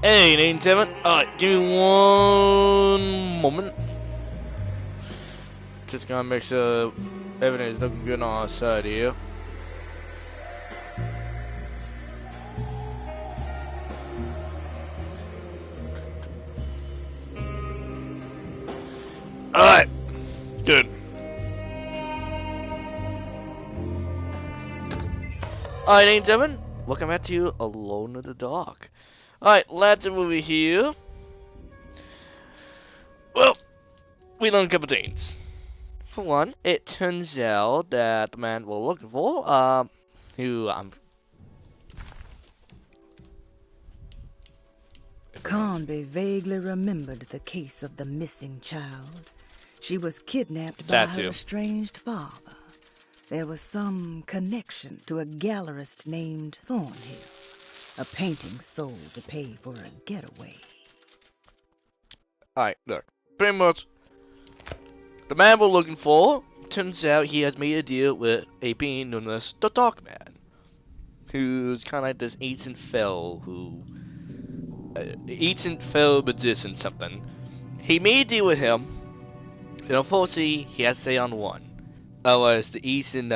Hey, Nate and Devin. Alright, give me one moment. Just gonna make sure everything is looking good on our side here. Alright, good. Alright, Nate and Devin. Welcome back to Alone in the Dark. Alright, let's move over here. Well, we learned a couple things. For one, it turns out that the man we're looking for, who Conby vaguely remembered the case of the missing child. She was kidnapped by her estranged father. There was some connection to a gallerist named Thornhill. A painting sold to pay for a getaway. Alright, look. Pretty much, the man we're looking for, turns out he has made a deal with a being known as the Dark Man. Who's kind of like this ancient fell who... ancient fell magician something. He made a deal with him, and unfortunately, he has to stay on one. Otherwise, the ancient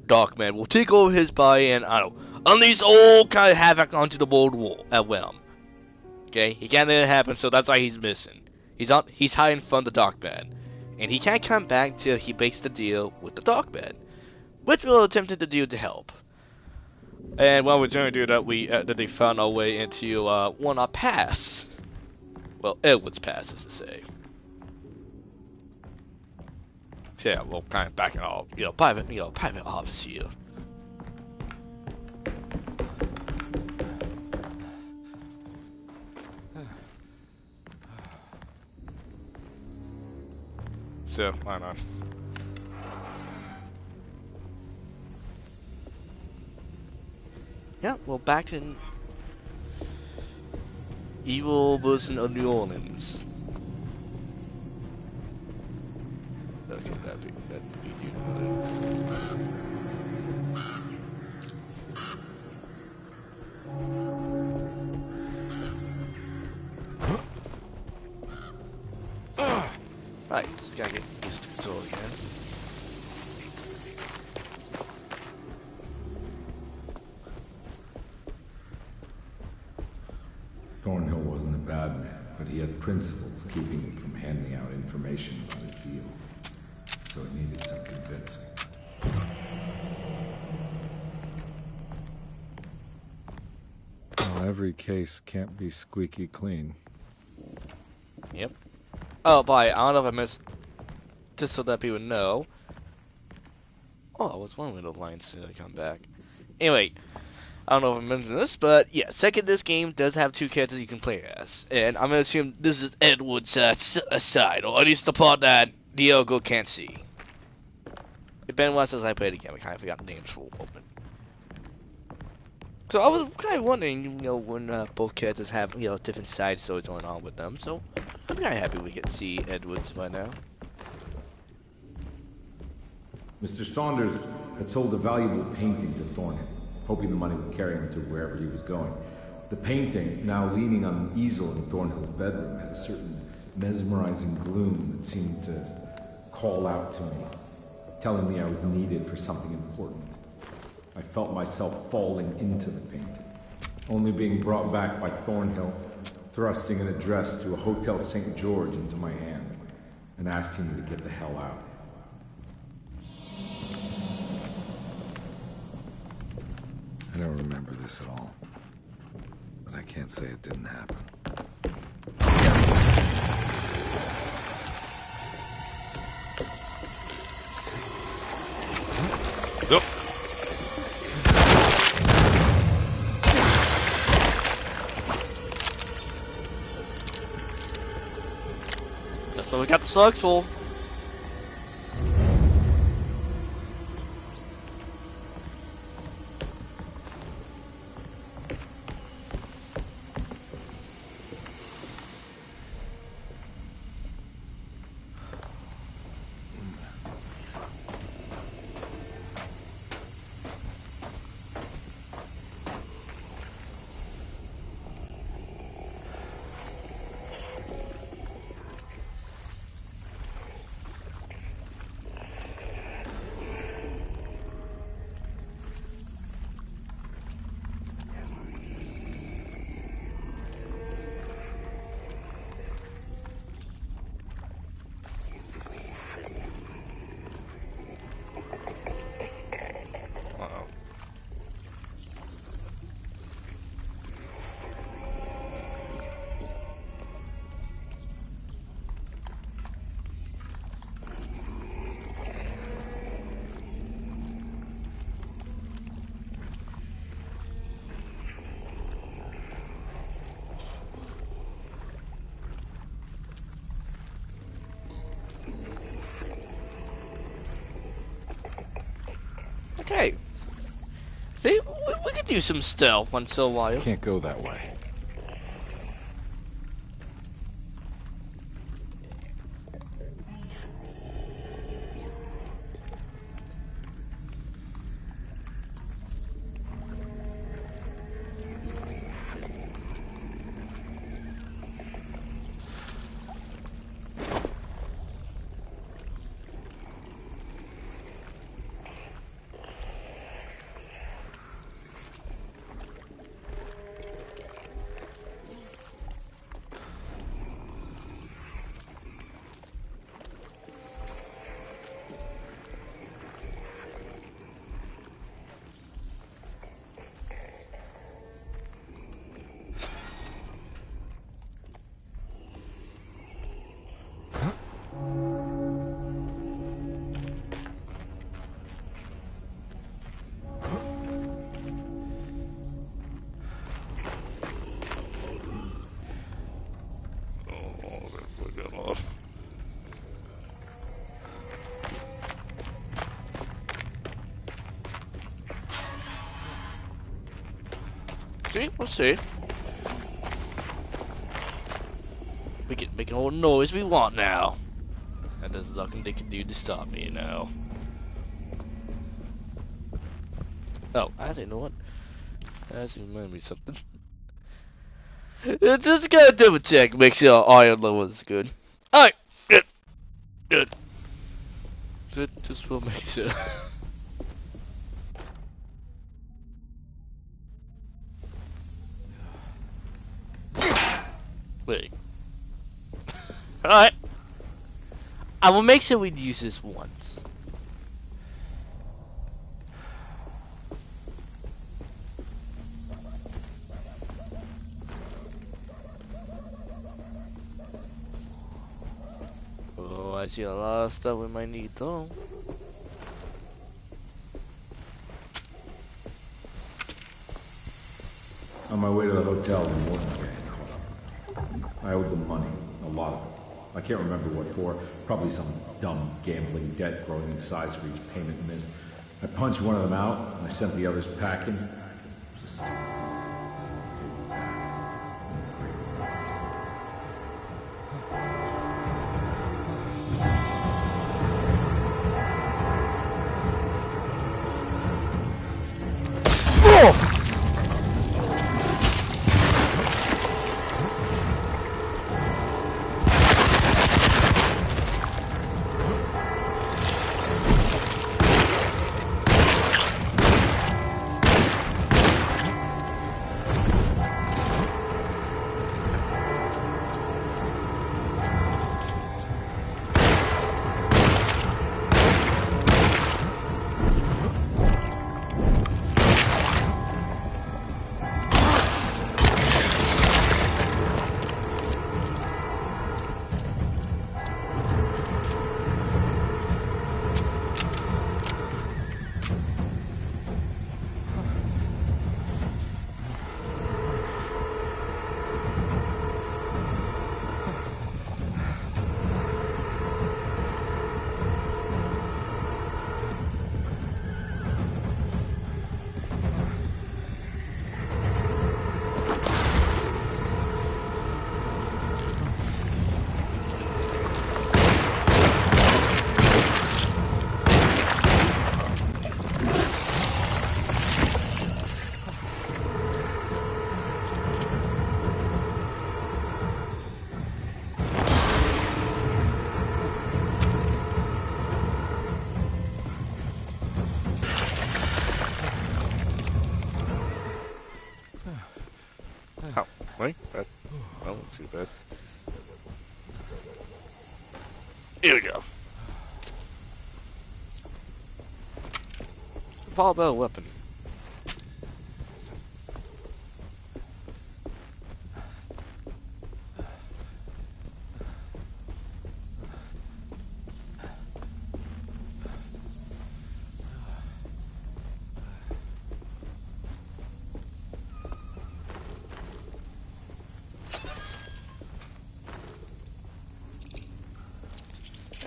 Dark Man will take over his body and, I don't know, unleash all kind of havoc onto the world war at will. Okay, he can't let it happen, so that's why he's missing. He's hiding from the Dark Man, and he can't come back till he makes the deal with the Dark Man, which we're attempting to do to help. And while we're trying to do that, they found our way into one our pass. Well, Edward's pass, as to say. So yeah, we'll kind of back in our private office here. So why not? Yeah, well, back in evil person of New Orleans. Okay, that'd be you. Right, just gotta get used to the control again. Thornhill wasn't a bad man, but he had principles keeping him from handing out information about his deals. So it needed some convincing. Well, every case can't be squeaky clean. Yep. Oh, boy, I don't know if I missed... Just so that people know. Oh, I was one of the lines to come back. Anyway, I don't know if I mentioned this, but yeah, second, this game does have two characters you can play as. And I'm going to assume this is Edward's side, or at least the part that Diogo can't see. It's been a while since I played the game, I kind of forgot the names for a moment. So I was kind of wondering, you know, when both characters have, you know, different side stories going on with them. So I'm kind of happy we get to see Edwards by now. Mr. Saunders had sold a valuable painting to Thornhill, hoping the money would carry him to wherever he was going. The painting, now leaning on an easel in Thornhill's bedroom, had a certain mesmerizing gloom that seemed to call out to me, telling me I was needed for something important. I felt myself falling into the painting, only being brought back by Thornhill, thrusting an address to a Hotel St. George into my hand, and asking me to get the hell out. I don't remember this at all, but I can't say it didn't happen. Nope. That's what we got the slugs for. We could do some stealth once in a while. Can't go that way. See, we'll see. We can make all the noise we want now. And there's nothing they can do to stop me now. Oh, actually, you know what? That actually reminded me of something. Just gotta double check, make sure our iron level is good. Alright, good. Good. Just will make sure. Wait. Alright. I will make sure we use this once. Oh, I see a lot of stuff we might need though. On my way to the hotel, the Morton gang called. I owed them money, a lot of it. I can't remember what for. Probably some dumb gambling debt growing in size for each payment missed. I punched one of them out, and I sent the others packing. Just... Right? That wasn't too bad. Here we go. Fall about a weapon.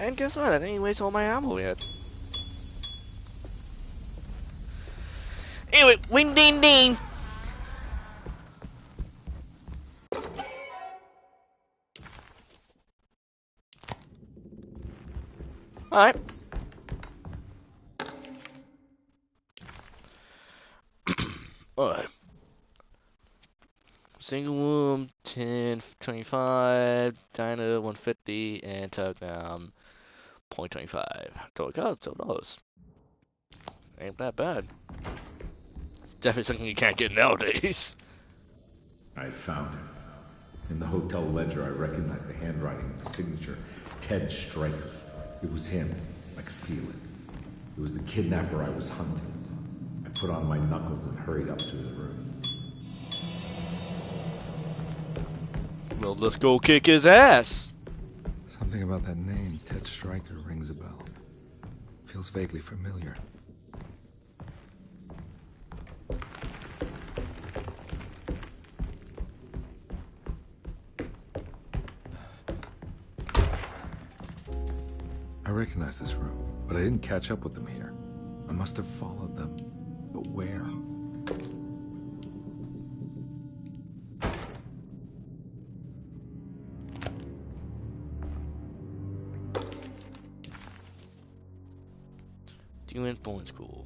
And guess what? I didn't waste all my ammo yet. Anyway, we need ding, ding. Alright. Alright. Single room, 1025, diner 150, and tugbound 0.25. $12. Ain't that bad. Definitely something you can't get nowadays. I found him. In the hotel ledger, I recognized the handwriting of the signature. Ted Stryker. It was him. I could feel it. It was the kidnapper I was hunting. I put on my knuckles and hurried up to his room. Well, let's go kick his ass. Something about that name, Ted Stryker, rings a bell. Feels vaguely familiar. I recognize this room, but I didn't catch up with them here. I must have followed them. But where? You went boarding school.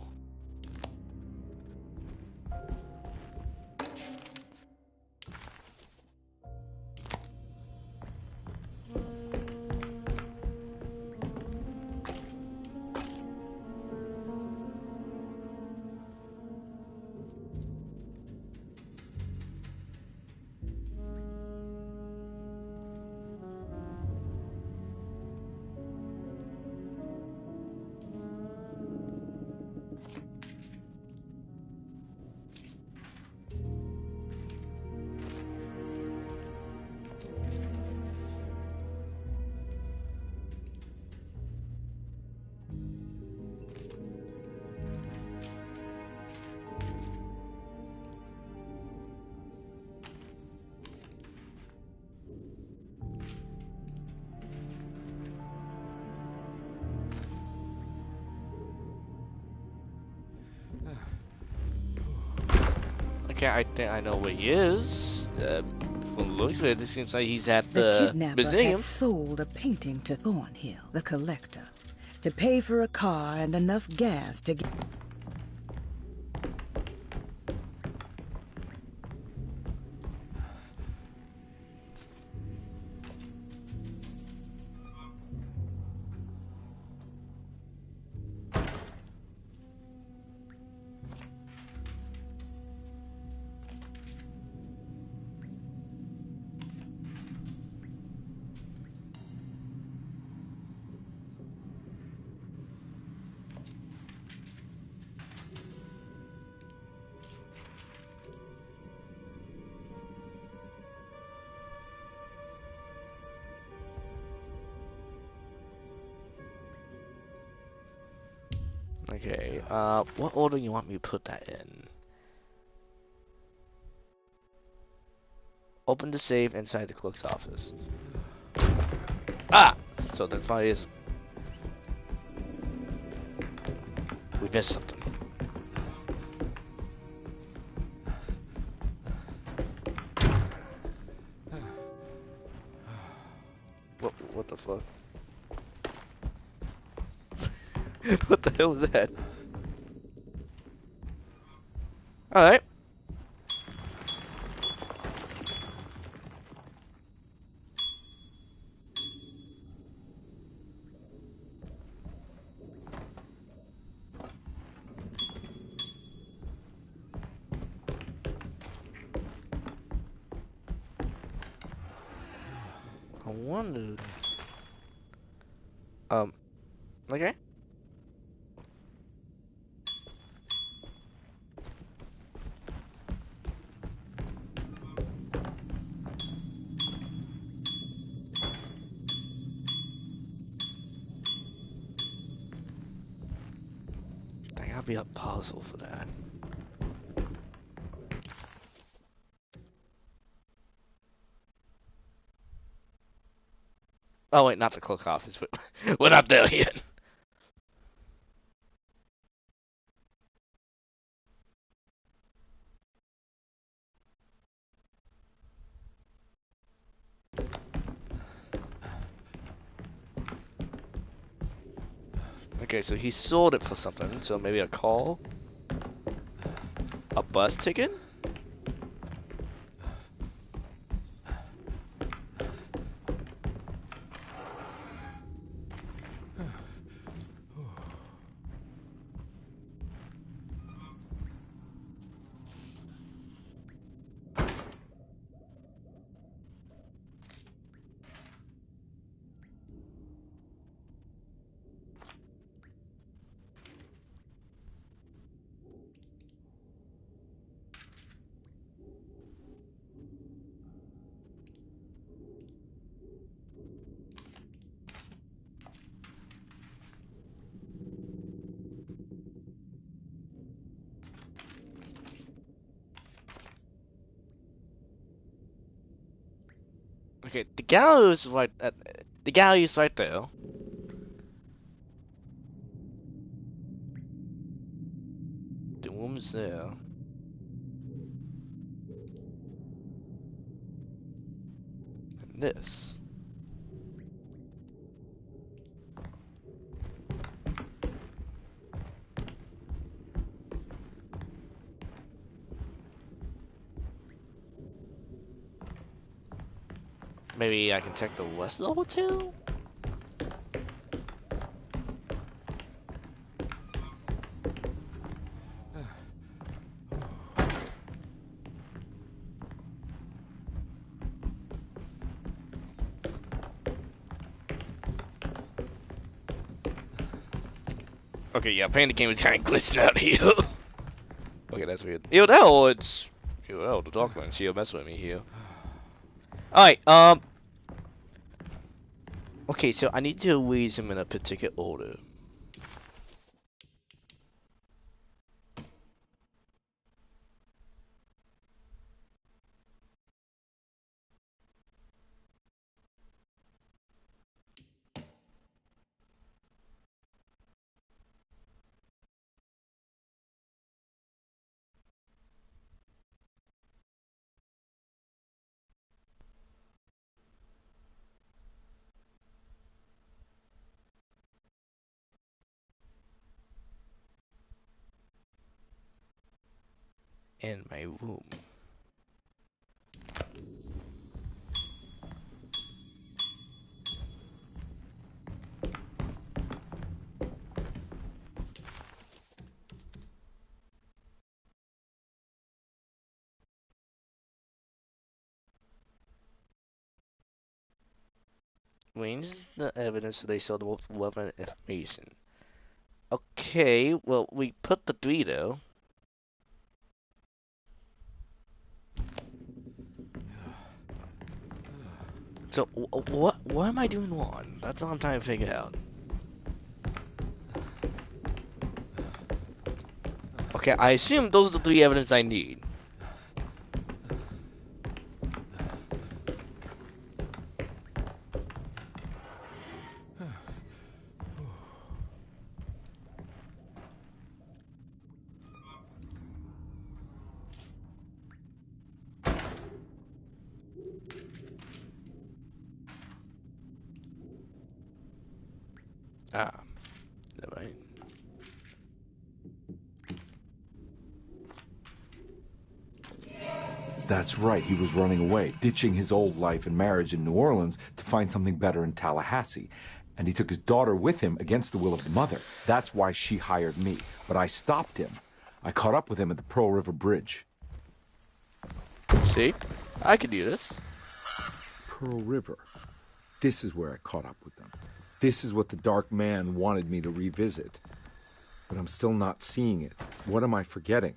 Okay, I think I know where he is. From the looks of it, it seems like he's at the kidnapper museum. had sold a painting to Thornhill, the collector, to pay for a car and enough gas to get... Okay, what order you want me to put that in? Open the safe inside the clerk's office. Ah! So that probably is... We missed something. What the fuck? What the hell was that? Alright. I wondered. Okay. There gotta be a puzzle for that. Oh wait, not the clerk office. We're not there yet. Okay, so he sold it for something. So maybe a call, a bus ticket. Okay, the gallows right. The gallows right there. The woman's there. And this. Maybe I can check the west level too? Okay, yeah, playing the game is kind of glitching out here. Okay, that's weird. Ew, the hell, it's... Ew, the hell, the document's here messing with me here. Alright, okay, so I need to raise him in a particular order. In my room. When's the evidence they saw the weapon information? Okay, well, we put the 3 though. So, what am I doing wrong? That's all I'm trying to figure out. Okay, I assume those are the 3 evidence I need. Ah, never mind. That's right, he was running away, ditching his old life and marriage in New Orleans to find something better in Tallahassee. And he took his daughter with him against the will of the mother. That's why she hired me. But I stopped him. I caught up with him at the Pearl River Bridge. See? I could do this. Pearl River. This is where I caught up with them. This is what the Dark Man wanted me to revisit. But I'm still not seeing it. What am I forgetting?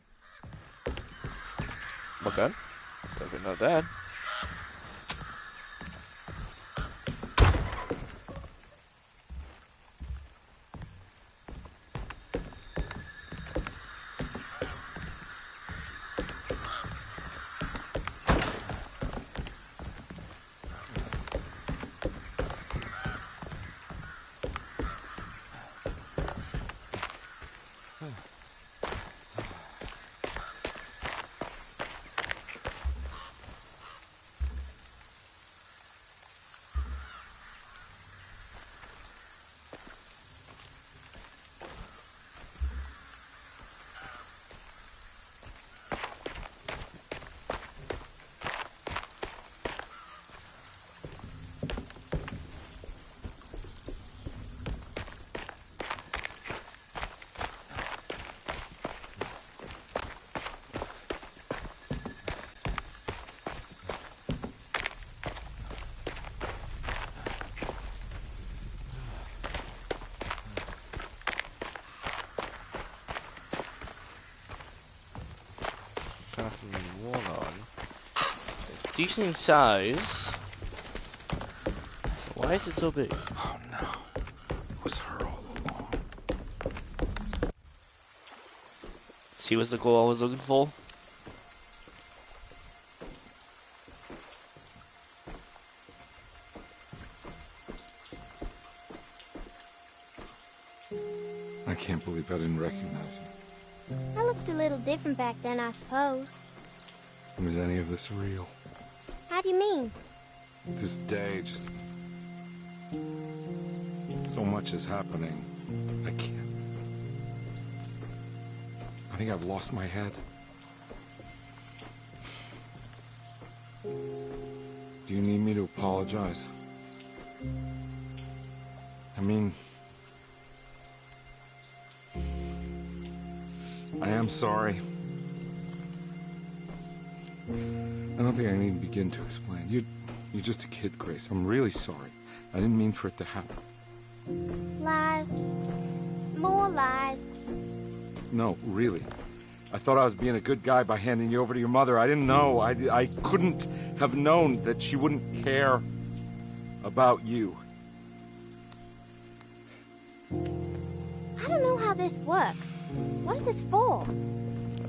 Okay. Doesn't know that. decent in size. Why is it so big? Oh no. It was her all along. See what's the goal I was looking for? I can't believe I didn't recognize you. I looked a little different back then, I suppose. Was any of this real? How do you mean? This day, just... so much is happening. I can't... I think I've lost my head. Do you need me to apologize? I mean... I am sorry. I don't think I need to begin to explain. You're just a kid, Grace. I'm really sorry. I didn't mean for it to happen. Lies. More lies. No, really. I thought I was being a good guy by handing you over to your mother. I didn't know. I couldn't have known that she wouldn't care about you. I don't know how this works. What is this for?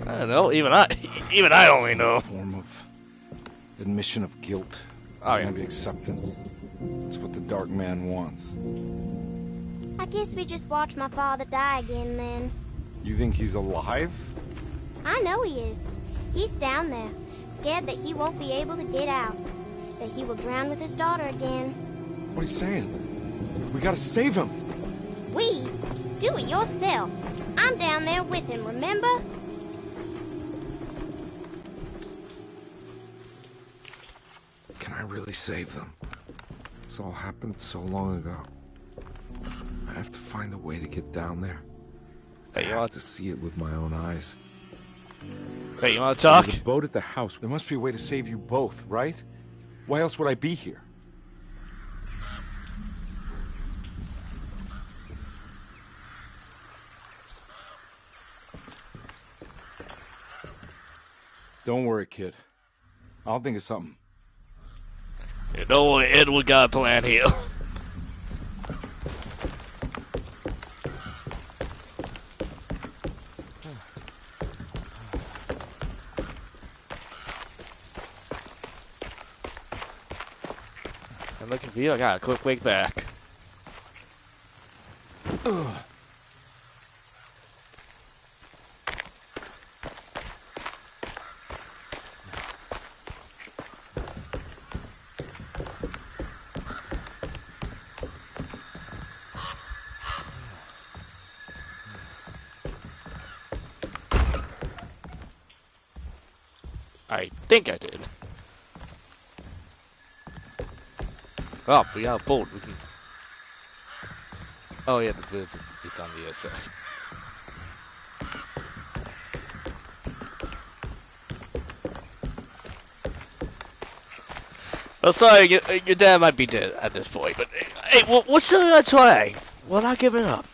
I don't know. Even I only know. Form of admission of guilt. Oh, yeah. Maybe acceptance. It's what the Dark Man wants. I guess we just watch my father die again then. You think he's alive? I know he is. He's down there, scared that he won't be able to get out. That he will drown with his daughter again. What are you saying? We gotta save him. We? Do it yourself. I'm down there with him, remember? Can I really save them? This all happened so long ago. I have to find a way to get down there. I Hey, you have want to see it with my own eyes. Hey, you want to talk? There's a boat at the house. There must be a way to save you both, right? Why else would I be here? Don't worry, kid. I'll think of something. You know, Edward got a plan here. I'm looking for you. I got a quick wake back. I think I did. Oh, we got a boat. We can... Oh yeah, it's on the other side. Oh, sorry, your dad might be dead at this point, but hey, what's the gonna try? We're not giving up.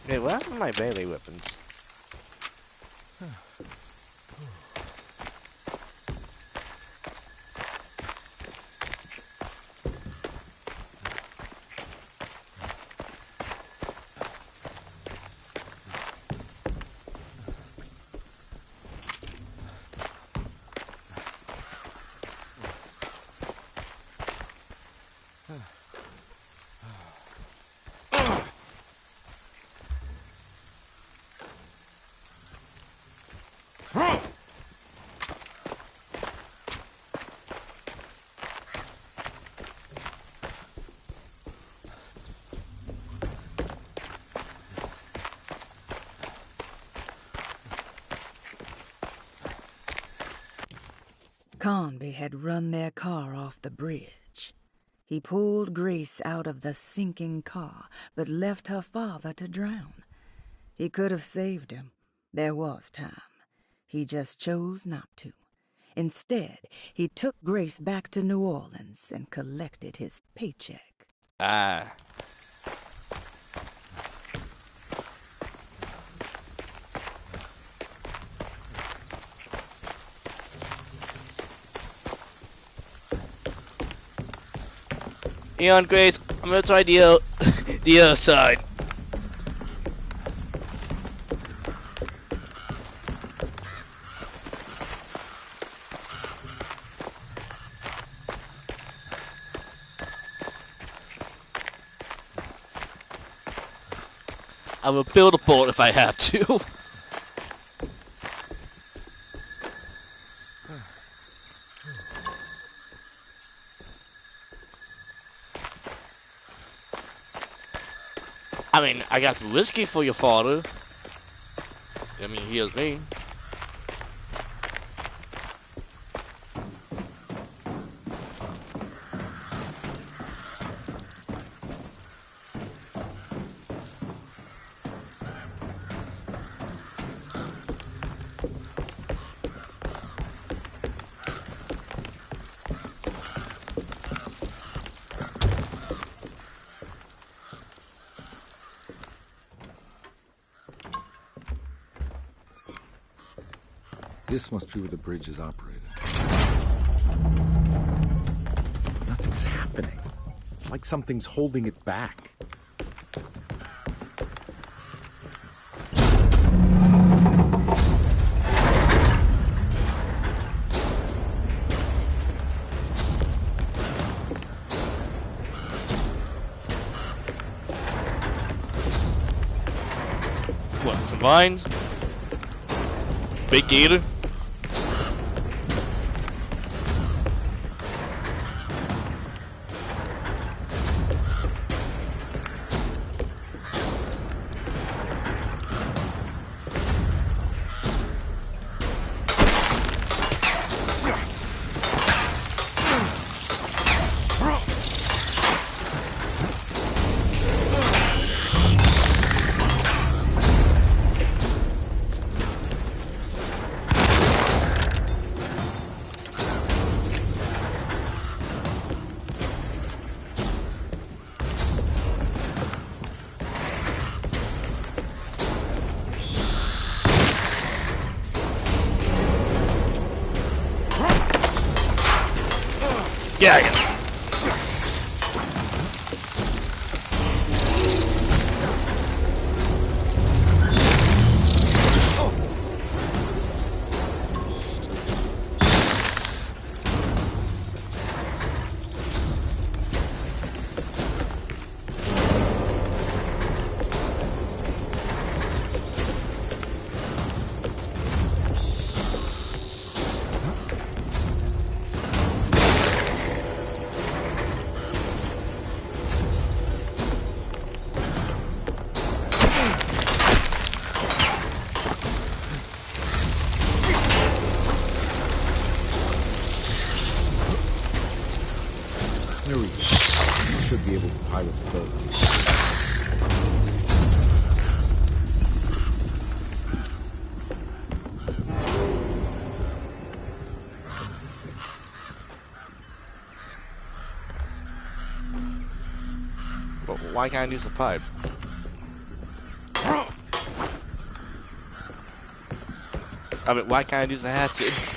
Hey, what happened to my melee weapons? Conby had run their car off the bridge. He pulled Grace out of the sinking car, but left her father to drown. He could have saved him. There was time. He just chose not to. Instead, he took Grace back to New Orleans and collected his paycheck. Ah. Eon, Grace, I'm gonna try the other side. I will build a boat if I have to. I mean, I got some whiskey for your father. I mean, here's me. This must be where the bridge is operated. Nothing's happening. It's like something's holding it back. What, some vines? Big gator? Yeah, yeah. Here we go. You should be able to pilot the boat. But why can't I use the pipe? I mean, why can't I use the hatchet?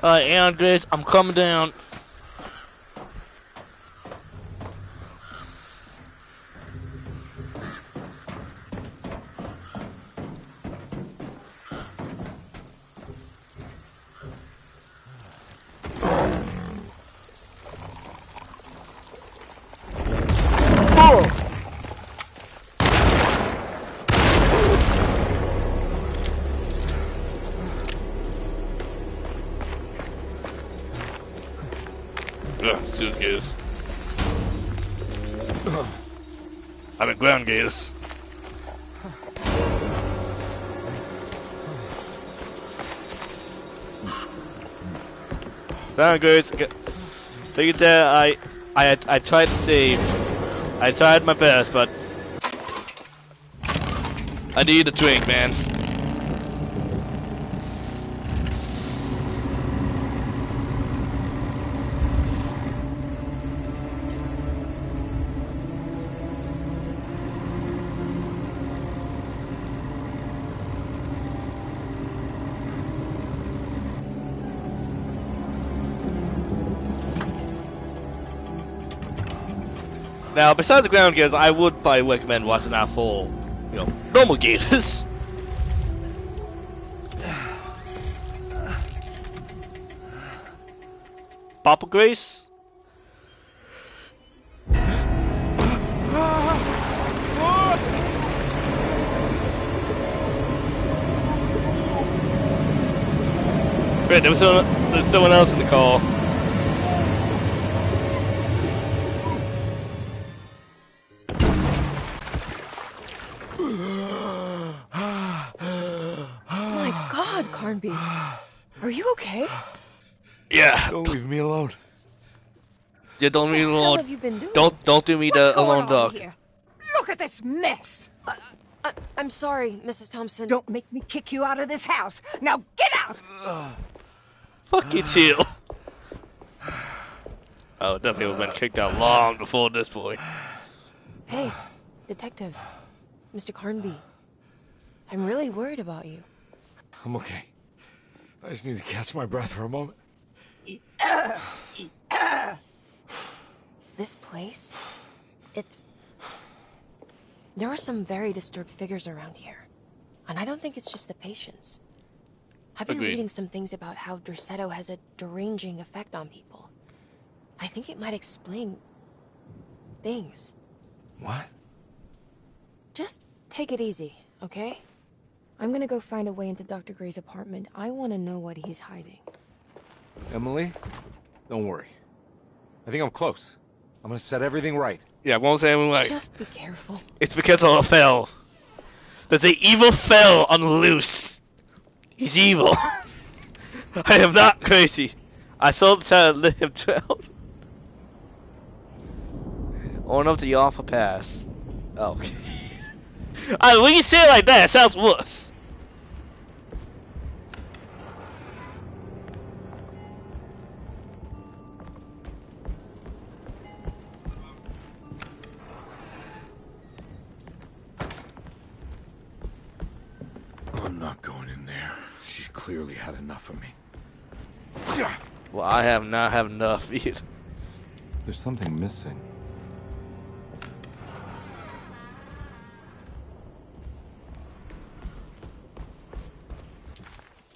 Alright, and Grace, I'm coming down. Suitcase. I'm in ground gears. Sound good. Take it there. I tried to save. I tried my best, but I need a drink, man. Now, besides the ground gears, I would probably recommend watching out for, you know, normal gears. Papa Grace? Great, there was someone else in the car. Carnby, are you okay? Yeah. Don't leave me alone. Yeah, don't leave me alone. What have you been doing? Don't do me the alone dog. Here? Look at this mess. I'm sorry, Mrs. Thompson. Don't make me kick you out of this house. Now get out. Fuck you too. Oh, definitely would have been kicked out long before this point. Hey, detective, Mr. Carnby. I'm really worried about you. I'm okay. I just need to catch my breath for a moment. This place? There are some very disturbed figures around here. And I don't think it's just the patients. I've been reading some things about how Derceto has a deranging effect on people. I think it might explain things. What? Just take it easy, okay? I'm gonna go find a way into Dr. Gray's apartment. I want to know what he's hiding. Emily, don't worry. I think I'm close. I'm gonna set everything right. Yeah, I won't say anything right. Just be careful. It's because of a fell. There's an evil fell on the loose. He's evil. I am not crazy. I saw the child let him drown. Or enough to you off a pass. Oh, okay. When you say it like that, it sounds worse. I'm not going in there. She's clearly had enough of me. Well, I have not had enough either. There's something missing.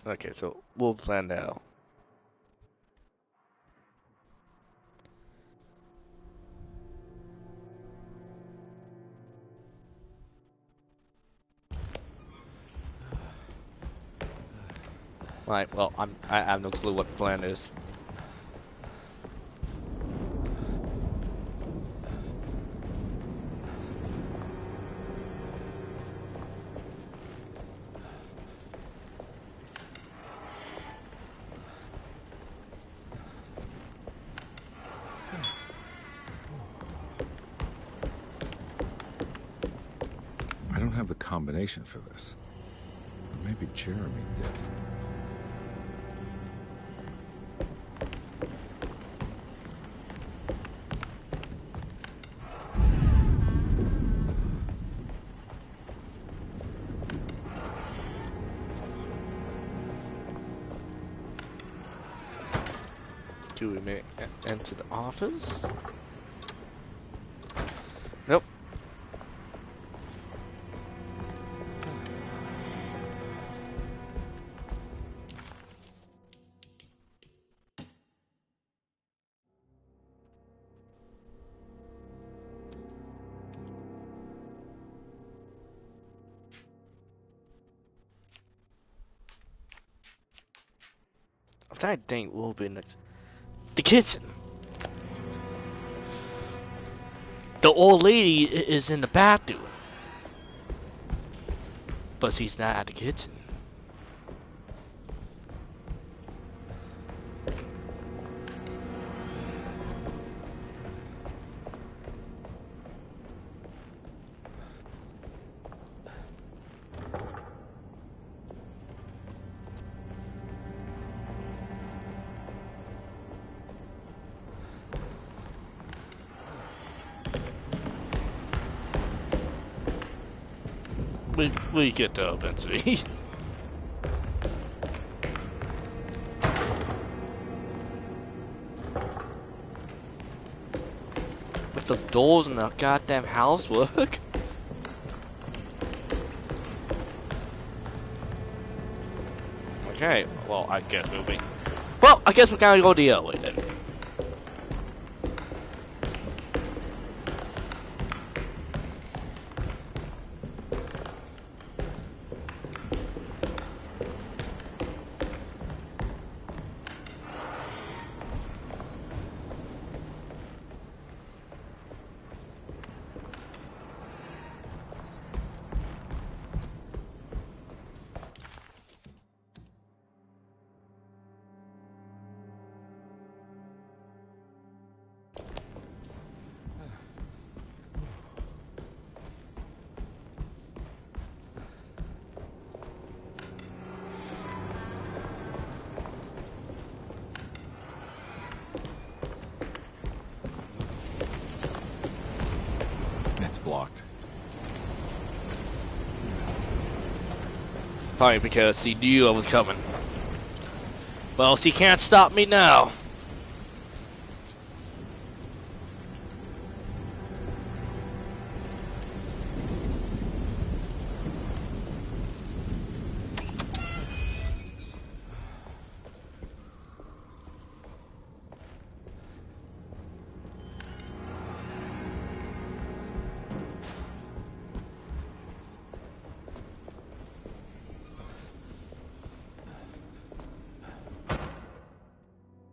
Okay, so we'll plan now. Right, well, I have no clue what the plan is. I don't have the combination for this. Or maybe Jeremy did. Do we make enter the office? Nope. I think we'll be next. The kitchen. The old lady is in the bathroom, but she's not at the kitchen. We get to eventually. If the doors in the goddamn house work. Okay, well I guess we'll be. Well, I guess we're gonna go the other way then. Blocked. Probably because he knew I was coming. Well, she can't stop me now.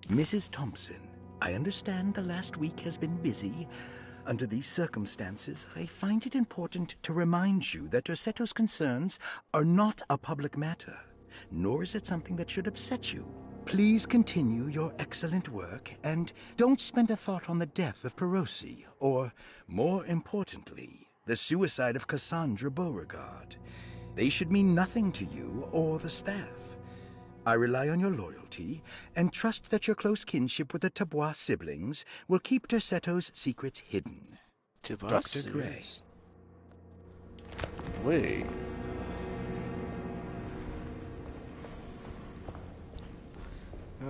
Mrs. Thompson, I understand the last week has been busy. Under these circumstances, I find it important to remind you that Dorsetto's concerns are not a public matter, nor is it something that should upset you. Please continue your excellent work, and don't spend a thought on the death of Perosi, or, more importantly, the suicide of Cassandra Beauregard. They should mean nothing to you or the staff. I rely on your loyalty, and trust that your close kinship with the Tabois siblings will keep Dorsetto's secrets hidden. Dr. Gray. Wait.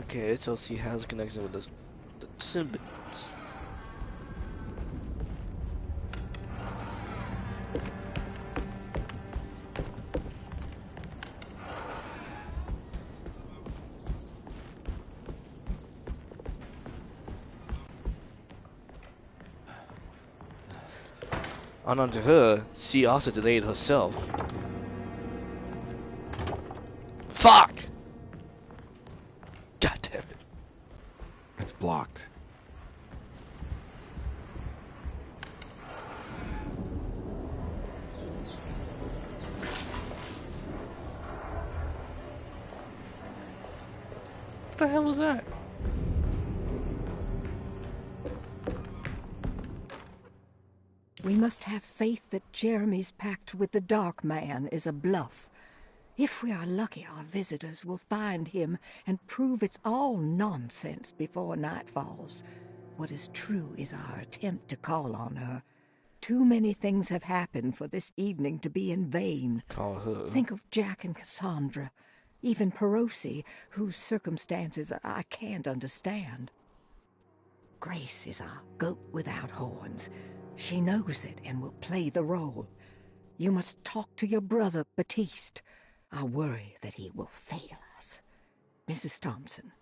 Okay, so she has a connection with the siblings. Unknown to her, she also delayed herself. Fuck! God damn it. It's blocked. What the hell was that? We must have faith that Jeremy's pact with the Dark Man is a bluff. If we are lucky, our visitors will find him and prove it's all nonsense before night falls. What is true is our attempt to call on her. Too many things have happened for this evening to be in vain. Call her. Think of Jack and Cassandra, even Perosi, whose circumstances I can't understand. Grace is our goat without horns. She knows it and will play the role. You must talk to your brother, Batiste. I worry that he will fail us. Mrs. Thompson.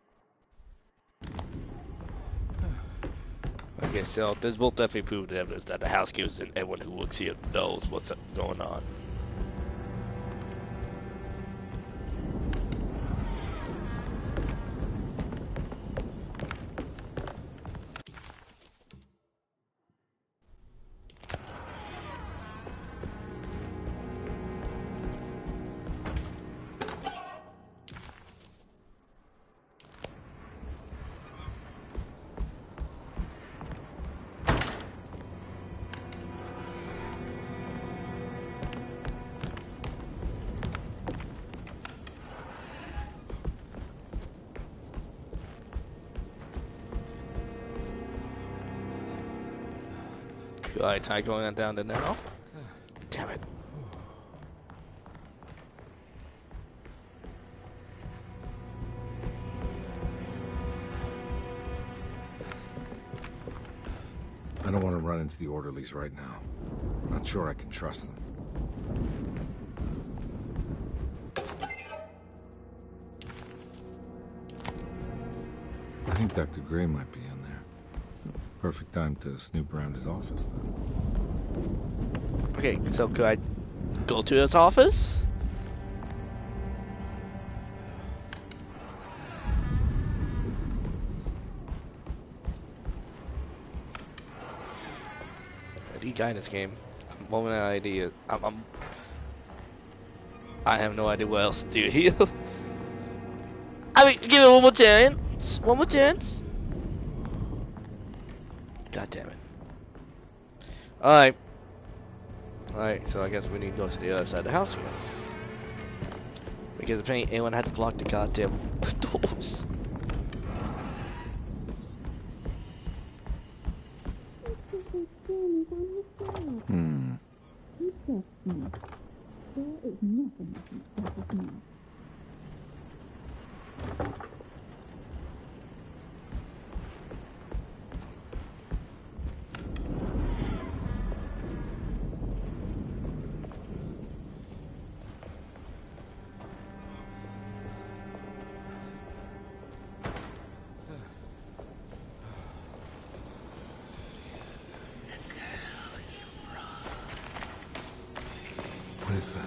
Okay, so this will definitely prove the evidence that the housekeepers and everyone who works here knows what's going on. Alright, time going down there now. Damn it. I don't want to run into the orderlies right now. Not sure I can trust them. I think Dr. Gray might be in there. Perfect time to snoop around his office, then. Okay, so could I go to his office? Any guy in this game, I'm having an idea. I have no idea what else to do here. I mean, give it one more chance. One more chance. God damn it. Alright. Alright, so I guess we need to go to the other side of the house here. Because apparently anyone had to lock the goddamn doors. What is that?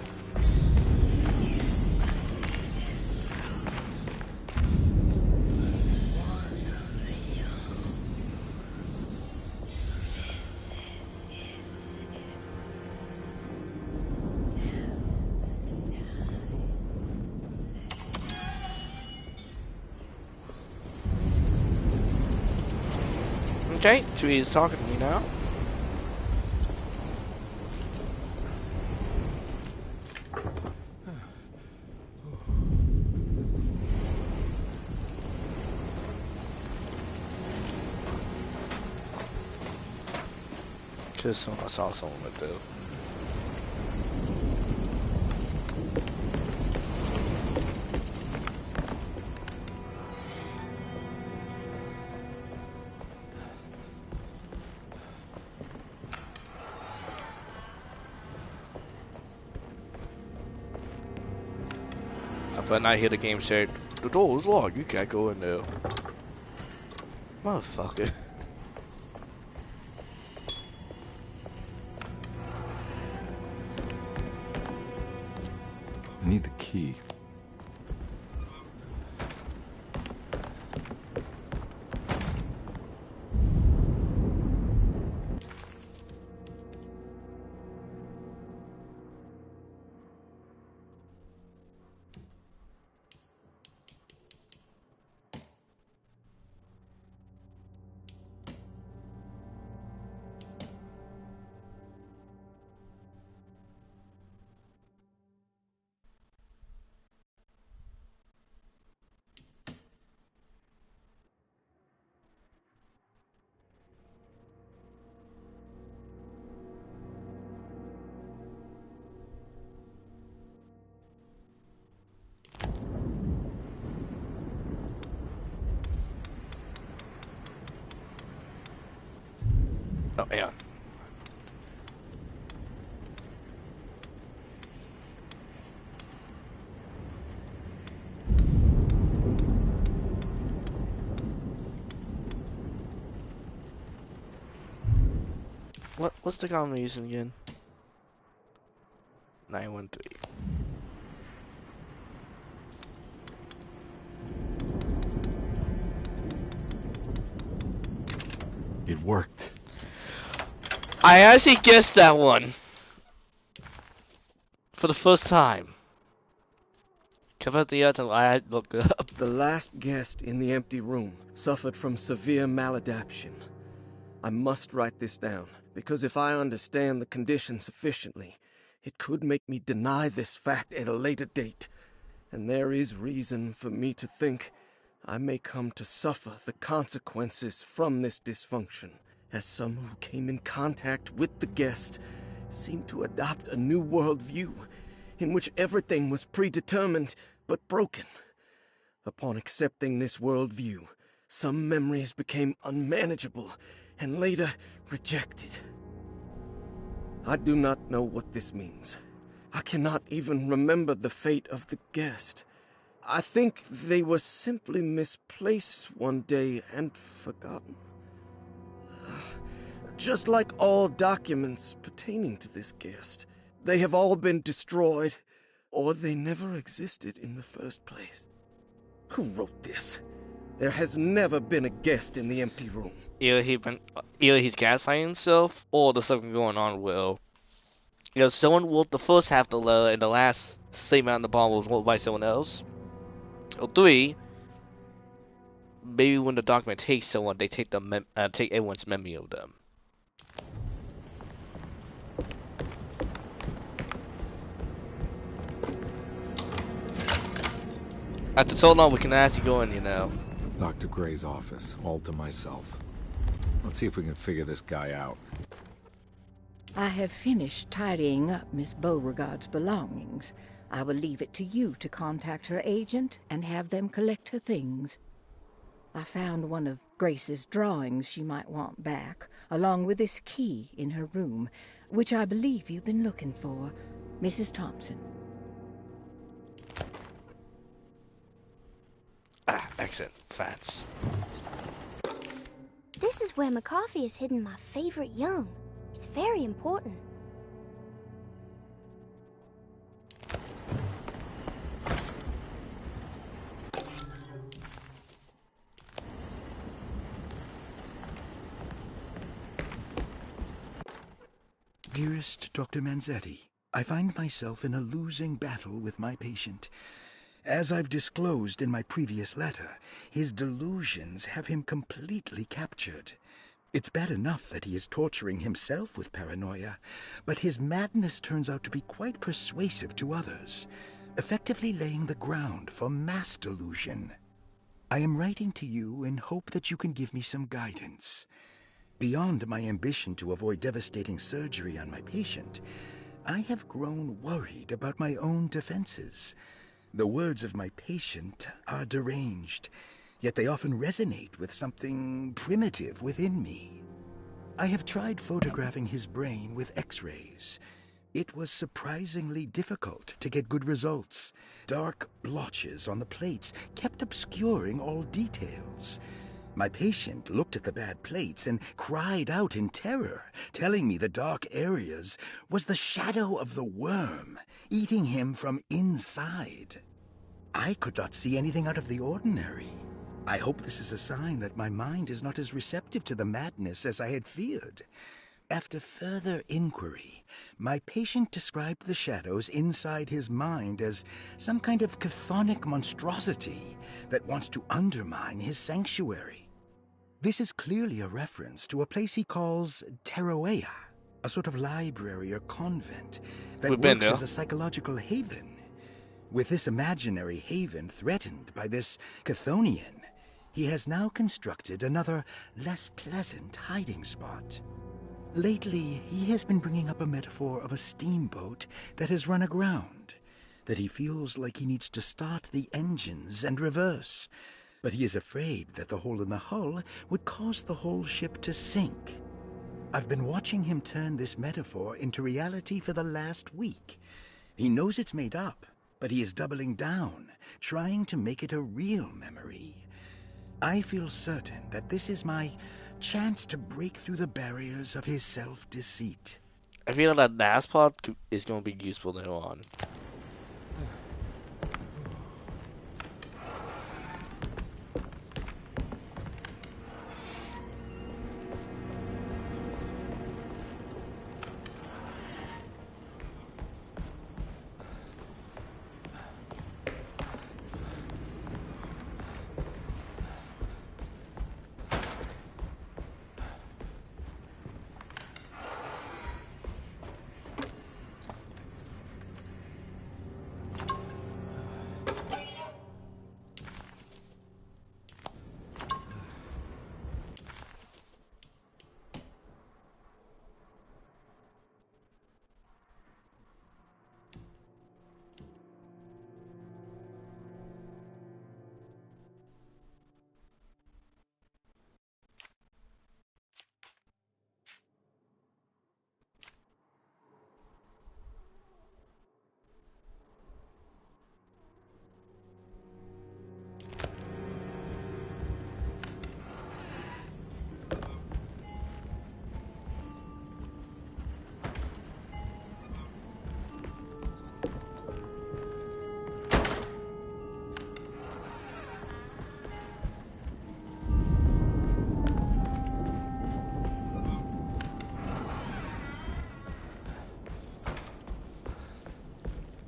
Okay, so he's talking to me now. Cause I saw someone with the. But I hear the game say, the door is locked, you can't go in there. Motherfucker. I need the key. Oh, yeah. What's the combination again? 913. It worked. I actually guessed that one. For the first time. Compared to the other, I looked it up. The last guest in the empty room suffered from severe maladaptation. I must write this down, because if I understand the condition sufficiently, it could make me deny this fact at a later date. And there is reason for me to think I may come to suffer the consequences from this dysfunction, as some who came in contact with the guest seemed to adopt a new worldview in which everything was predetermined but broken. Upon accepting this worldview, some memories became unmanageable and later rejected. I do not know what this means. I cannot even remember the fate of the guest. I think they were simply misplaced one day and forgotten. Just like all documents pertaining to this guest, they have all been destroyed, or they never existed in the first place. Who wrote this? There has never been a guest in the empty room. Either he's gaslighting himself, or there's something going on with. Someone wrote the first half of the letter, and the last statement on the bottom was wrote by someone else. Or 3, maybe when the document takes someone, they take take everyone's memory of them. After so long, we can actually go in, Dr. Gray's office, all to myself. Let's see if we can figure this guy out. I have finished tidying up Miss Beauregard's belongings. I will leave it to you to contact her agent and have them collect her things. I found one of Grace's drawings she might want back, along with this key in her room, which I believe you've been looking for, Mrs. Thompson. Excellent. Fats. This is where McCarthy has hidden my favorite young. It's very important. Dearest Dr. Manzetti, I find myself in a losing battle with my patient. As I've disclosed in my previous letter, his delusions have him completely captured. It's bad enough that he is torturing himself with paranoia, but his madness turns out to be quite persuasive to others, effectively laying the ground for mass delusion. I am writing to you in hope that you can give me some guidance. Beyond my ambition to avoid devastating surgery on my patient, I have grown worried about my own defenses. The words of my patient are deranged, yet they often resonate with something primitive within me. I have tried photographing his brain with X-rays. It was surprisingly difficult to get good results. Dark blotches on the plates kept obscuring all details. My patient looked at the bad plates and cried out in terror, telling me the dark areas was the shadow of the worm, eating him from inside. I could not see anything out of the ordinary. I hope this is a sign that my mind is not as receptive to the madness as I had feared. After further inquiry, my patient described the shadows inside his mind as some kind of chthonic monstrosity that wants to undermine his sanctuary. This is clearly a reference to a place he calls Teroea, a sort of library or convent that works as a psychological haven. With this imaginary haven threatened by this Chthonian, he has now constructed another, less pleasant hiding spot. Lately, he has been bringing up a metaphor of a steamboat that has run aground, that he feels like he needs to start the engines and reverse, but he is afraid that the hole in the hull would cause the whole ship to sink. I've been watching him turn this metaphor into reality for the last week. He knows it's made up, but he is doubling down, trying to make it a real memory. I feel certain that this is my chance to break through the barriers of his self-deceit. I feel that last part is going to be useful later on.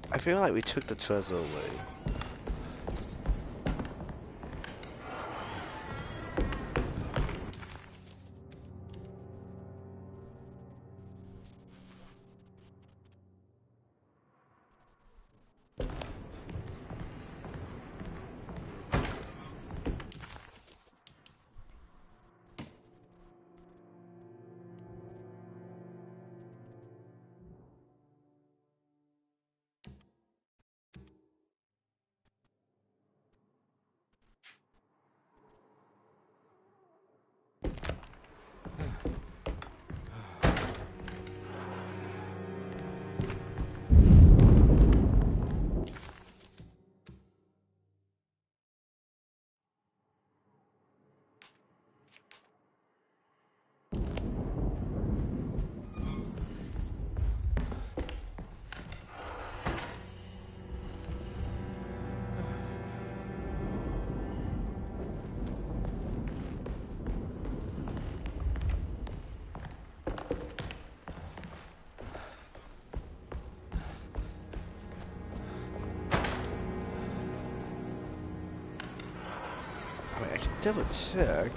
I feel like we took the treasure away. I can double check.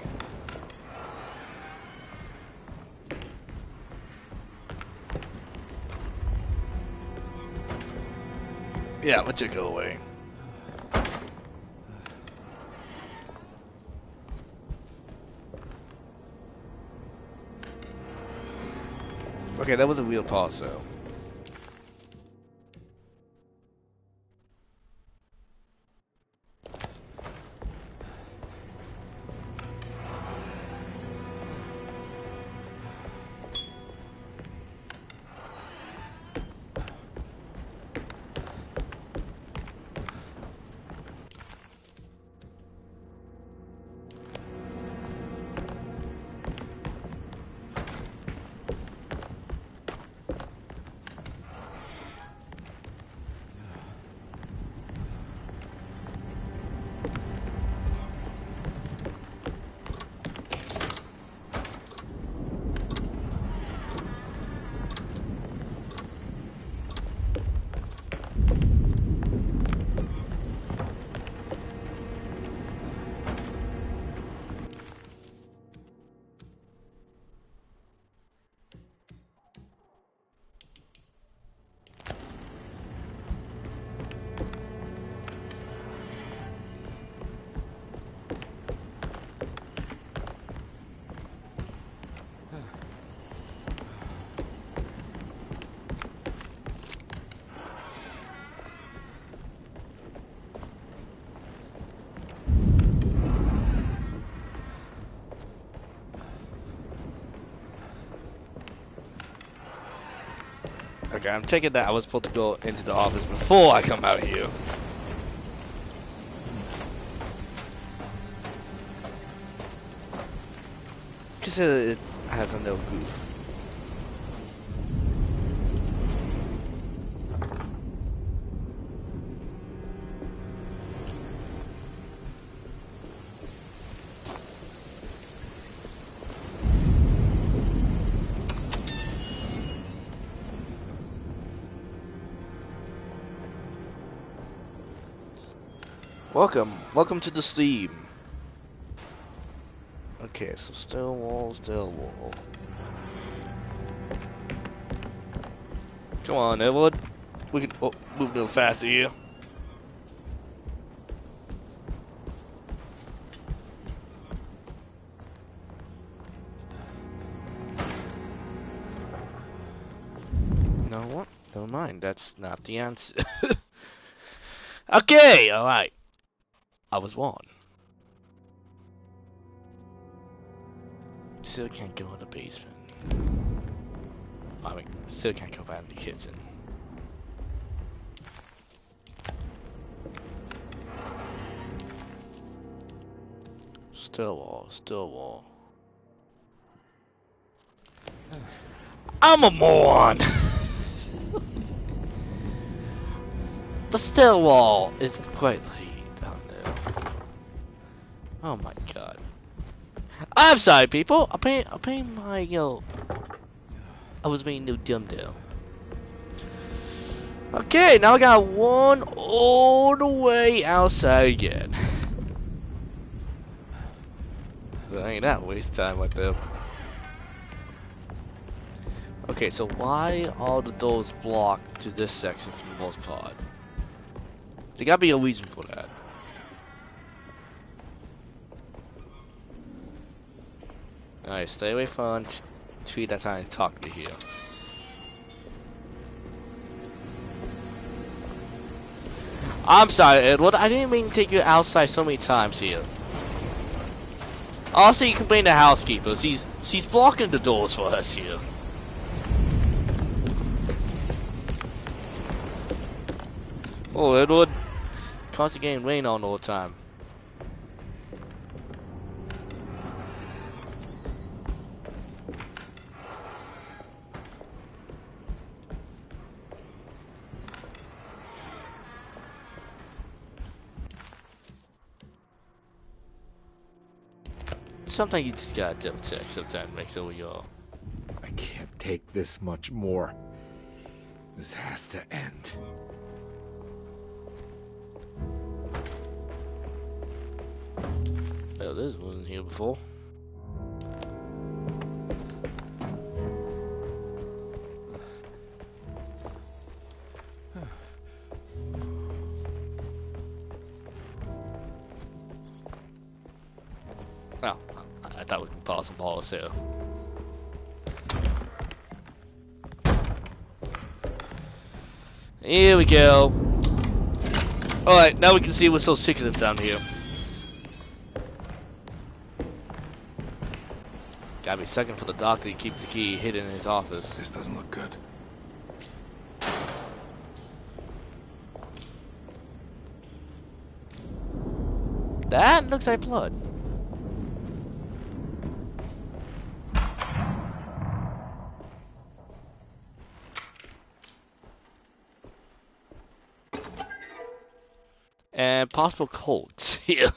Yeah, we took it away. Okay, that was a real pause, though. Okay, I'm taking that I was supposed to go into the office before I come out here. Consider it has a no goof. Welcome to the stream. Okay, so still wall. Come on, Edward. We can move a little faster here. You know what? Never mind. That's not the answer. Okay, all right. I was wrong. Still can't go in the basement. I mean, still can't go back in the kitchen. Still wall. I'm a moron! The still wall is quite late down there. Oh my god. I'm sorry, people. I'm paying my, I was being no dumb. Okay, now I got one all the way outside again. That ain't that waste time right there. Okay, so why are the doors blocked to this section for the most part? There gotta be a reason for that. Alright, stay away from tree that's trying to talk to here. I'm sorry, Edward. I didn't mean to take you outside so many times here. Also, you can blame the housekeeper. She's blocking the doors for us here. Oh, Edward. Constant getting rain on all the time. Sometimes you just gotta double check sometimes, make sure you're... I can't take this much more. This has to end. Oh, this wasn't here before. Oh, I thought we could pass some balls here. Here we go. Alright, now we can see what's so secretive down here. Gotta be second for the doctor to keep the key hidden in his office. This doesn't look good. That looks like blood. And possible codes here.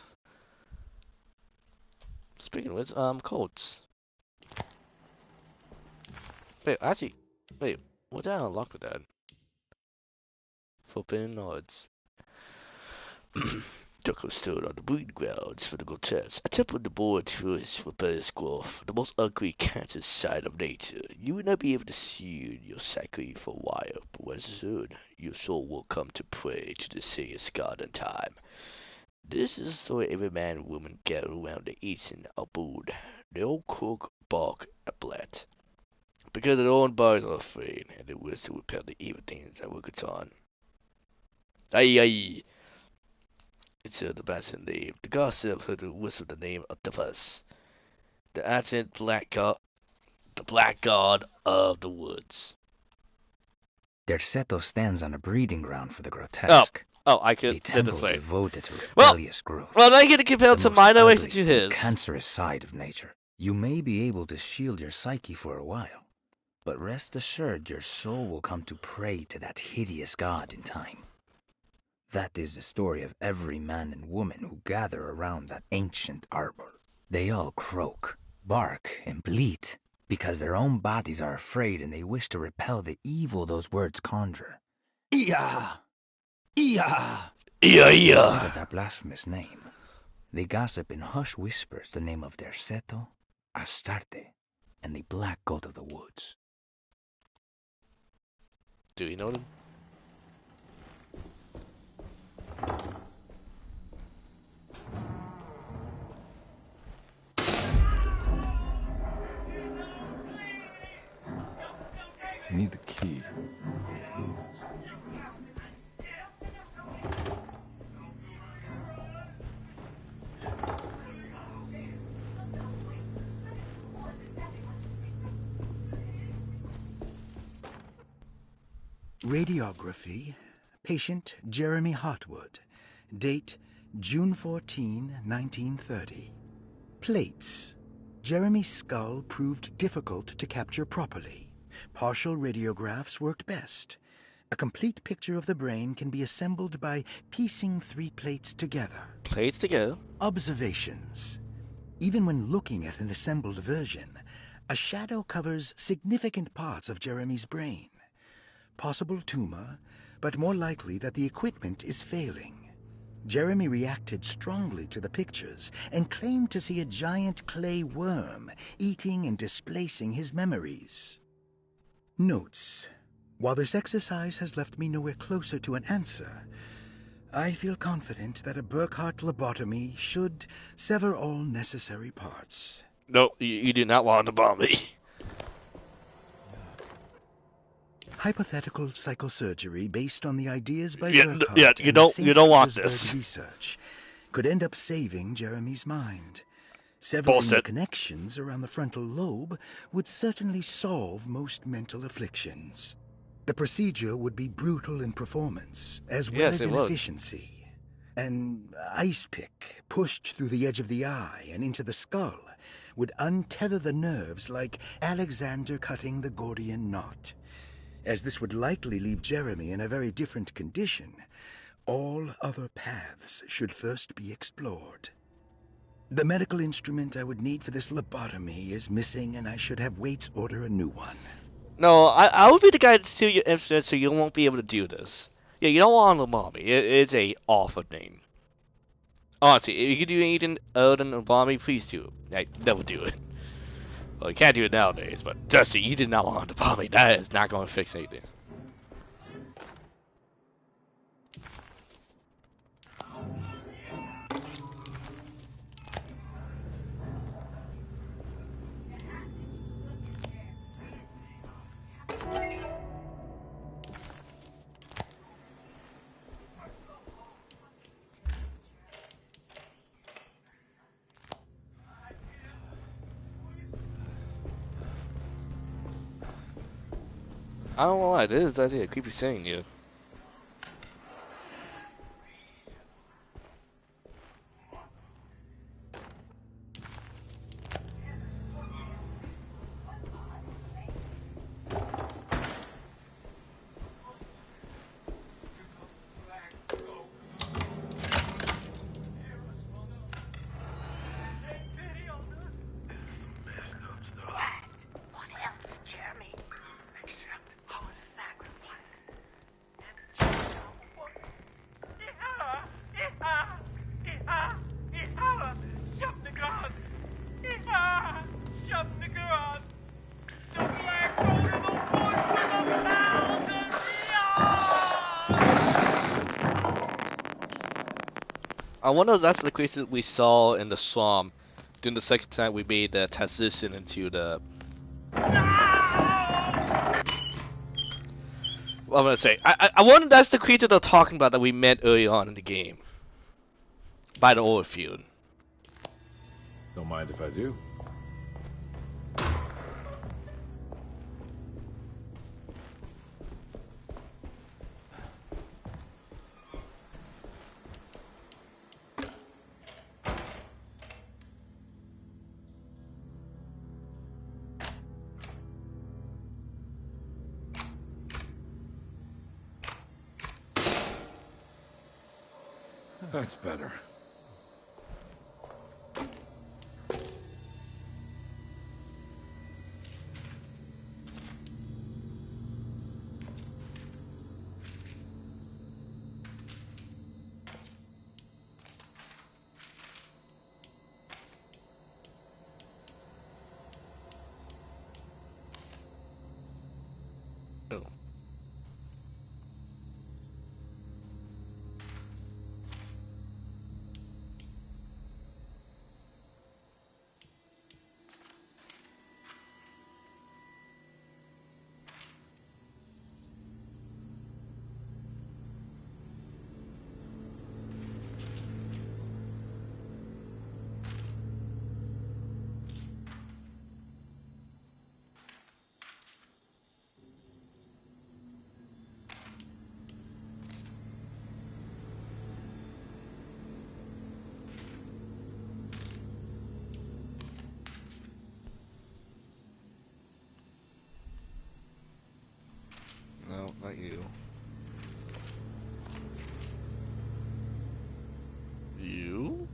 Speaking of which, codes. Wait, actually, what did I unlock with that? Forbidden odds. Jocko stood on the breeding grounds for the grotesque. A temple in the board tourist for Paris growth, the most ugly cancer side of nature. You will not be able to see your psyche for a while, but when soon, your soul will come to pray to the serious god in time. This is a story every man and woman gather around the eating a board. They all cook, bark, and blat. Because their own bodies are afraid, and they wish to repel the evil things that work on. Aye aye! It's the best name. The gossip heard the whistle the name of Tefus, the ancient black god of the woods. Derceto stands on a breeding ground for the grotesque. I could a temple devoted to rebellious growth. Well, I get to compare it to my way to his. Cancerous side of nature. You may be able to shield your psyche for a while, but rest assured your soul will come to pray to that hideous god in time. That is the story of every man and woman who gather around that ancient arbor. They all croak, bark, and bleat, because their own bodies are afraid and they wish to repel the evil those words conjure. Iya! Iya! Iya, iya! Instead of that blasphemous name, they gossip in hushed whispers the name of Derceto, Astarte, and the Black Goat of the Woods. Do you know them? I need the key. Radiography. Patient Jeremy Hartwood. Date June 14, 1930. Plates. Jeremy's skull proved difficult to capture properly. Partial radiographs worked best. A complete picture of the brain can be assembled by piecing 3 plates together. Plates together. Observations. Even when looking at an assembled version, a shadow covers significant parts of Jeremy's brain. Possible tumor, but more likely that the equipment is failing. Jeremy reacted strongly to the pictures and claimed to see a giant clay worm eating and displacing his memories. Notes. While this exercise has left me nowhere closer to an answer, I feel confident that a Burkhart lobotomy should sever all necessary parts. No, you do not want to bomb me. Hypothetical psychosurgery based on the ideas by Burkhart you and don't want this. Research could end up saving Jeremy's mind. Severing the Bullshit. connections around the frontal lobe would certainly solve most mental afflictions. The procedure would be brutal in performance, as well as in efficiency. An ice pick pushed through the edge of the eye and into the skull would untether the nerves like Alexander cutting the Gordian knot. As this would likely leave Jeremy in a very different condition, all other paths should first be explored. The medical instrument I would need for this lobotomy is missing, and I should have Waits order a new one. No, I would be the guy to steal your instrument so you won't be able to do this. Yeah, you don't want lobotomy. It's a awful name. Honestly, if you could do anything other than lobotomy, please do it. I never do it. Well, you can't do it nowadays, but Dusty, you did not want lobotomy. That is not going to fix anything. I don't know why, that's it. Creepy saying you. I wonder if that's the creature we saw in the swamp during the second time we made the transition into the... What I'm gonna say, I wonder if that's the creature they're talking about that we met early on in the game. By the oil field. Don't mind if I do. That's better. Oh. No, not you. You?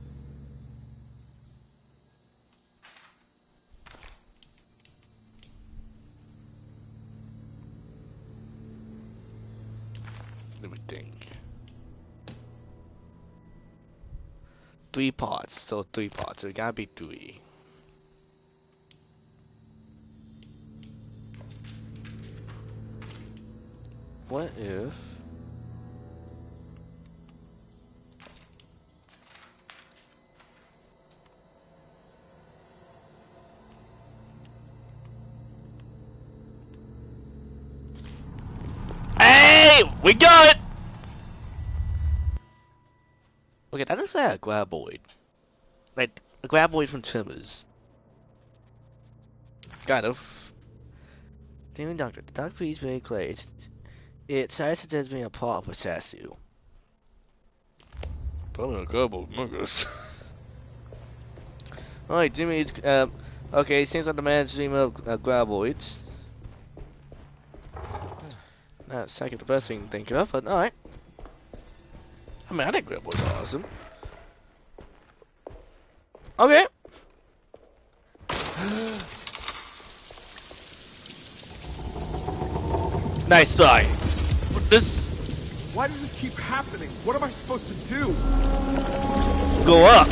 Let me think. 3 parts, so 3 parts. It gotta be 3. What if... Hey! We got it! Okay, that looks like a graboid. Like, a graboid from Timbers. Kind of. Demon Doctor, the Dark Priest very clear. It says it has been a part of a statue. Probably a graboid, I guess. Alright, Jimmy, okay, seems like the man's dreaming of graboids. Not second the best thing to think of, but alright. I mean, I think graboids are awesome. Okay. Nice try. This. Why does this keep happening? What am I supposed to do? Go up.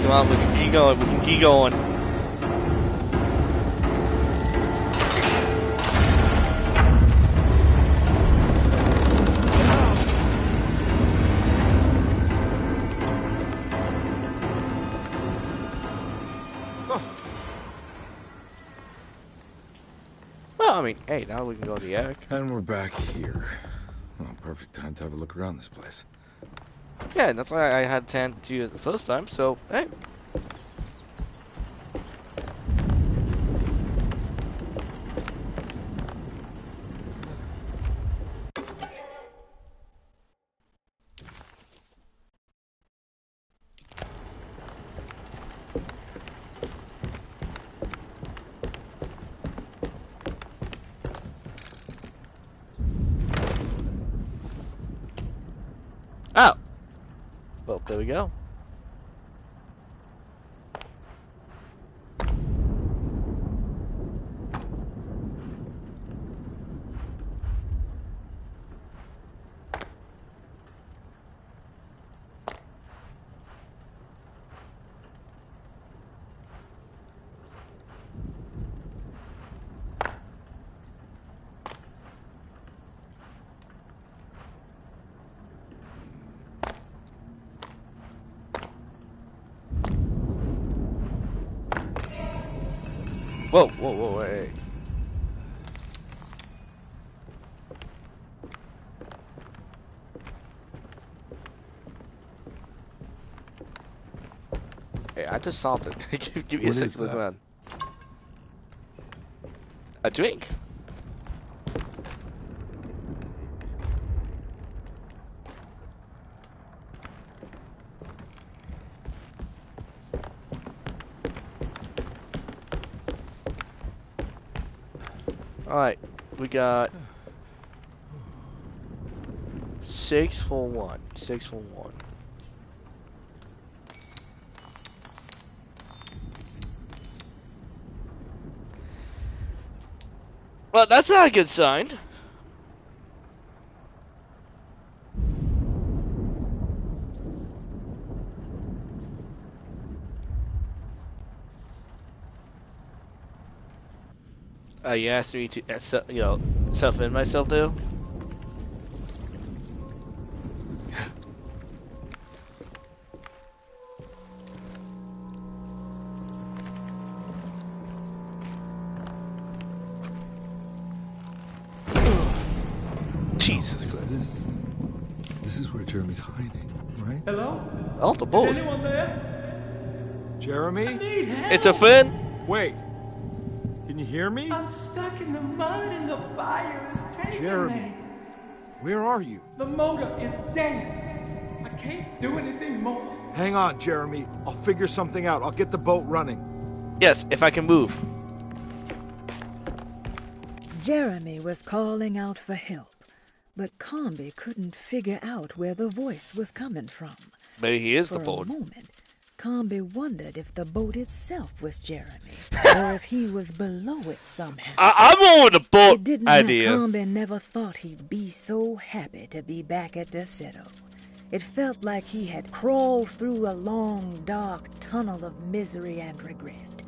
Come on, we can keep going, we can keep going. Well, I mean, hey, now we can go to the attic. And we're back here. Well, perfect time to have a look around this place. Yeah, and that's why I had 10 to use the first time, so, hey. Oh! Well, there we go. Whoa, whoa, whoa, hey. Hey, I just saw something. Give me a second to look around. a drink. Alright, we got 6 for 1. 6 for 1. Well, that's not a good sign. You asked me to, self-in myself, though? Jesus Christ. This is where Jeremy's hiding, right? Hello? Oh, the boat. Is anyone there? Jeremy? I need help. It's a fin? Wait. Can you hear me? I'm stuck in the mud and the fire is taking Jeremy, me. where are you? The motor is dead. I can't do anything more. Hang on, Jeremy. I'll figure something out. I'll get the boat running. Yes, if I can move. Jeremy was calling out for help, but Comby couldn't figure out where the voice was coming from. Maybe he is For the boat. a moment, Comby wondered if the boat itself was Jeremy, or if he was below it somehow. I'm going with the boat It didn't idea. Comby never thought he'd be so happy to be back at Derceto. It felt like he had crawled through a long, dark tunnel of misery and regret.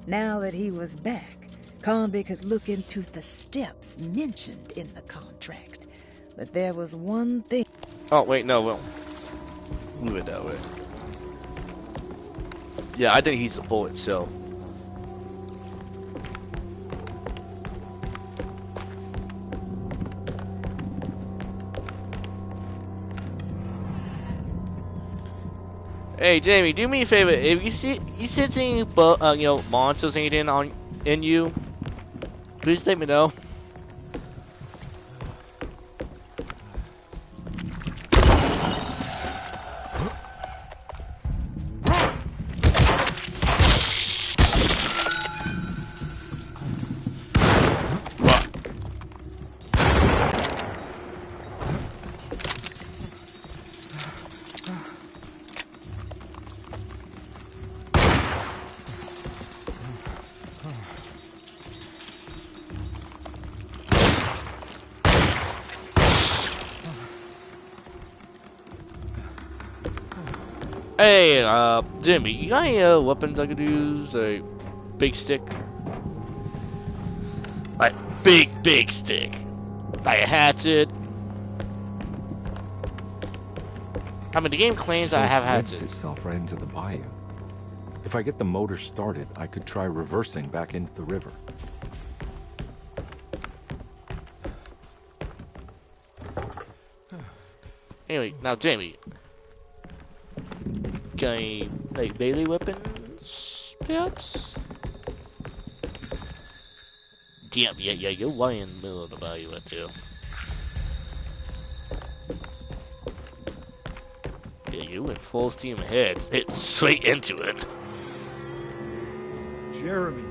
Now that he was back, Comby could look into the steps mentioned in the contract. But there was one thing. Oh, wait, no, well. Move it that way. Yeah, I think he's the boat itself. Hey, Jamie, do me a favor. If you see any monsters anything in you, please let me know. Hey, Jimmy, you got any weapons I could use? A big stick? Like, big stick. Like a hatchet. I mean, the game claims I have hatchets. Itself right into the bayou. If I get the motor started, I could try reversing back into the river. Anyway, now Jamie, got any like melee weapons, perhaps? Yeah, you're way in the middle of the bayou right there. Yeah, you went full steam ahead, hit straight into it. Jeremy,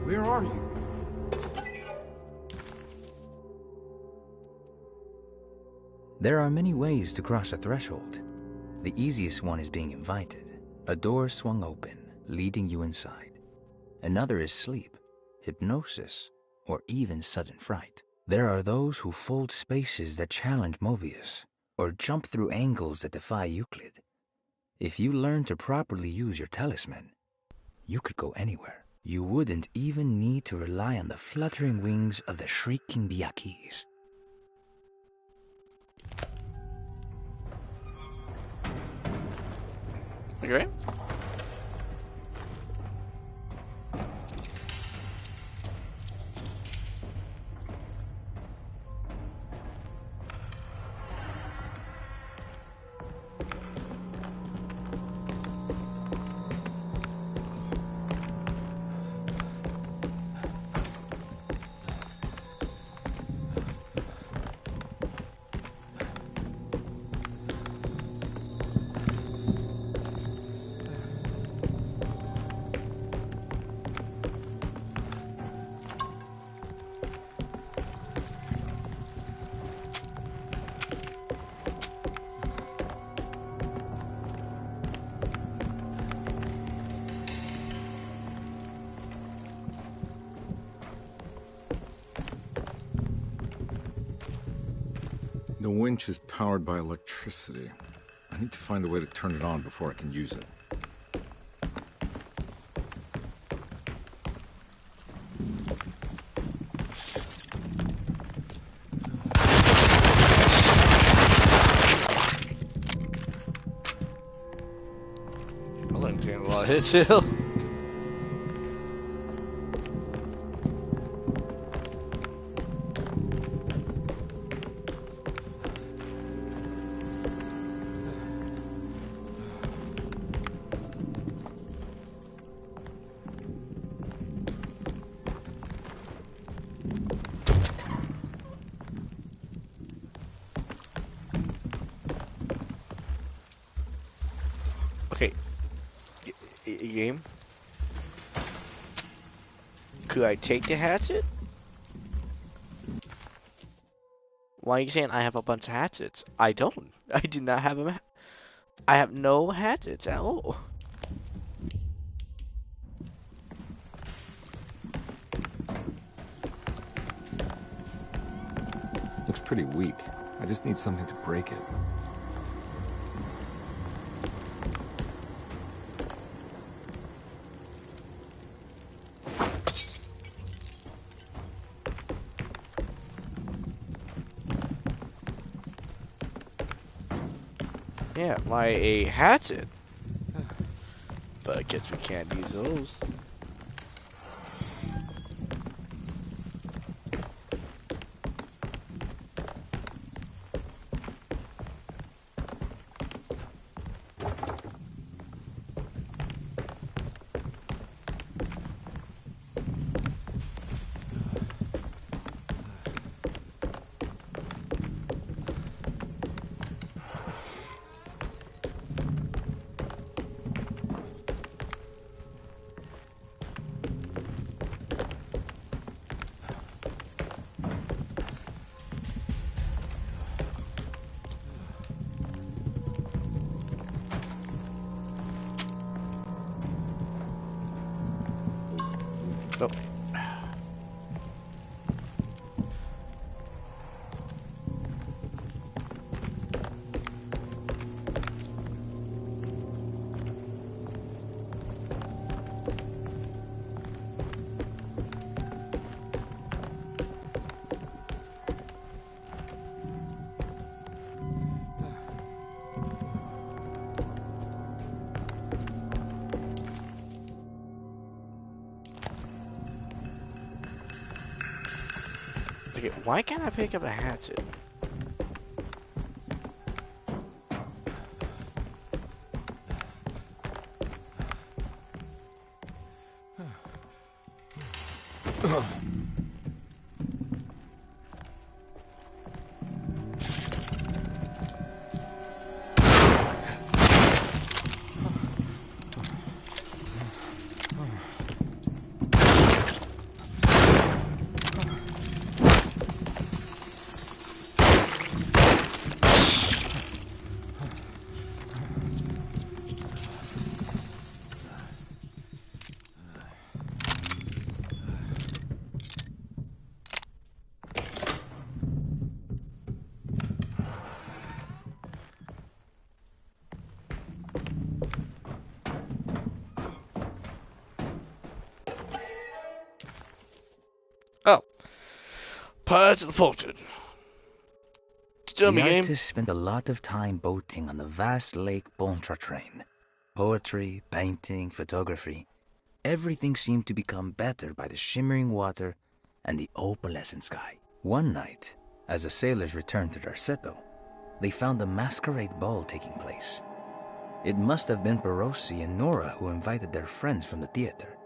where are you? There are many ways to cross a threshold. The easiest one is being invited. A door swung open, leading you inside. Another is sleep, hypnosis, or even sudden fright. There are those who fold spaces that challenge Mobius, or jump through angles that defy Euclid. If you learn to properly use your talisman, you could go anywhere. You wouldn't even need to rely on the fluttering wings of the shrieking Biakis. You ready? The winch is powered by electricity. I need to find a way to turn it on before I can use it. I'm not getting a lot of hits here. Okay. Game. Could I take the hatchet? Why are you saying I have a bunch of hatchets? I don't. I did not have a. I have no hatchets at all. Looks pretty weak. I just need something to break it. Yeah, like a hatchet. But I guess we can't use those. Oh. Okay, why can't I pick up a hatchet? Oh. Pirates of the Fortune. Still The me game. artist spent a lot of time boating on the vast Lake Pontchartrain. Poetry, painting, photography. Everything seemed to become better by the shimmering water and the opalescent sky. One night, as the sailors returned to Darceto, they found a masquerade ball taking place. It must have been Perosi and Nora who invited their friends from the theater.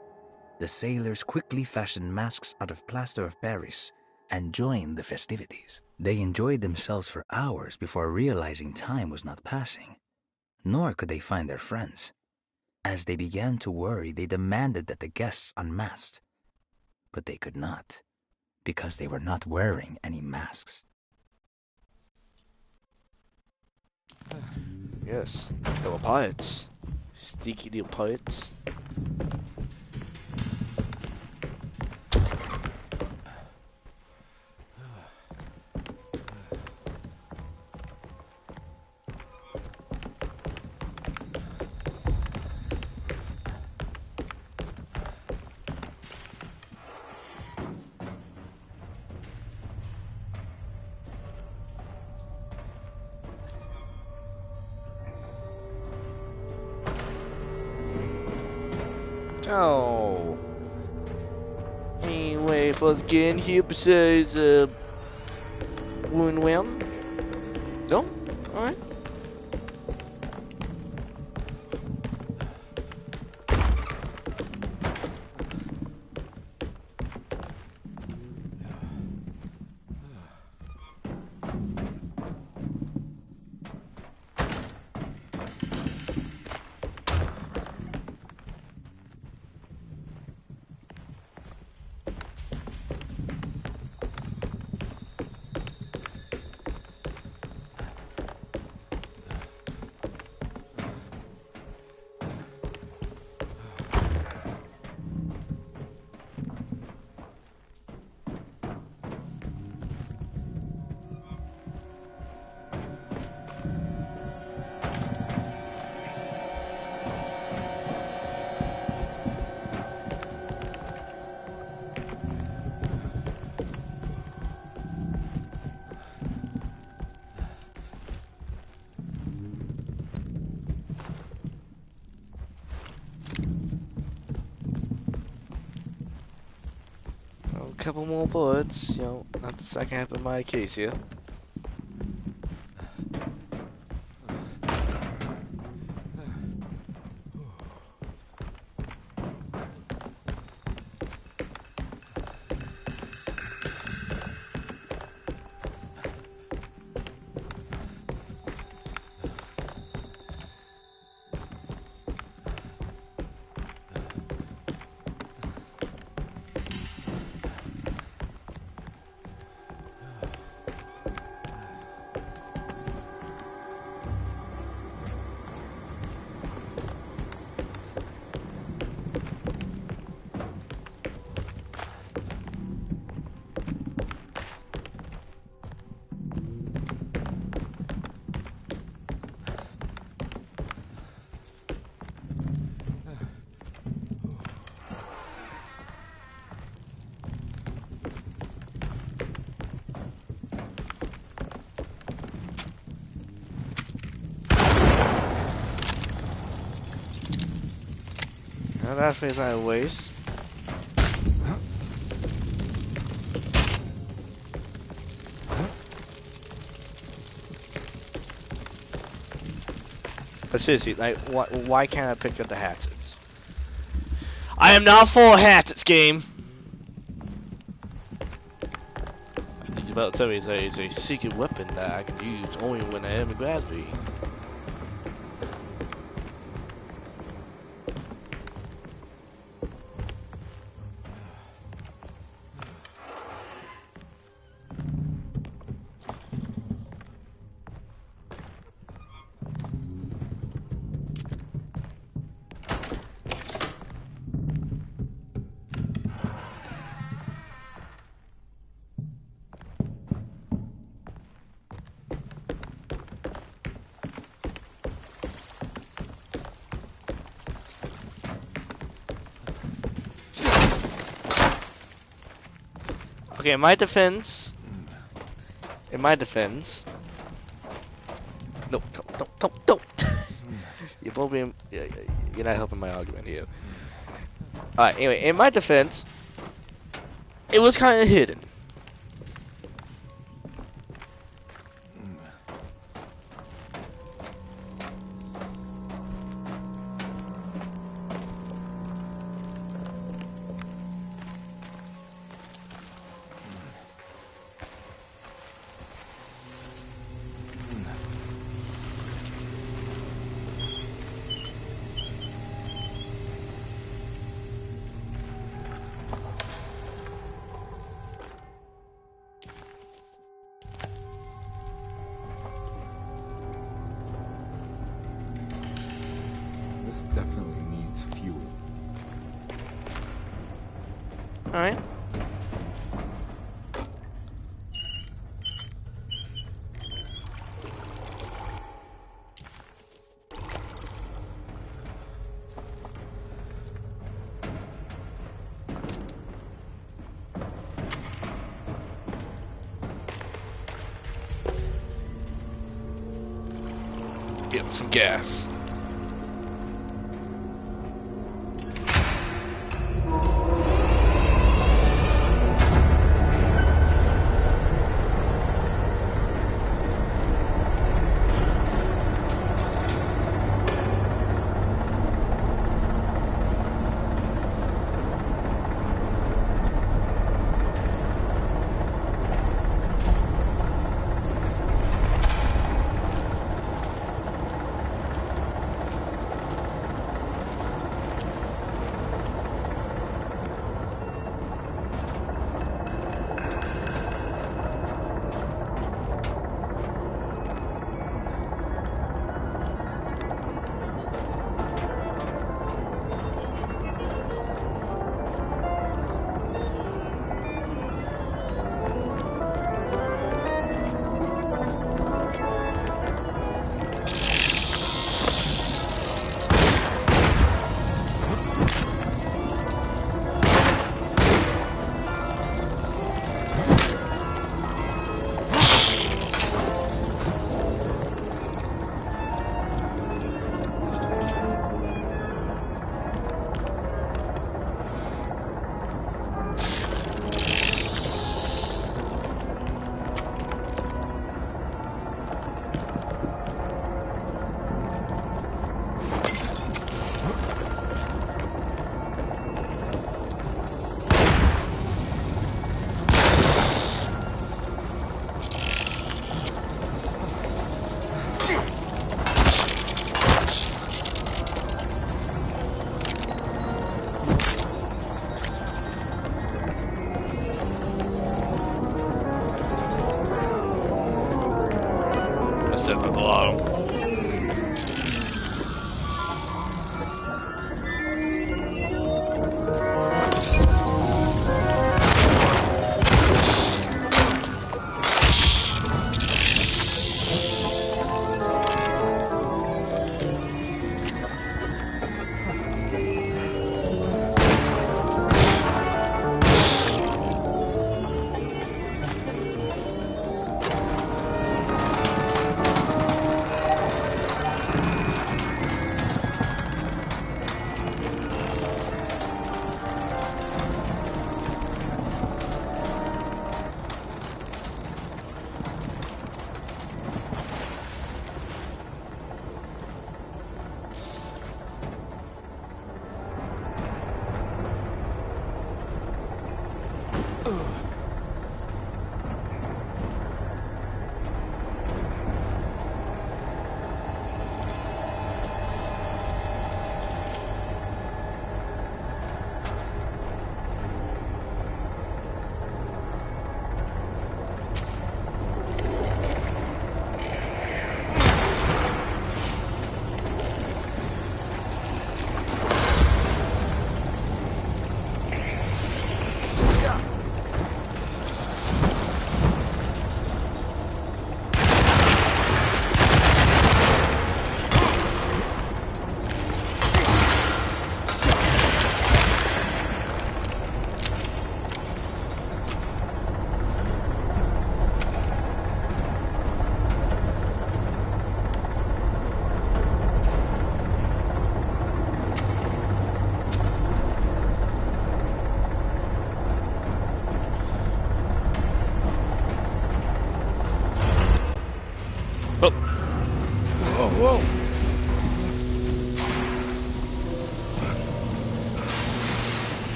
The sailors quickly fashioned masks out of plaster of Paris and joined the festivities. They enjoyed themselves for hours before realizing time was not passing. Nor could they find their friends. As they began to worry, they demanded that the guests unmasked. But they could not, because they were not wearing any masks. Yes, they were pirates. Sneaky little pirates. Oh. Any way for us to get in here besides, Wound? No? Alright. A couple more bullets, you know, not the second half of my case here. Now that feels like a waste. But seriously, like, why can't I pick up the hatchets? I am not for hatchets, game! He's about to tell me it's a secret weapon that I can use only when I am in gravity. Okay, in my defense, no, don't. You're both being, you're not helping my argument here. Alright, anyway, in my defense, it was kind of hidden. This definitely needs fuel. Alright. Get some gas.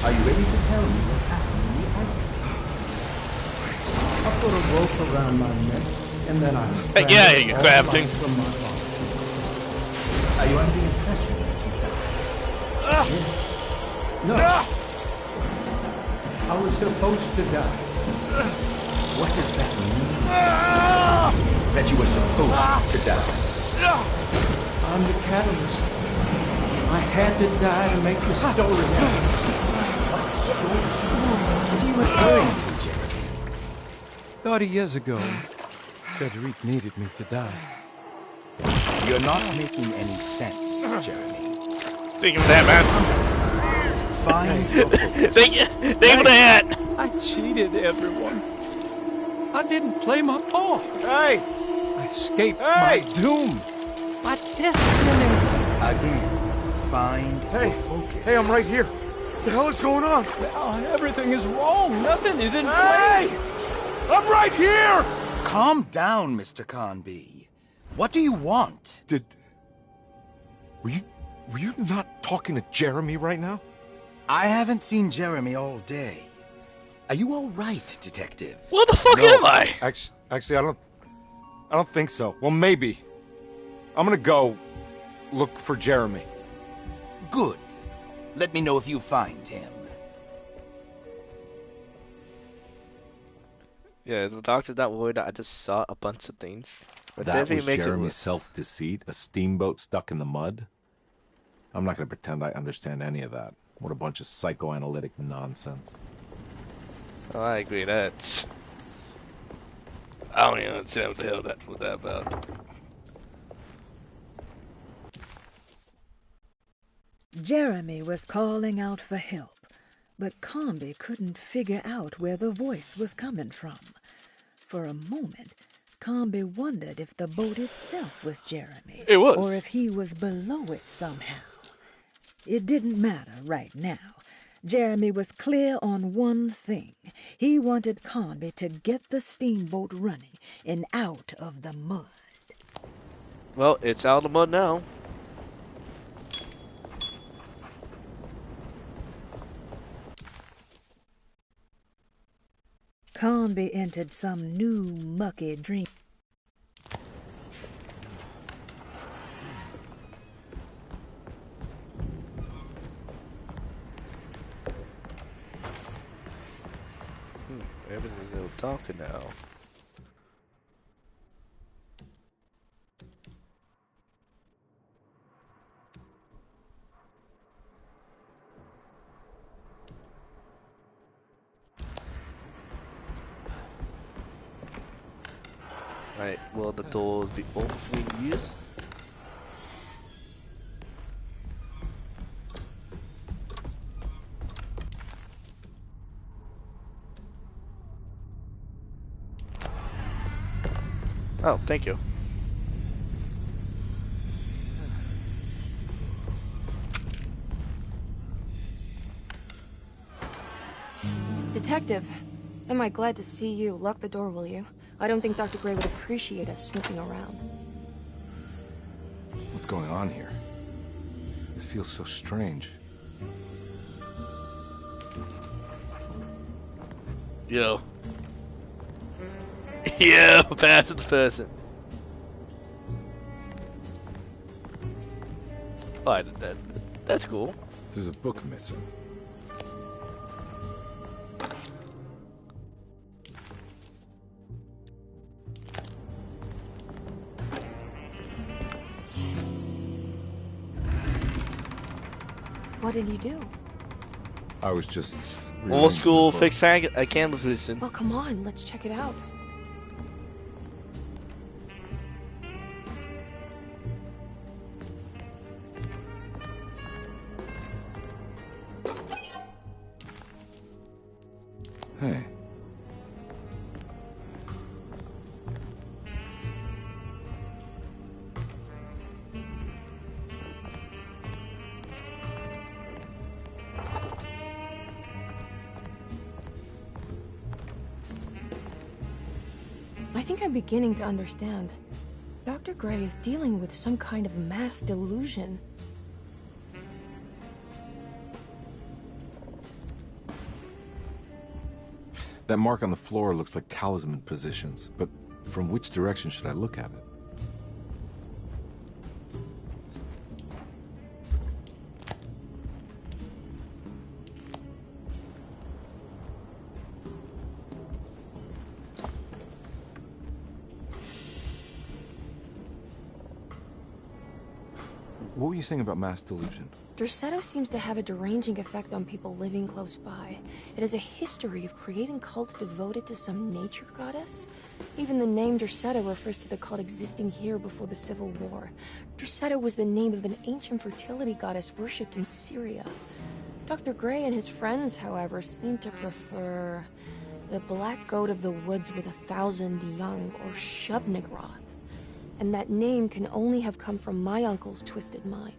Are you ready to tell me what happened in the attic? I put a rope around my neck, and then I... Hey, get out of here, crafting. From my body. Are you under the impression that you died? Yes. No. I was supposed to die. What does that mean? That you were supposed to die. I'm the catalyst. I had to die to make the story happen. What are you referring to, Jeremy? 30 years ago, Frederic needed me to die. You're not making any sense, Jeremy. Thank you for that, man. Find your focus. Thank you for that. I cheated everyone. I didn't play my part. Hey! I escaped my doom. My destiny. Again, find your focus. Hey, I'm right here. What the hell is going on? Well, everything is wrong. Nothing is in Hey! place. I'm right here! Calm down, Mr. Conby. What do you want? Were you not talking to Jeremy right now? I haven't seen Jeremy all day. Are you all right, Detective? What the fuck am I? Actually, I don't think so. Well, maybe. I'm gonna go look for Jeremy. Good. Let me know if you find him. Yeah, the doctor's not worried that I just saw a bunch of things. But That definitely was makes Jeremy's self-deceit? A steamboat stuck in the mud? I'm not going to pretend I understand any of that. What a bunch of psychoanalytic nonsense. Oh, I agree. That's... I don't even understand what the hell that was that about. Jeremy was calling out for help, but Conby couldn't figure out where the voice was coming from. For a moment, Conby wondered if the boat itself was Jeremy. It was. Or if he was below it somehow. It didn't matter right now. Jeremy was clear on one thing. He wanted Conby to get the steamboat running and out of the mud. Well, it's out of the mud now. Conby entered some new mucky dream. Everything's a little darker now. Alright, will the doors be open for me to use? Oh, thank you. Detective, am I glad to see you. Lock the door, will you? I don't think Dr. Gray would appreciate us snooping around. What's going on here? This feels so strange. Yo. Yo, pass it to person. Oh, that's cool. There's a book missing. What did you do? I was just old school fixed canvas position. Well, come on, let's check it out. Hey. I think I'm beginning to understand. Dr. Gray is dealing with some kind of mass delusion. That mark on the floor looks like talisman positions, but from which direction should I look at it? What were you saying about mass delusion? Derceto seems to have a deranging effect on people living close by. It has a history of creating cults devoted to some nature goddess. Even the name Derceto refers to the cult existing here before the Civil War. Derceto was the name of an ancient fertility goddess worshipped in Syria. Dr. Gray and his friends, however, seem to prefer the black goat of the woods with 1,000 young, or Shub-Nigroth. And that name can only have come from my uncle's twisted mind.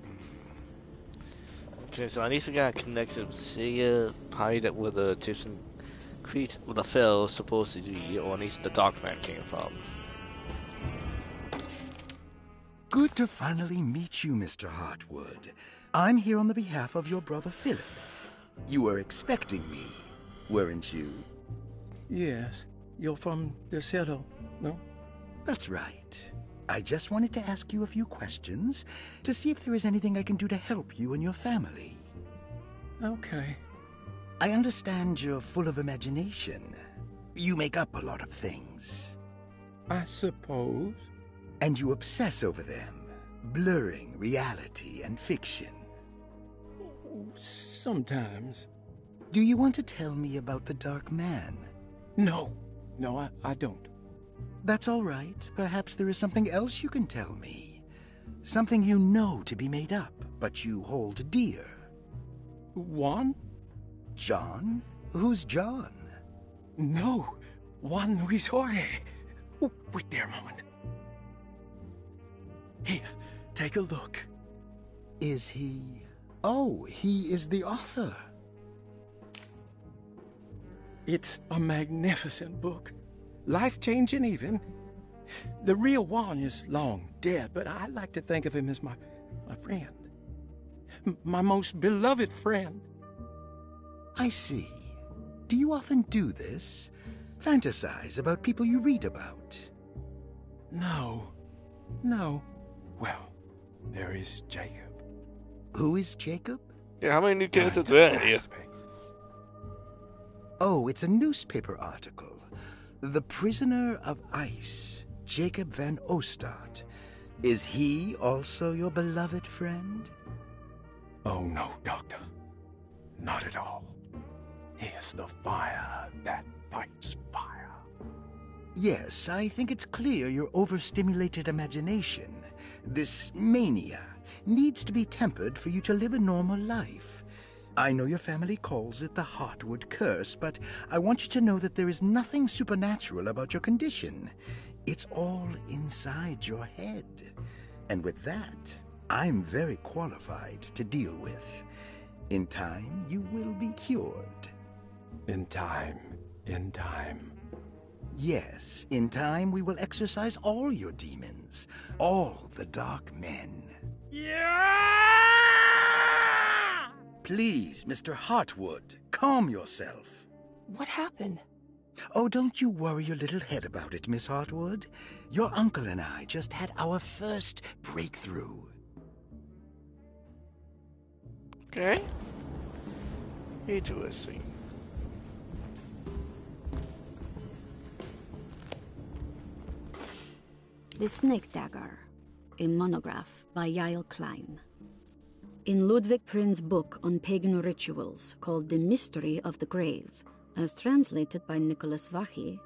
Okay, so I need to get a connection with Sia, hide it where the Egyptian Crete with the fell supposed to be, or at least the Dark Man came from. Good to finally meet you, Mr. Hartwood. I'm here on the behalf of your brother Philip. You were expecting me, weren't you? Yes. You're from Derceto, no? That's right. I just wanted to ask you a few questions to see if there is anything I can do to help you and your family. Okay. I understand you're full of imagination. You make up a lot of things. I suppose. And you obsess over them, blurring reality and fiction. Sometimes. Do you want to tell me about the Dark Man? No. No, I don't. That's all right. Perhaps there is something else you can tell me. Something you know to be made up, but you hold dear. Juan? John? Who's John? No. Juan Luis Jorge. Wait there a moment. Here, take a look. Is he... Oh, he is the author. It's a magnificent book. Life-changing even. The real Juan is long dead, but I like to think of him as my friend. My most beloved friend. I see. Do you often do this? Fantasize about people you read about? No. Well, there is Jacob. Who is Jacob? Yeah, how many new characters are there? Oh, it's a newspaper article. The Prisoner of Ice, Jacob van Ostad. Is he also your beloved friend? Oh, no, Doctor. Not at all. He is the fire that fights fire. Yes, I think it's clear your overstimulated imagination, this mania, needs to be tempered for you to live a normal life. I know your family calls it the Heartwood Curse, but I want you to know that there is nothing supernatural about your condition. It's all inside your head. And with that, I'm very qualified to deal with. In time, you will be cured. In time. In time. Yes, in time we will exorcise all your demons, all the dark men. Yeah! Please, Mr. Heartwood, calm yourself. What happened? Oh, don't you worry your little head about it, Miss Heartwood. Your uncle and I just had our first breakthrough. Okay. Interesting. The Snake Dagger, a monograph by Yael Klein. In Ludwig Prin's book on pagan rituals called The Mystery of the Grave, as translated by Nicholas Vachy,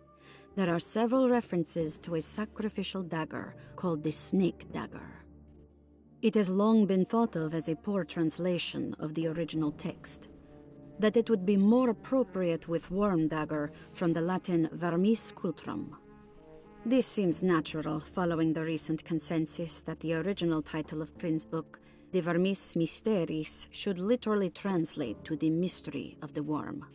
there are several references to a sacrificial dagger called the Snake Dagger. It has long been thought of as a poor translation of the original text, that it would be more appropriate with worm dagger from the Latin vermis cultrum. This seems natural, following the recent consensus that the original title of Prin's book, De Vermis Mysteris, should literally translate to the mystery of the worm.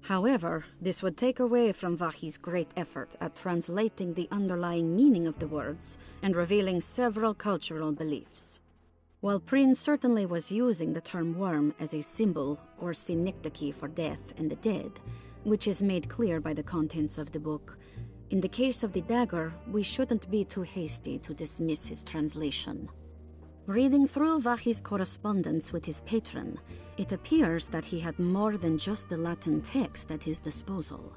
However, this would take away from Vachy's great effort at translating the underlying meaning of the words and revealing several cultural beliefs. While Prin certainly was using the term worm as a symbol or synecdoche for death and the dead, which is made clear by the contents of the book, in the case of the dagger, we shouldn't be too hasty to dismiss his translation. Reading through Vachy's correspondence with his patron, it appears that he had more than just the Latin text at his disposal.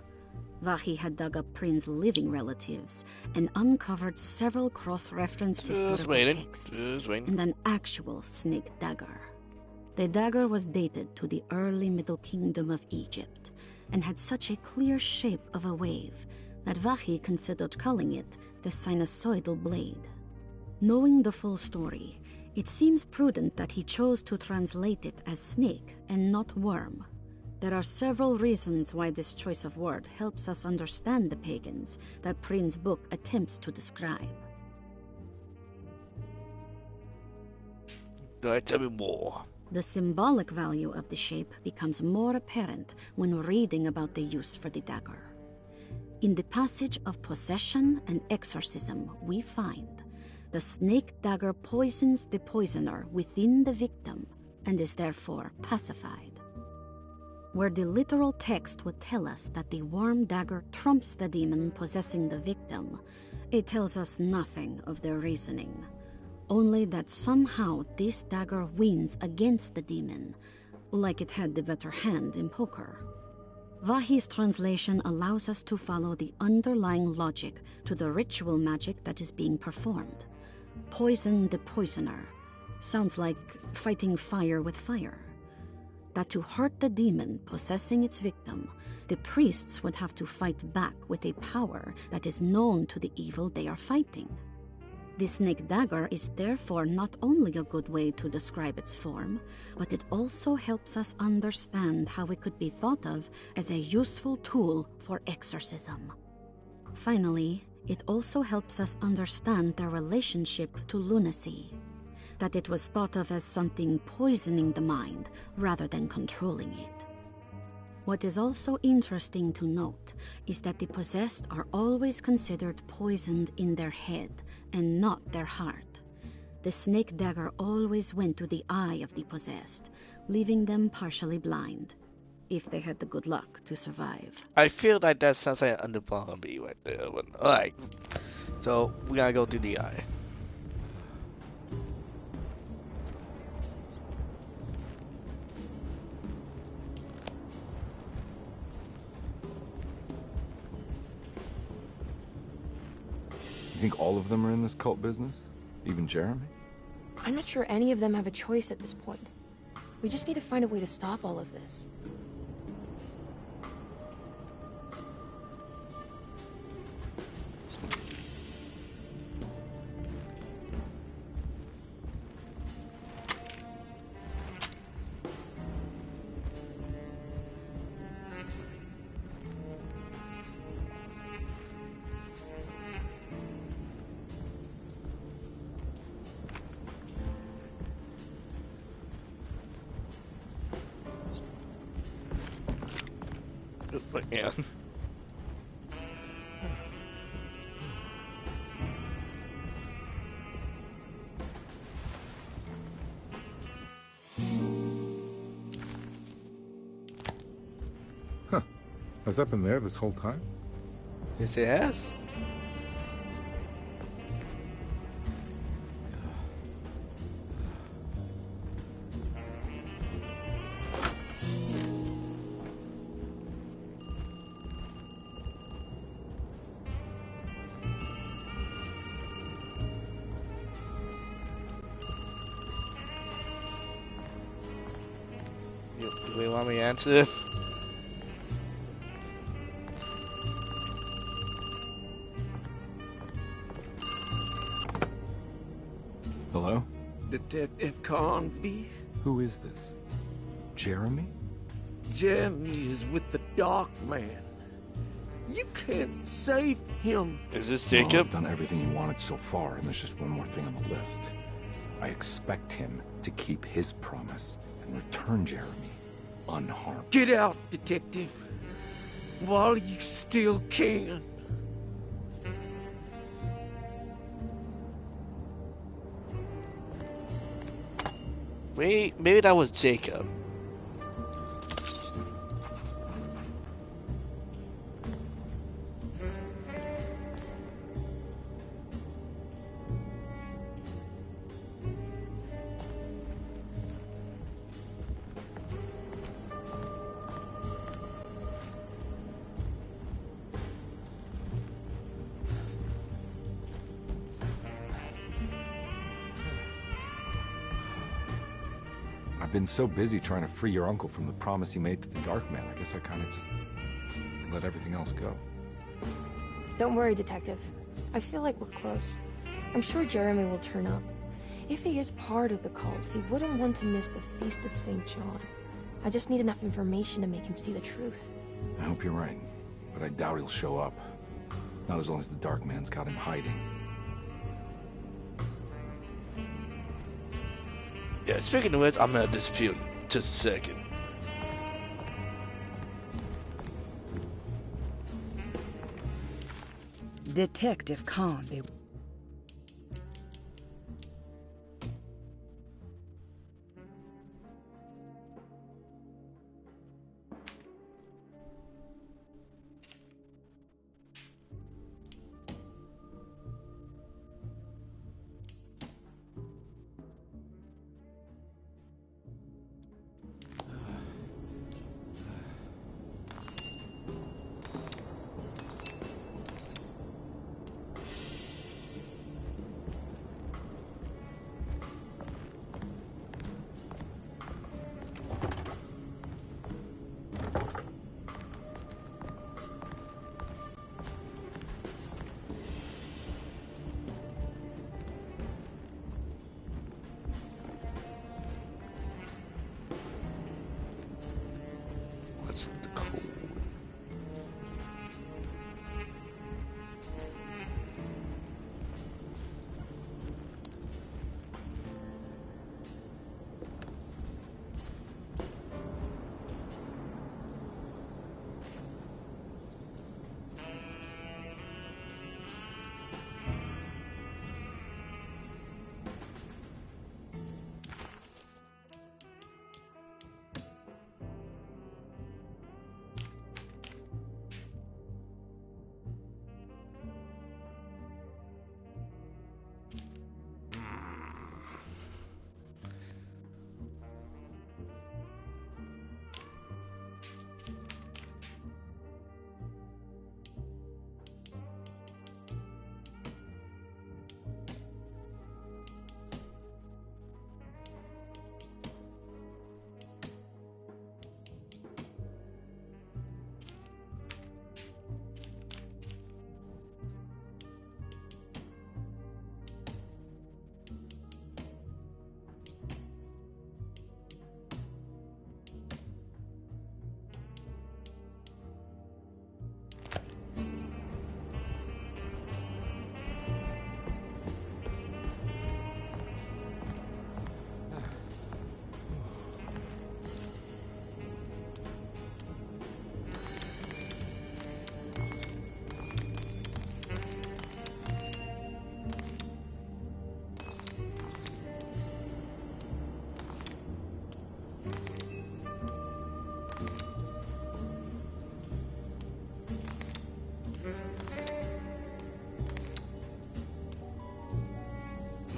Vachy had dug up Prin's living relatives and uncovered several cross-referenced historical texts and an actual snake dagger. The dagger was dated to the early Middle Kingdom of Egypt and had such a clear shape of a wave that Vachy considered calling it the sinusoidal blade. Knowing the full story, it seems prudent that he chose to translate it as snake and not worm. There are several reasons why this choice of word helps us understand the pagans that Prin's book attempts to describe. Tell me more. The symbolic value of the shape becomes more apparent when reading about the use for the dagger. In the passage of possession and exorcism, we find the snake dagger poisons the poisoner within the victim and is therefore pacified. Where the literal text would tell us that the worm dagger trumps the demon possessing the victim, it tells us nothing of their reasoning, only that somehow this dagger wins against the demon, like it had the better hand in poker. Vachy's translation allows us to follow the underlying logic to the ritual magic that is being performed. Poison the poisoner sounds like fighting fire with fire. That to hurt the demon possessing its victim, the priests would have to fight back with a power that is known to the evil they are fighting. The snake dagger is therefore not only a good way to describe its form, but it also helps us understand how it could be thought of as a useful tool for exorcism. Finally, it also helps us understand their relationship to lunacy, that it was thought of as something poisoning the mind rather than controlling it. What is also interesting to note is that the possessed are always considered poisoned in their head and not their heart. The snake dagger always went to the eye of the possessed, leaving them partially blind, if they had the good luck to survive. I feel like that sounds like an underbombing right there. Alright, so we gotta go through the eye. You think all of them are in this cult business? Even Jeremy? I'm not sure any of them have a choice at this point. We just need to find a way to stop all of this. Yeah. Huh. Has that been there this whole time? Yes, it has. Do you want me to answer? Hello? Detective Conby? Who is this? Jeremy? Jeremy is with the Dark Man. You can't save him. Is this Well, Jacob? I've done everything he wanted so far, and there's just one more thing on the list. I expect him to keep his promise and return Jeremy unharmed. Get out, Detective. While you still can. Wait, maybe that was Jacob. I've been so busy trying to free your uncle from the promise he made to the Dark Man. I guess I kind of just let everything else go. Don't worry, Detective. I feel like we're close. I'm sure Jeremy will turn up. If he is part of the cult, he wouldn't want to miss the Feast of St. John. I just need enough information to make him see the truth. I hope you're right, but I doubt he'll show up. Not as long as the Dark Man's got him hiding. Yeah, speaking of which, I'm gonna dispute just a second. Detective Conby.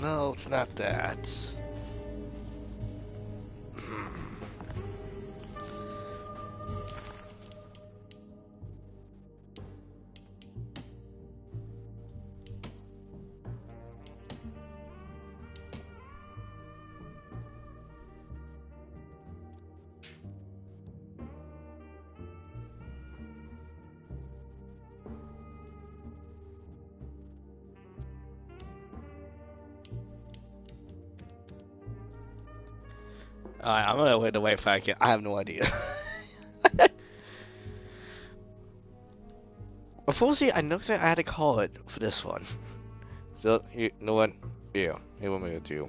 No, it's not that. Alright, I'm gonna wait to wait if I can. I have no idea. Unfortunately, I know that I had to call it for this one. So, you know what? Yeah, he want me to do.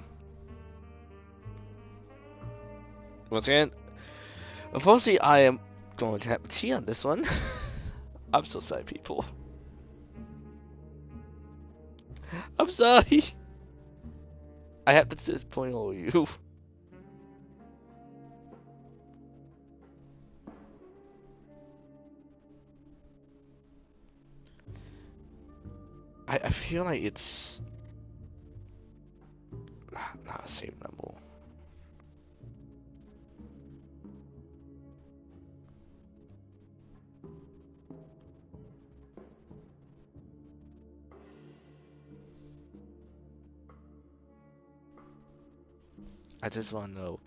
Once again, unfortunately, I am going to have tea on this one. I'm so sorry, people. I'm sorry. I have to disappoint all of you. I feel like it's not a same number. I just want to know.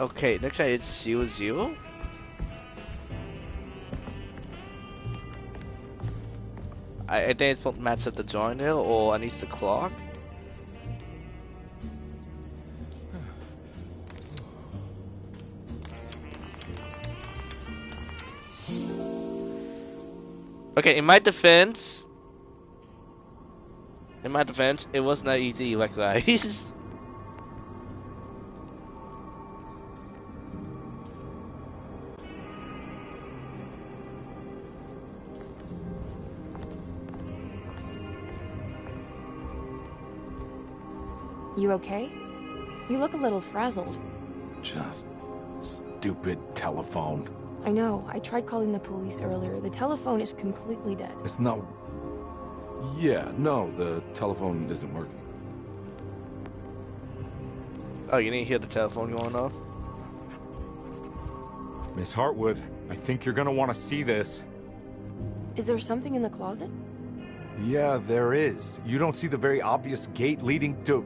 Okay, next time it's 0-0. I think it's what match at the join there, or at least the clock. Okay, in my defense, it was not easy to recognize. You okay? You look a little frazzled. Just stupid telephone. I know. I tried calling the police earlier. The telephone is completely dead. It's not... Yeah, no, the telephone isn't working. Oh, you didn't hear the telephone going off? Miss Hartwood, I think you're gonna want to see this. Is there something in the closet? Yeah, there is. You don't see the very obvious gate leading to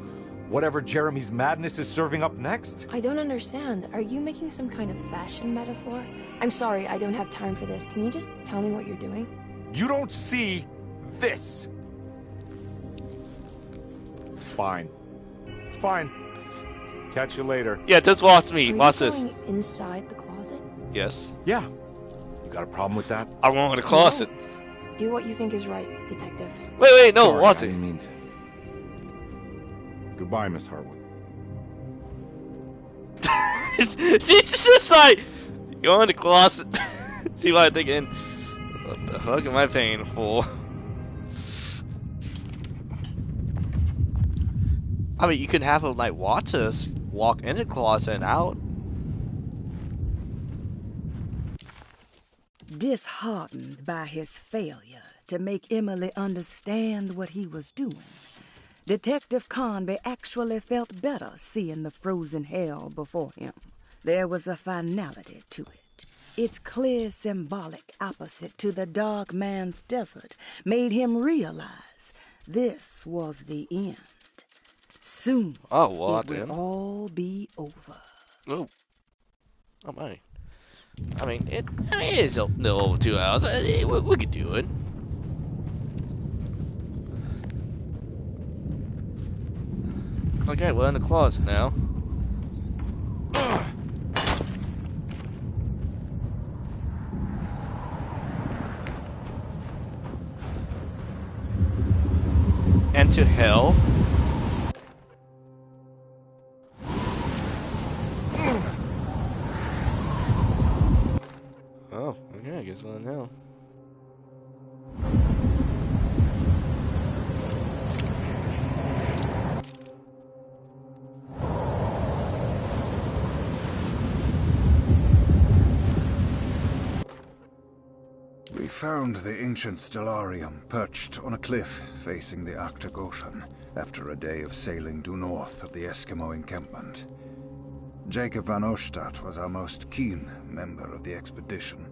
whatever Jeremy's madness is serving up next? I don't understand. Are you making some kind of fashion metaphor? I'm sorry, I don't have time for this. Can you just tell me what you're doing? You don't see this. It's fine. It's fine. Catch you later. Yeah, just watch me. Watch this. Are you going inside the closet? Yes. Yeah. You got a problem with that? I'm going to the closet. No. Do what you think is right, detective. Wait, no, Sorry, watch I it. didn't mean to. Goodbye, Miss Hartwood. She's just like, go in the closet. See what I'm thinking? What the fuck am I paying for? I mean, you could have him like watch us walk in the closet and out. Disheartened by his failure to make Emily understand what he was doing, Detective Conby actually felt better seeing the frozen hell before him. There was a finality to it. Its clear symbolic opposite to the dark man's desert made him realize this was the end. Soon it will all be over. Oh. Oh my. I mean, it is a little over 2 hours. We could do it. Okay, we're in the closet now. Enter hell. Oh, okay, I guess we're in hell. We found the ancient stellarium perched on a cliff facing the Arctic Ocean after a day of sailing due north of the Eskimo encampment. Jacob van Oostad was our most keen member of the expedition.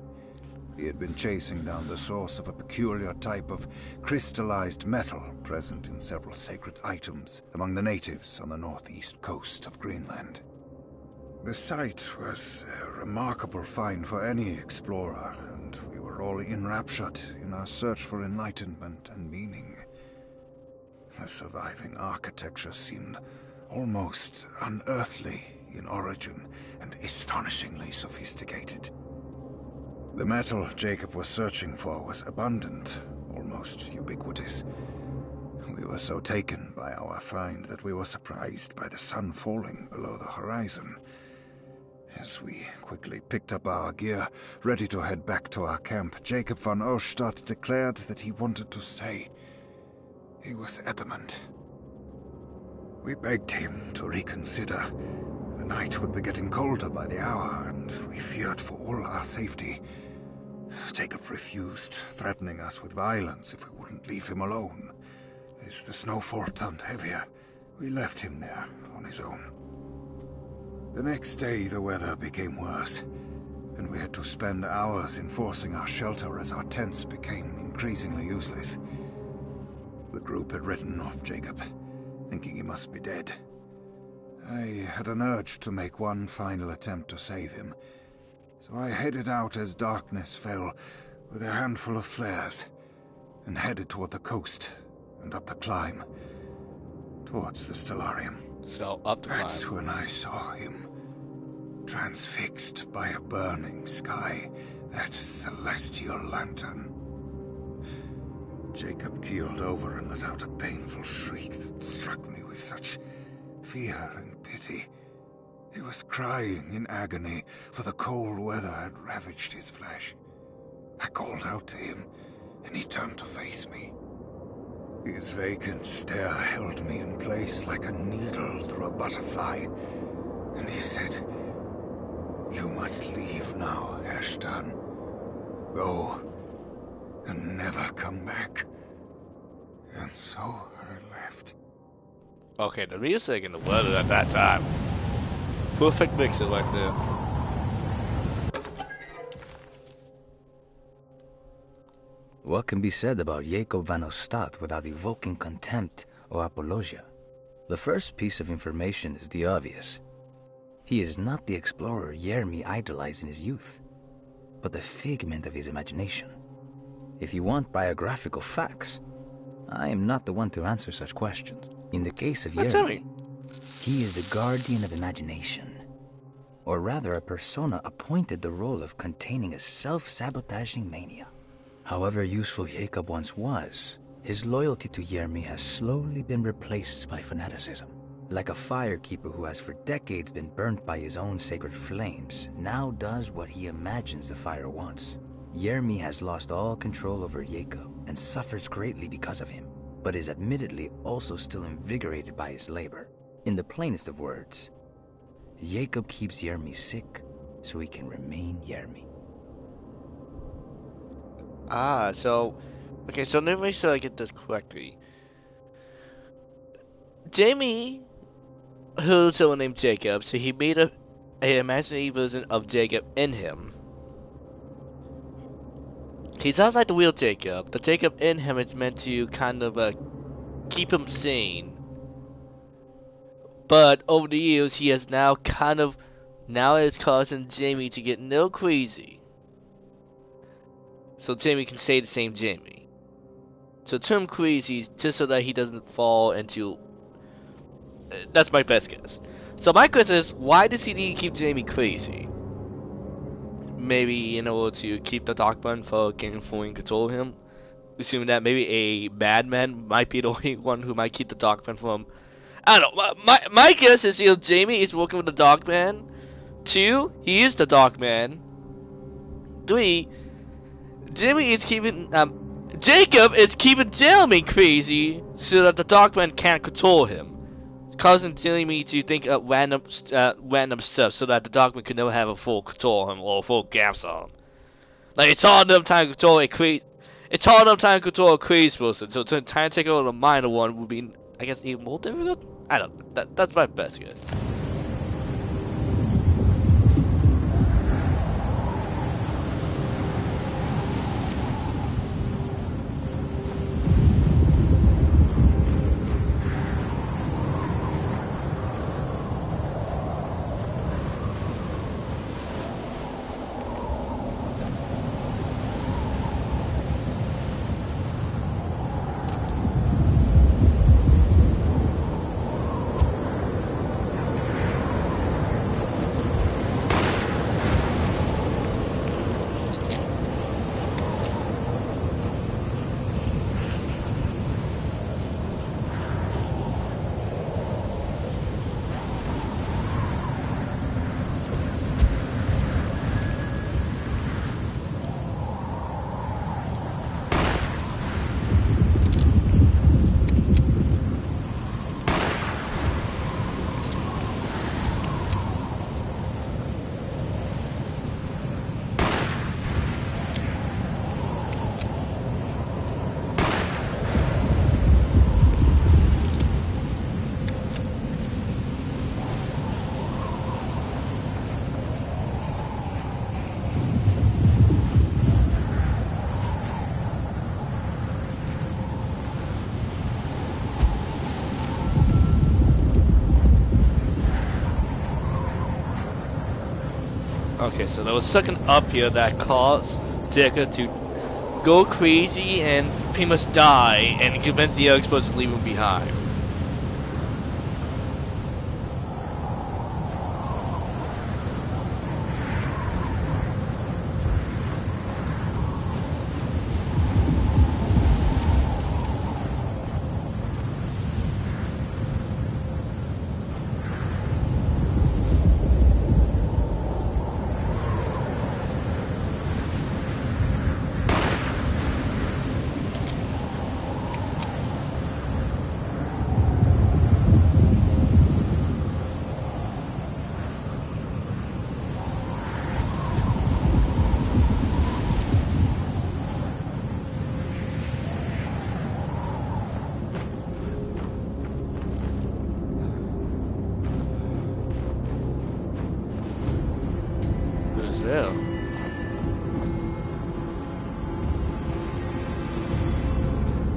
He had been chasing down the source of a peculiar type of crystallized metal present in several sacred items among the natives on the northeast coast of Greenland. The site was a remarkable find for any explorer, and we were all enraptured in our search for enlightenment and meaning. The surviving architecture seemed almost unearthly in origin and astonishingly sophisticated. The metal Jacob was searching for was abundant, almost ubiquitous. We were so taken by our find that we were surprised by the sun falling below the horizon. As we quickly picked up our gear, ready to head back to our camp, Jacob van Oostad declared that he wanted to stay. He was adamant. We begged him to reconsider. The night would be getting colder by the hour, and we feared for all our safety. Jacob refused, threatening us with violence if we wouldn't leave him alone. As the snowfall turned heavier, we left him there on his own. The next day, the weather became worse, and we had to spend hours enforcing our shelter as our tents became increasingly useless. The group had written off Jacob, thinking he must be dead. I had an urge to make one final attempt to save him, so I headed out as darkness fell with a handful of flares and headed toward the coast and up the climb towards the stellarium. So, up the climb. That's when I saw him, transfixed by a burning sky, that celestial lantern. Jacob keeled over and let out a painful shriek that struck me with such fear and pity. He was crying in agony, for the cold weather had ravaged his flesh. I called out to him, and he turned to face me. His vacant stare held me in place like a needle through a butterfly, and he said, "You must leave now, Ashton. Go, and never come back." And so I left. Okay, the music and the weather at that time. Perfect mixer right there. What can be said about Jacob van Oostad without evoking contempt or apologia? The first piece of information is the obvious. He is not the explorer Jeremy idolized in his youth, but the figment of his imagination. If you want biographical facts, I am not the one to answer such questions. In the case of Jeremy, he is a guardian of imagination, or rather a persona appointed the role of containing a self-sabotaging mania. However useful Jacob once was, his loyalty to Jeremy has slowly been replaced by fanaticism. Like a firekeeper who has for decades been burnt by his own sacred flames, now does what he imagines the fire wants. Jeremy has lost all control over Jacob and suffers greatly because of him, but is admittedly also still invigorated by his labor. In the plainest of words, Jacob keeps Jeremy sick so he can remain Jeremy. Ah, so... Okay, so let me make sure I get this correctly. Jamie, who's someone named Jacob, so he made a imaginary version of Jacob in him. He sounds like the real Jacob. The Jacob in him is meant to kind of keep him sane. But over the years, he has now is causing Jamie to get a little crazy. So Jamie can stay the same Jamie. So term crazy is just so that he doesn't fall into That's my best guess. So my question is, why does he need to keep Jamie crazy? Maybe in order to keep the Darkman from getting full control of him. Assuming that maybe a madman might be the only one who might keep the Darkman from. I don't know. My guess is either Jamie is working with the Darkman. 2, he is the Darkman. 3, Jimmy is keeping Jacob is keeping Jeremy crazy so that the Darkman can't control him, causing Jimmy to think of random stuff so that the Darkman can never have a full control of him or a full grasp on him. Like it's hard enough time to control a crazy. It's hard enough time to control a crazy person, so to try and take over the minor one would be, I guess, even more difficult. I don't know. That's my best guess. Okay, so there was something up here that caused Jacob to go crazy and pretty much die and convince the other supposed to leave him behind.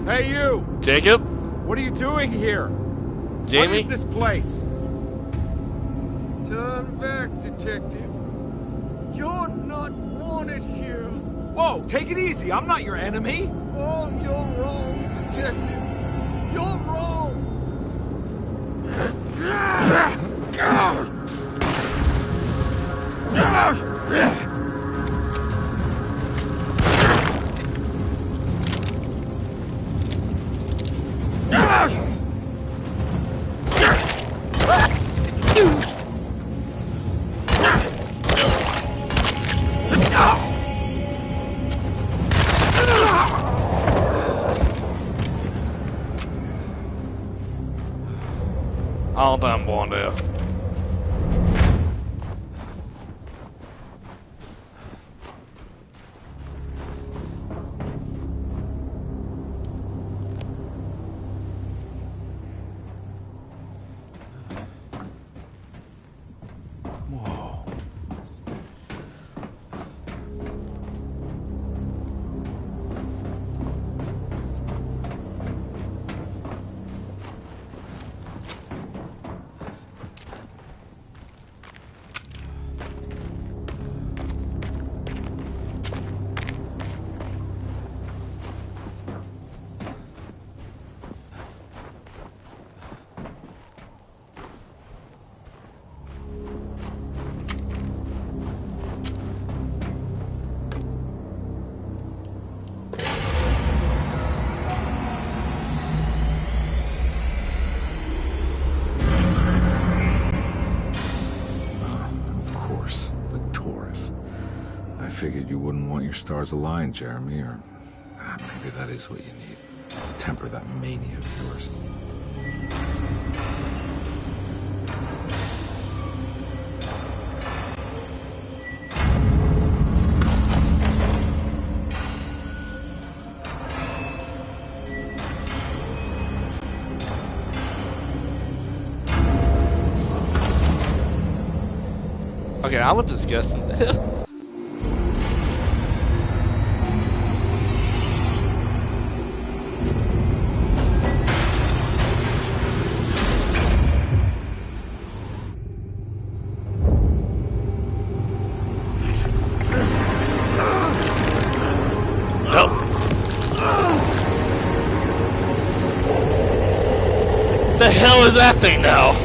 Hey, you! Jacob? What are you doing here? Jamie? What is this place? Turn back, detective. You're not wanted here. Whoa, take it easy. I'm not your enemy. Oh, you're wrong, detective. You're wrong. All done, Wanda. figured you wouldn't want your stars aligned, Jeremy, or maybe that is what you need to temper that mania of yours. Okay, I was disgusting. Nope. The hell is that thing now?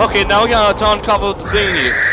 Okay, now we got a ton cover of the thingy.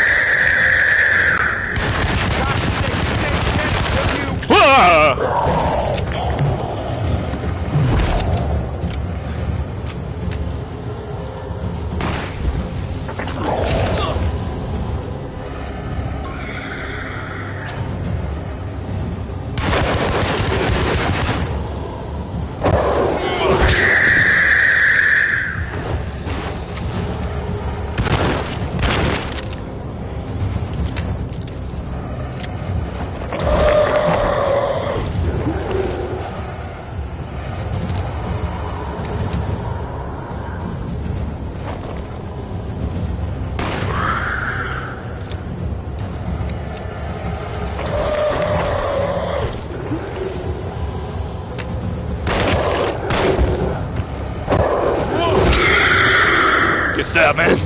That man.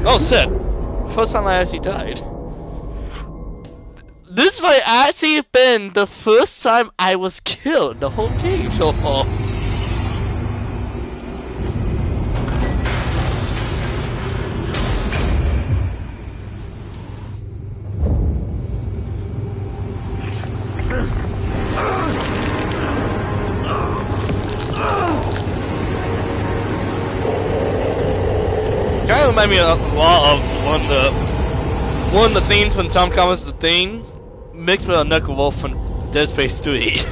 Oh shit. First time I actually died. This might actually have been the first time I was killed the whole game so far. Kind of remind me a lot of one of the themes from Tom Cruise, The Thing, mixed with a Knuckle Wolf from Dead Space 3.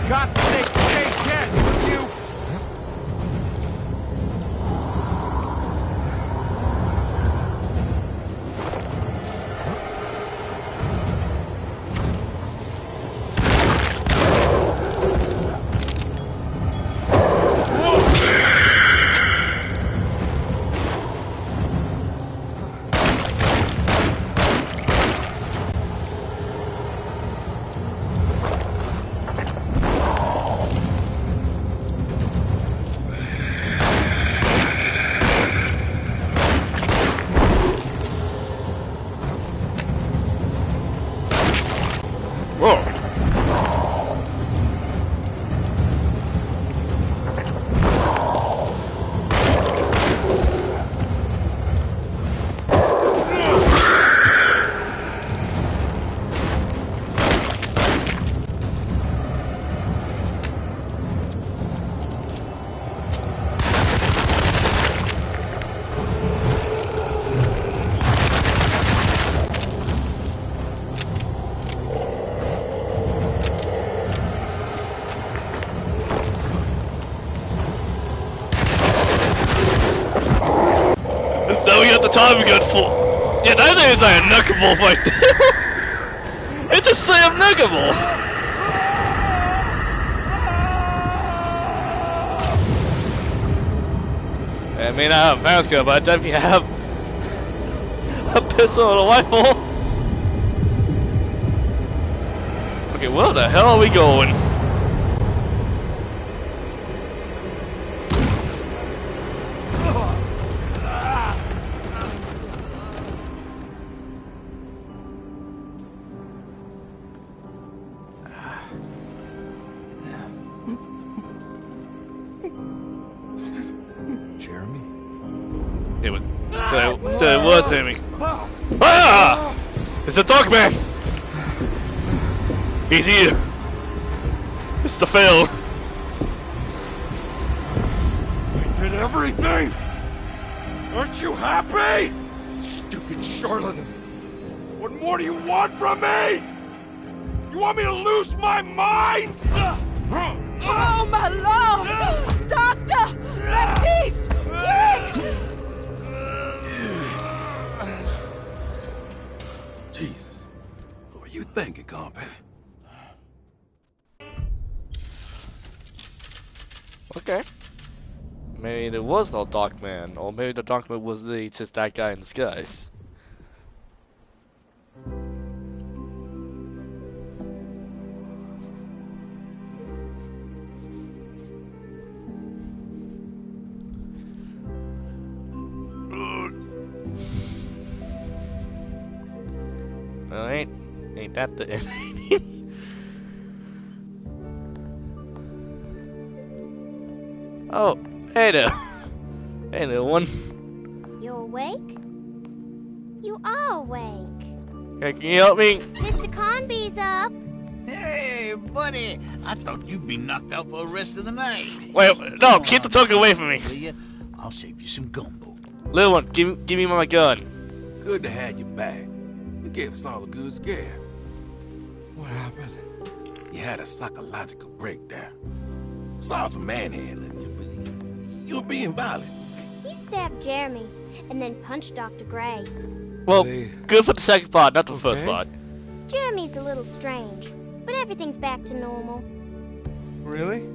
God's sake, stay dead, will you? The time good for. Yeah, that is like a knuckle right there. It's a slam knuckle. I mean, I have a bounce gun, but I definitely have a pistol and a rifle. Okay, where the hell are we going? So it was Amy. Ah! It's the dog man! He's here! Mr. Phil! I did everything! Aren't you happy? Stupid charlatan! What more do you want from me? You want me to lose my mind? Oh, my Lord! Doctor! Baptiste! Quick! Jesus. What were you thinking, compadre? Okay. Maybe there was no Dark Man, or maybe the Dark Man was just that guy in disguise. Alright, ain't that the end? Oh, hey there. Hey there, one. You awake? You are awake. Hey, can you help me? Mr. Conby's up. Hey, buddy. I thought you'd be knocked out for the rest of the night. Wait, no, keep the talk away from me. I'll save you some gumbo. Little one, give me my gun. Good to have you back. You gave us all a good scare. What happened? You had a psychological breakdown. Sorry for manhandling you, but you were being violent. You stabbed Jeremy, and then punched Dr. Gray. Well, good for the second part, not the first part. Jeremy's a little strange, but everything's back to normal. Really?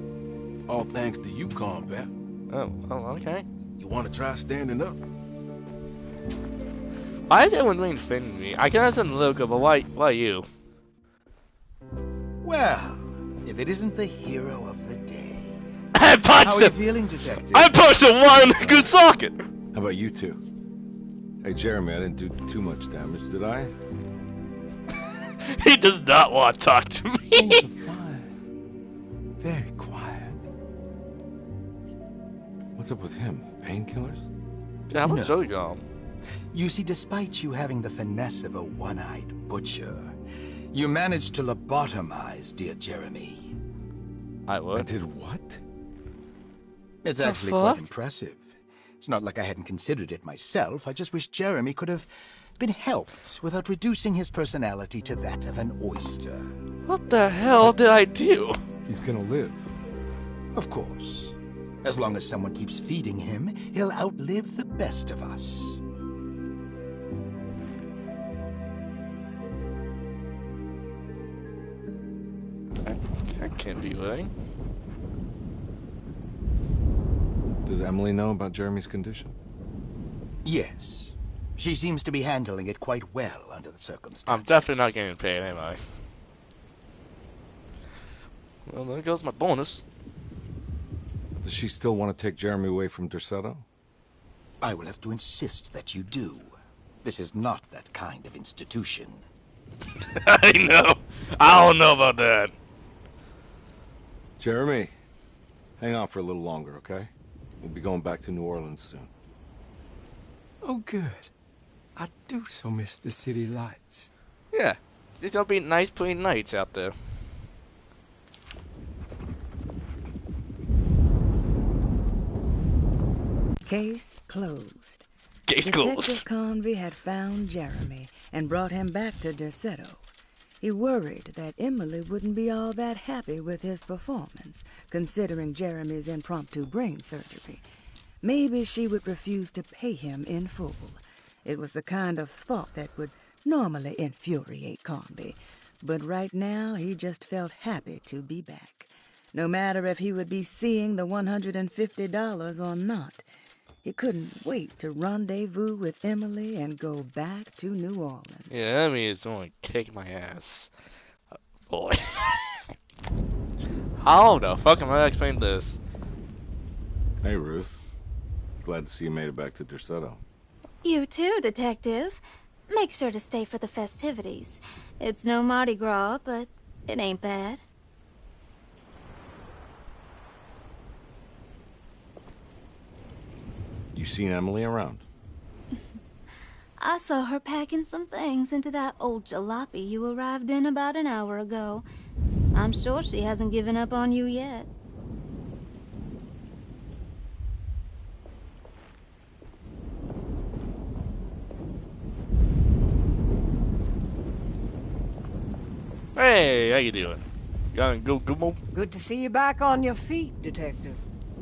All thanks to you, combat. Oh, okay. You want to try standing up? Why is everyone doing defending me? I can understand the logo, but why you? Well, if it isn't the hero of the day. I punched How are you feeling, detective? I punched him one in the good socket! How about you two? Hey, Jeremy, I didn't do too much damage, did I? He does not want to talk to me. Things are fine. Very quiet. What's up with him? Painkillers? Yeah, how about No. Zoe gone? You see, despite you having the finesse of a one-eyed butcher, you managed to lobotomize dear Jeremy. I would. I did what? It's The actually fuck? quite impressive. It's not like I hadn't considered it myself. I just wish Jeremy could have been helped without reducing his personality to that of an oyster. What the hell did I do? He's gonna live. Of course. As long as someone keeps feeding him, he'll outlive the best of us. That can't be right. Does Emily know about Jeremy's condition? Yes. She seems to be handling it quite well under the circumstances. I'm definitely not getting paid, am I? Well, there goes my bonus. Does she still want to take Jeremy away from Derceto? I will have to insist that you do. This is not that kind of institution. I know. I don't know about that. Jeremy, hang on for a little longer, okay? We'll be going back to New Orleans soon. Oh, good. I do so miss the city lights. Yeah. It's gonna be nice pretty nights out there. Case closed. Case Detective closed. Conby had found Jeremy and brought him back to Derceto. He worried that Emily wouldn't be all that happy with his performance, considering Jeremy's impromptu brain surgery. Maybe she would refuse to pay him in full. It was the kind of thought that would normally infuriate Conby, but right now he just felt happy to be back. No matter if he would be seeing the $150 or not, he couldn't wait to rendezvous with Emily and go back to New Orleans. Yeah, that means someone kick my ass. Boy. How the fuck am I gonna explain this? Hey, Ruth. Glad to see you made it back to Derceto. You too, Detective. Make sure to stay for the festivities. It's no Mardi Gras, but it ain't bad. You seen Emily around? I saw her packing some things into that old jalopy you arrived in about an hour ago. I'm sure she hasn't given up on you yet. Hey, how you doing? Got go gumbo? Good to see you back on your feet, Detective.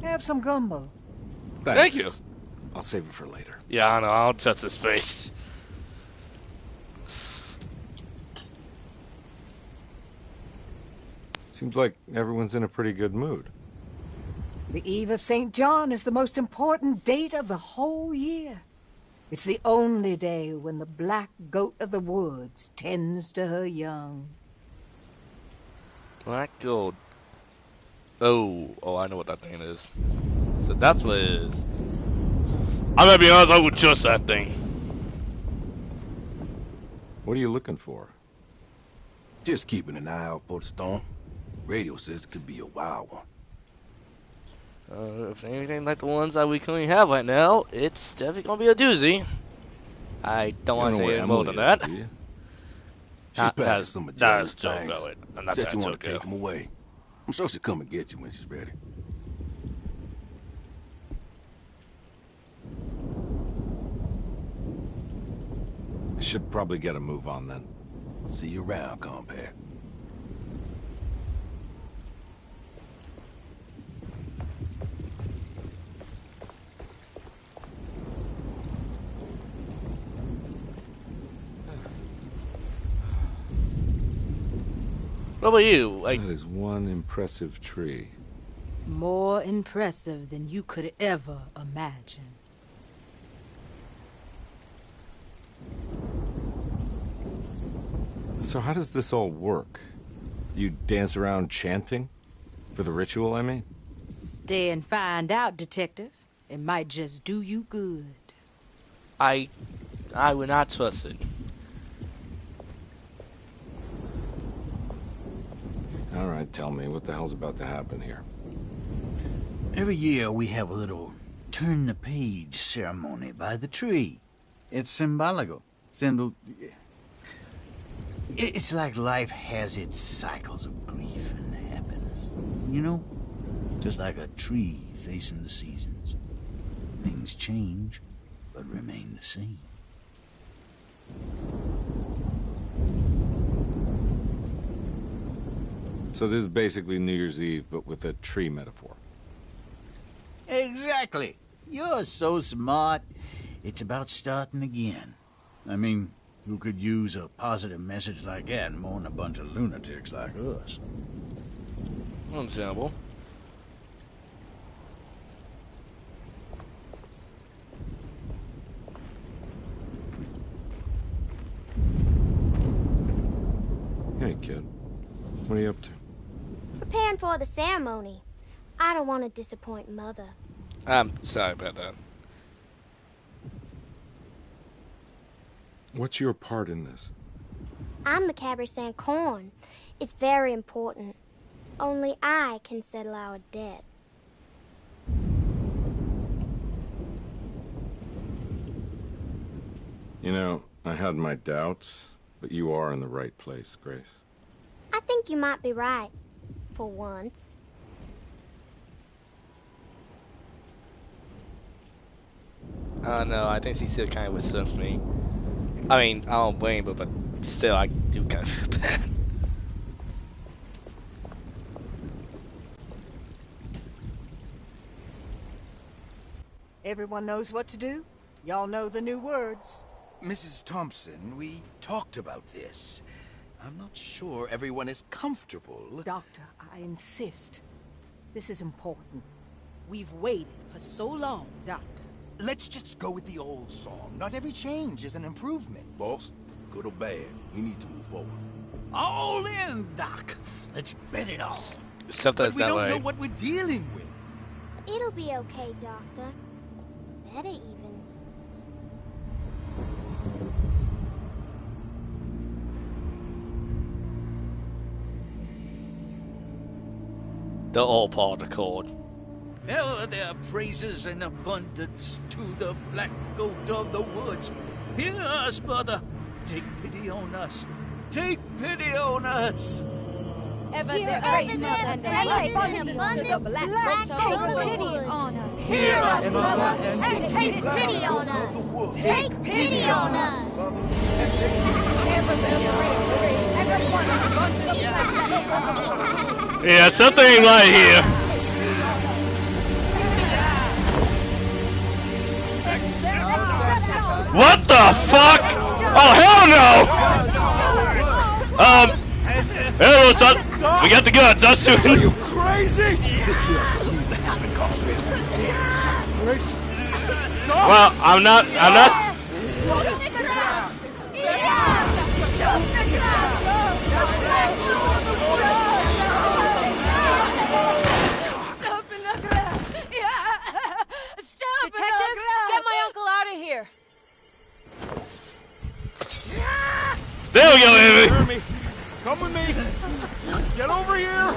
Have some gumbo. Thank you. I'll save it for later. Yeah, I know. I'll touch his face. Seems like everyone's in a pretty good mood. The Eve of St. John is the most important date of the whole year. It's the only day when the black goat of the woods tends to her young. Black gold. Oh, I know what that thing is. So that's what it is. I'm gonna be honest, I would trust that thing. What are you looking for? Just keeping an eye out for the storm. Radio says it could be a wild one. If anything like the ones that we currently have right now, it's definitely gonna be a doozy. I don't want to say any more than that. She's packing some of Joe's things. things. I'm not Said you want to to take them away. I'm sure she'll come and get you when she's ready. Should probably get a move on then. See you around, compare. What about you? That is one impressive tree. More impressive than you could ever imagine. So how does this all work? You dance around chanting? For the ritual, I mean? Stay and find out, Detective. It might just do you good. I would not trust it. All right, tell me, what the hell's about to happen here? Every year we have a little turn-the-page ceremony by the tree. It's symbolical. It's like life has its cycles of grief and happiness. You know? Just like a tree facing the seasons. Things change, but remain the same. So this is basically New Year's Eve, but with a tree metaphor. Exactly. You're so smart. It's about starting again. I mean, who could use a positive message like that more than a bunch of lunatics like us? Understandable. Hey, kid. What are you up to? Preparing for the ceremony. I don't want to disappoint Mother. I'm sorry about that. What's your part in this? I'm the Cabernet Corn. It's very important. Only I can settle our debt. You know, I had my doubts, but you are in the right place, Grace. I think you might be right. For once. No, I think she still kind of withstands me. I mean, I don't blame her, but still, I do kind of feel bad. Everyone knows what to do? Y'all know the new words. Mrs. Thompson, we talked about this. I'm not sure everyone is comfortable. Doctor, I insist. This is important. We've waited for so long, Doctor. Let's just go with the old song. Not every change is an improvement. Boss, good or bad, we need to move forward. All in, Doc. Let's bet it all. Except but we that don't way. know what we're dealing with. It'll be okay, Doctor. Better even. They're all part of the chord. Now there are praises and abundance to the black goat of the woods. Hear us, brother. Take pity on us. Take pity on us. Ever there grace and abundance to the black take pity on us. Hear us, mother, and take pity on us. Take pity on us. Ever there grace and abundance to the black. Yeah, something ain't right here. What the fuck? Oh hell no! Hello, son. We got the guns. That's soon. Are you crazy? Well, I'm not. Detective, get my uncle out of here. There we go, Amy. Jeremy, come with me. Get over here.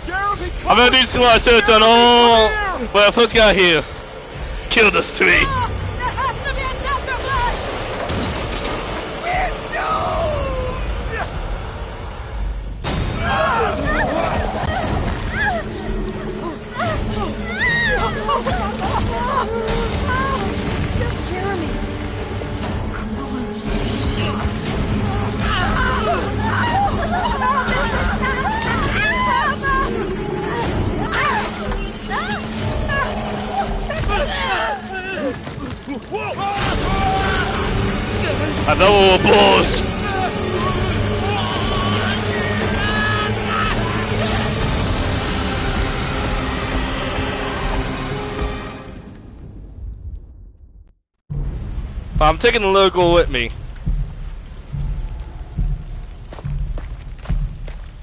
Jeremy, come I'm gonna need some research on all. When I first got here, killed us three. Jeremy. I know we're boss. I'm taking the local with me.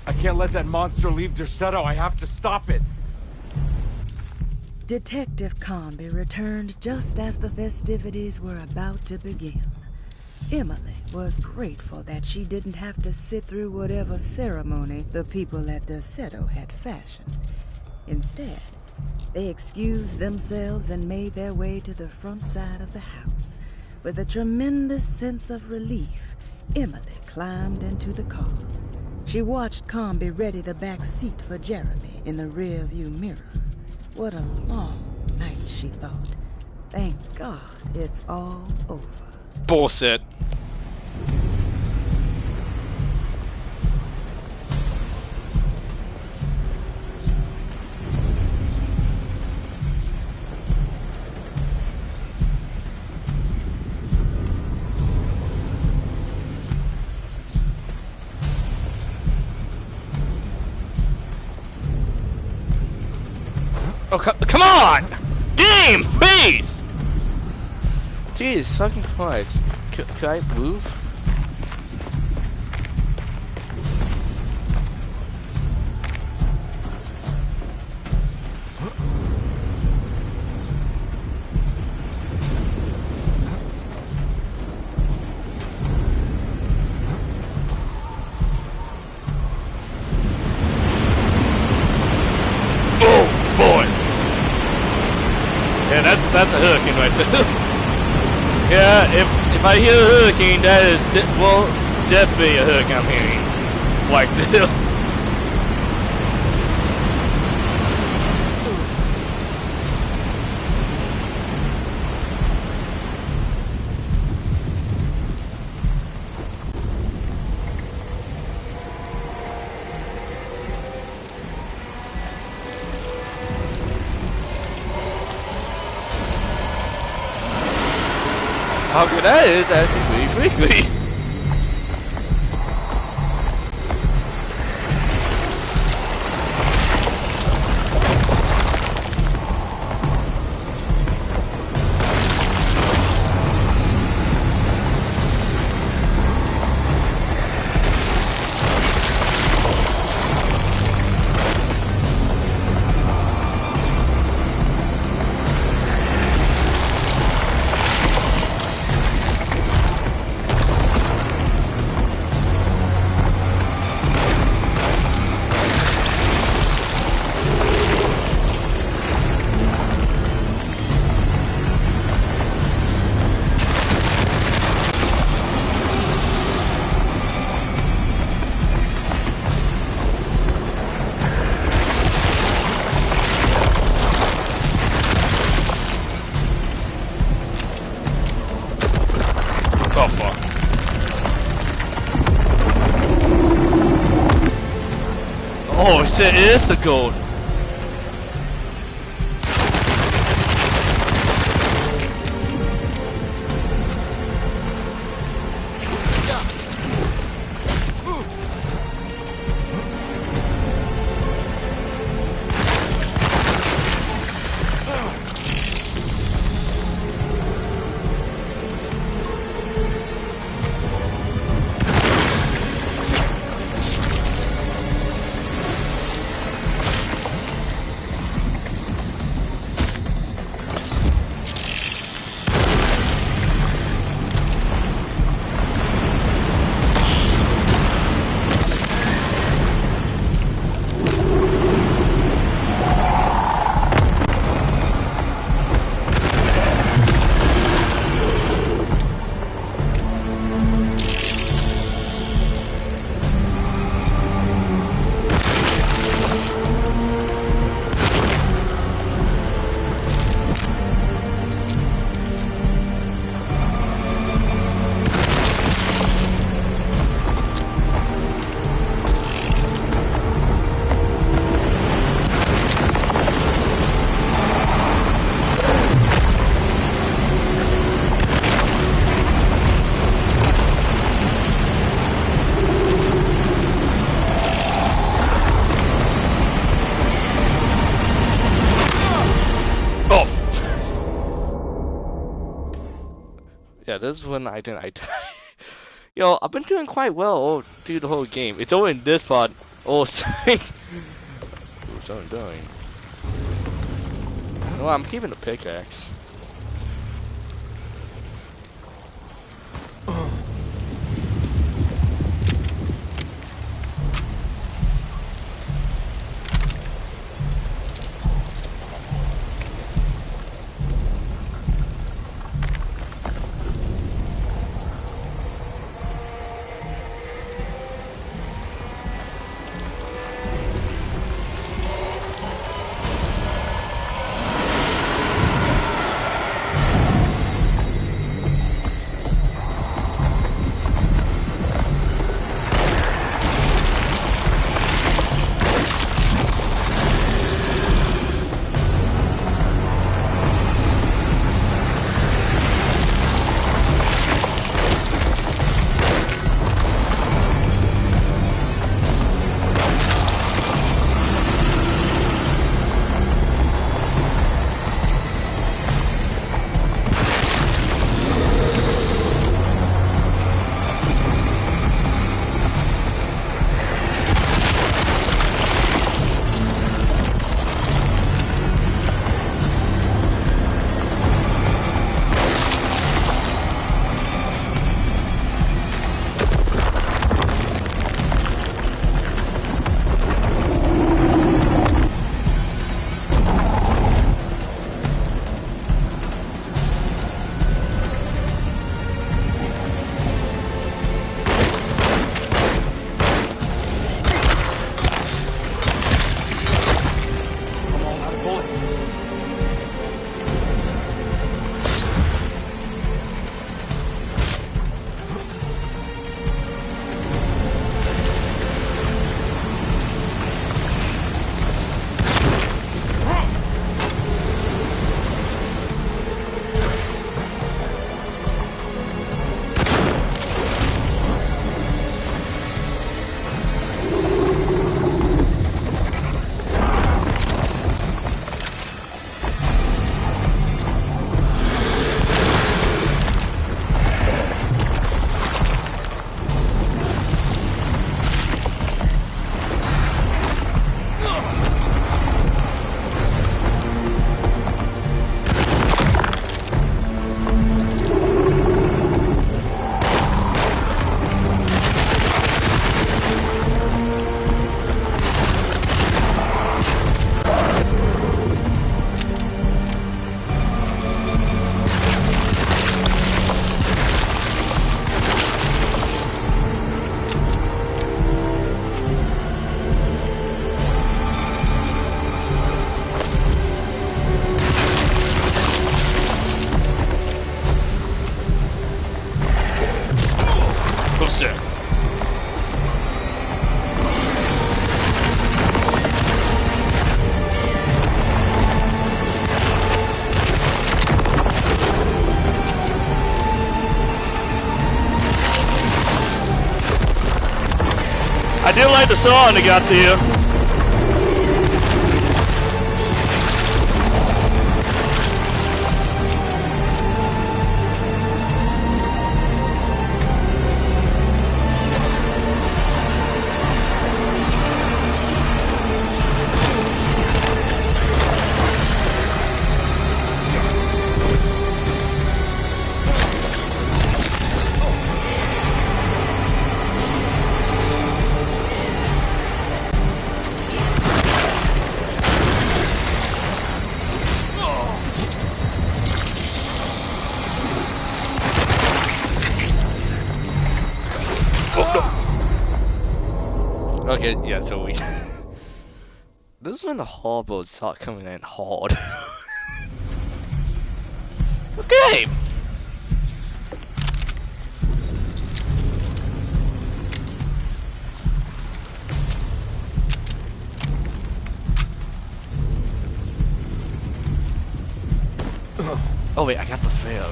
I can't let that monster leave Derceto. I have to stop it. Detective Comby returned just as the festivities were about to begin. Emily was grateful that she didn't have to sit through whatever ceremony the people at Derceto had fashioned. Instead, they excused themselves and made their way to the front side of the house. With a tremendous sense of relief, Emily climbed into the car. She watched Comby ready the back seat for Jeremy in the rearview mirror. What a long night, she thought. Thank God it's all over. Bullshit. Oh, come on! Game! Please! Jeez, fucking Christ. Could I move? That's a hurricane right there. Yeah, if I hear a hurricane, that is definitely a hurricane I'm hearing. Like this. How good that is, actually pretty quickly. Oh shit, it is the gold. Yeah, this is when I think I die. Yo, I've been doing quite well through the whole game. It's only in this part. Oh, sorry. What's I'm doing? No, I'm keeping the pickaxe. I did like the song they got here. Okay, yeah, so we... This is when the hardboards start coming in hard. Okay! Oh wait, I got the fail.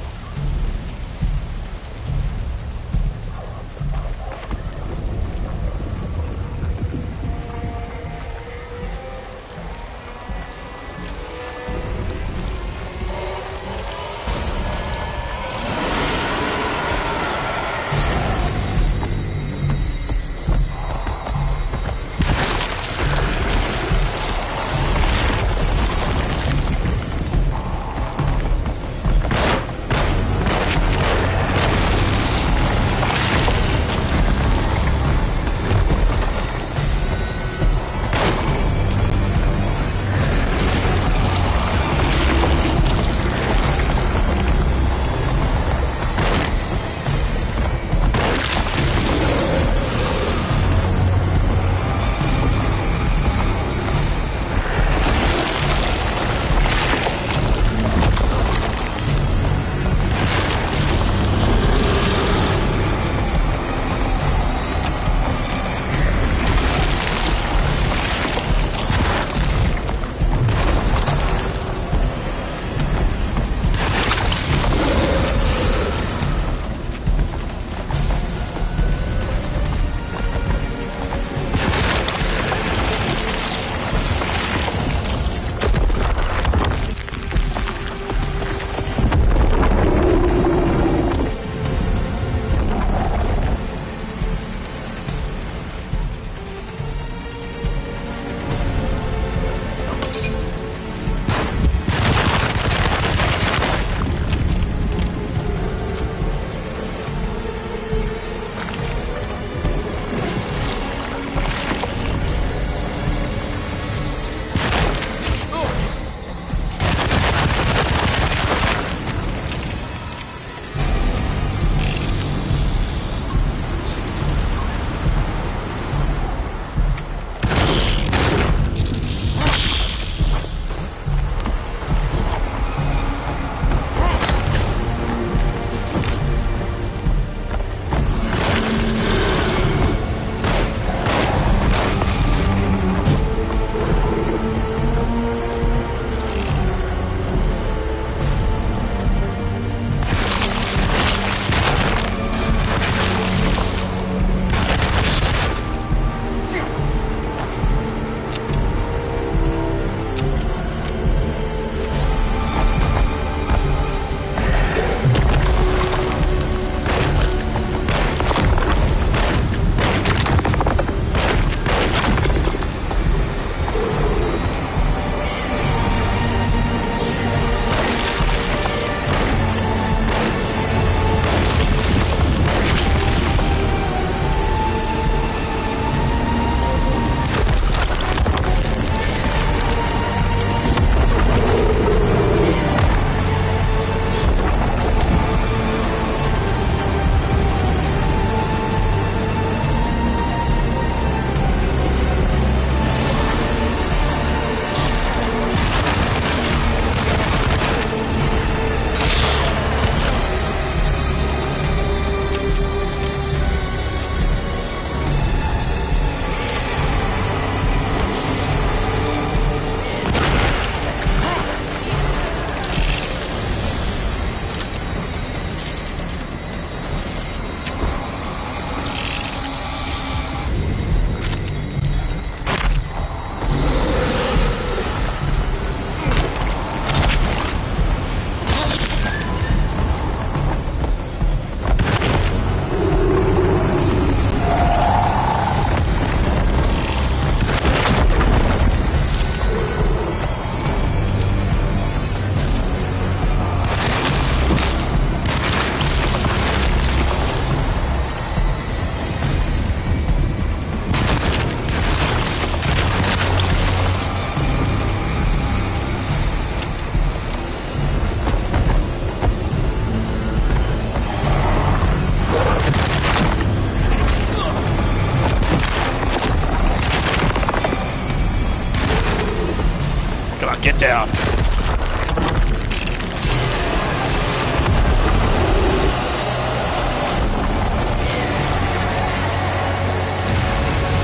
Get down.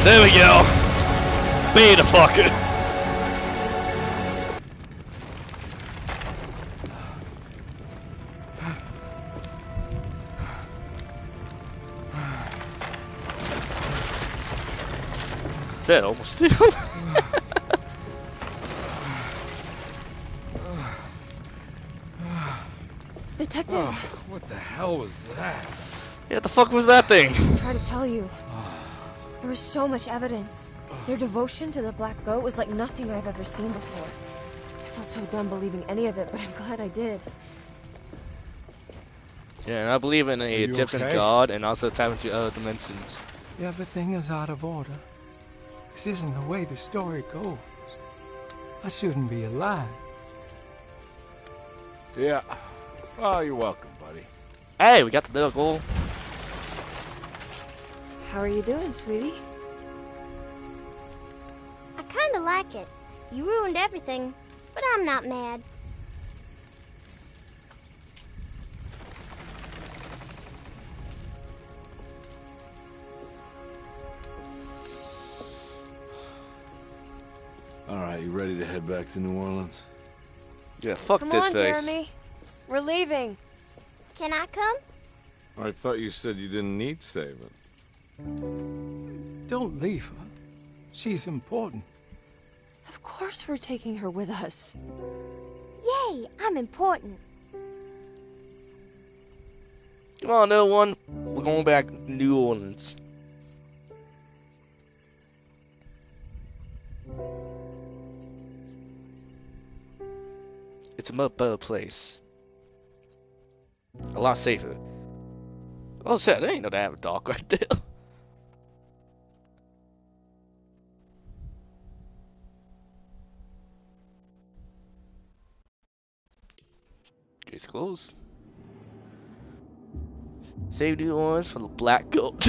There we go. Be the fucker. That almost did. Detective. Oh, what the hell was that? Yeah, the fuck was that thing? I tried to tell you. There was so much evidence. Their devotion to the Black Goat was like nothing I've ever seen before. I felt so dumb believing any of it, but I'm glad I did. Yeah, and I believe in a different god and also tap into other dimensions. Everything is out of order. This isn't the way the story goes. I shouldn't be alive. Yeah. Well, you're welcome, buddy. Hey, we got the little goal. How are you doing, sweetie? I kinda like it. You ruined everything, but I'm not mad. Alright, you ready to head back to New Orleans? Yeah, fuck Come this on, face. Jeremy. We're leaving. Can I come? I thought you said you didn't need saving. Don't leave her. She's important. Of course we're taking her with us. Yay, I'm important. Come on, no one. We're going back to New Orleans. It's a much better place. A lot safer. Oh shit, there ain't no damn dog right there. Gate's closed. Save New Orleans from the Black Goat.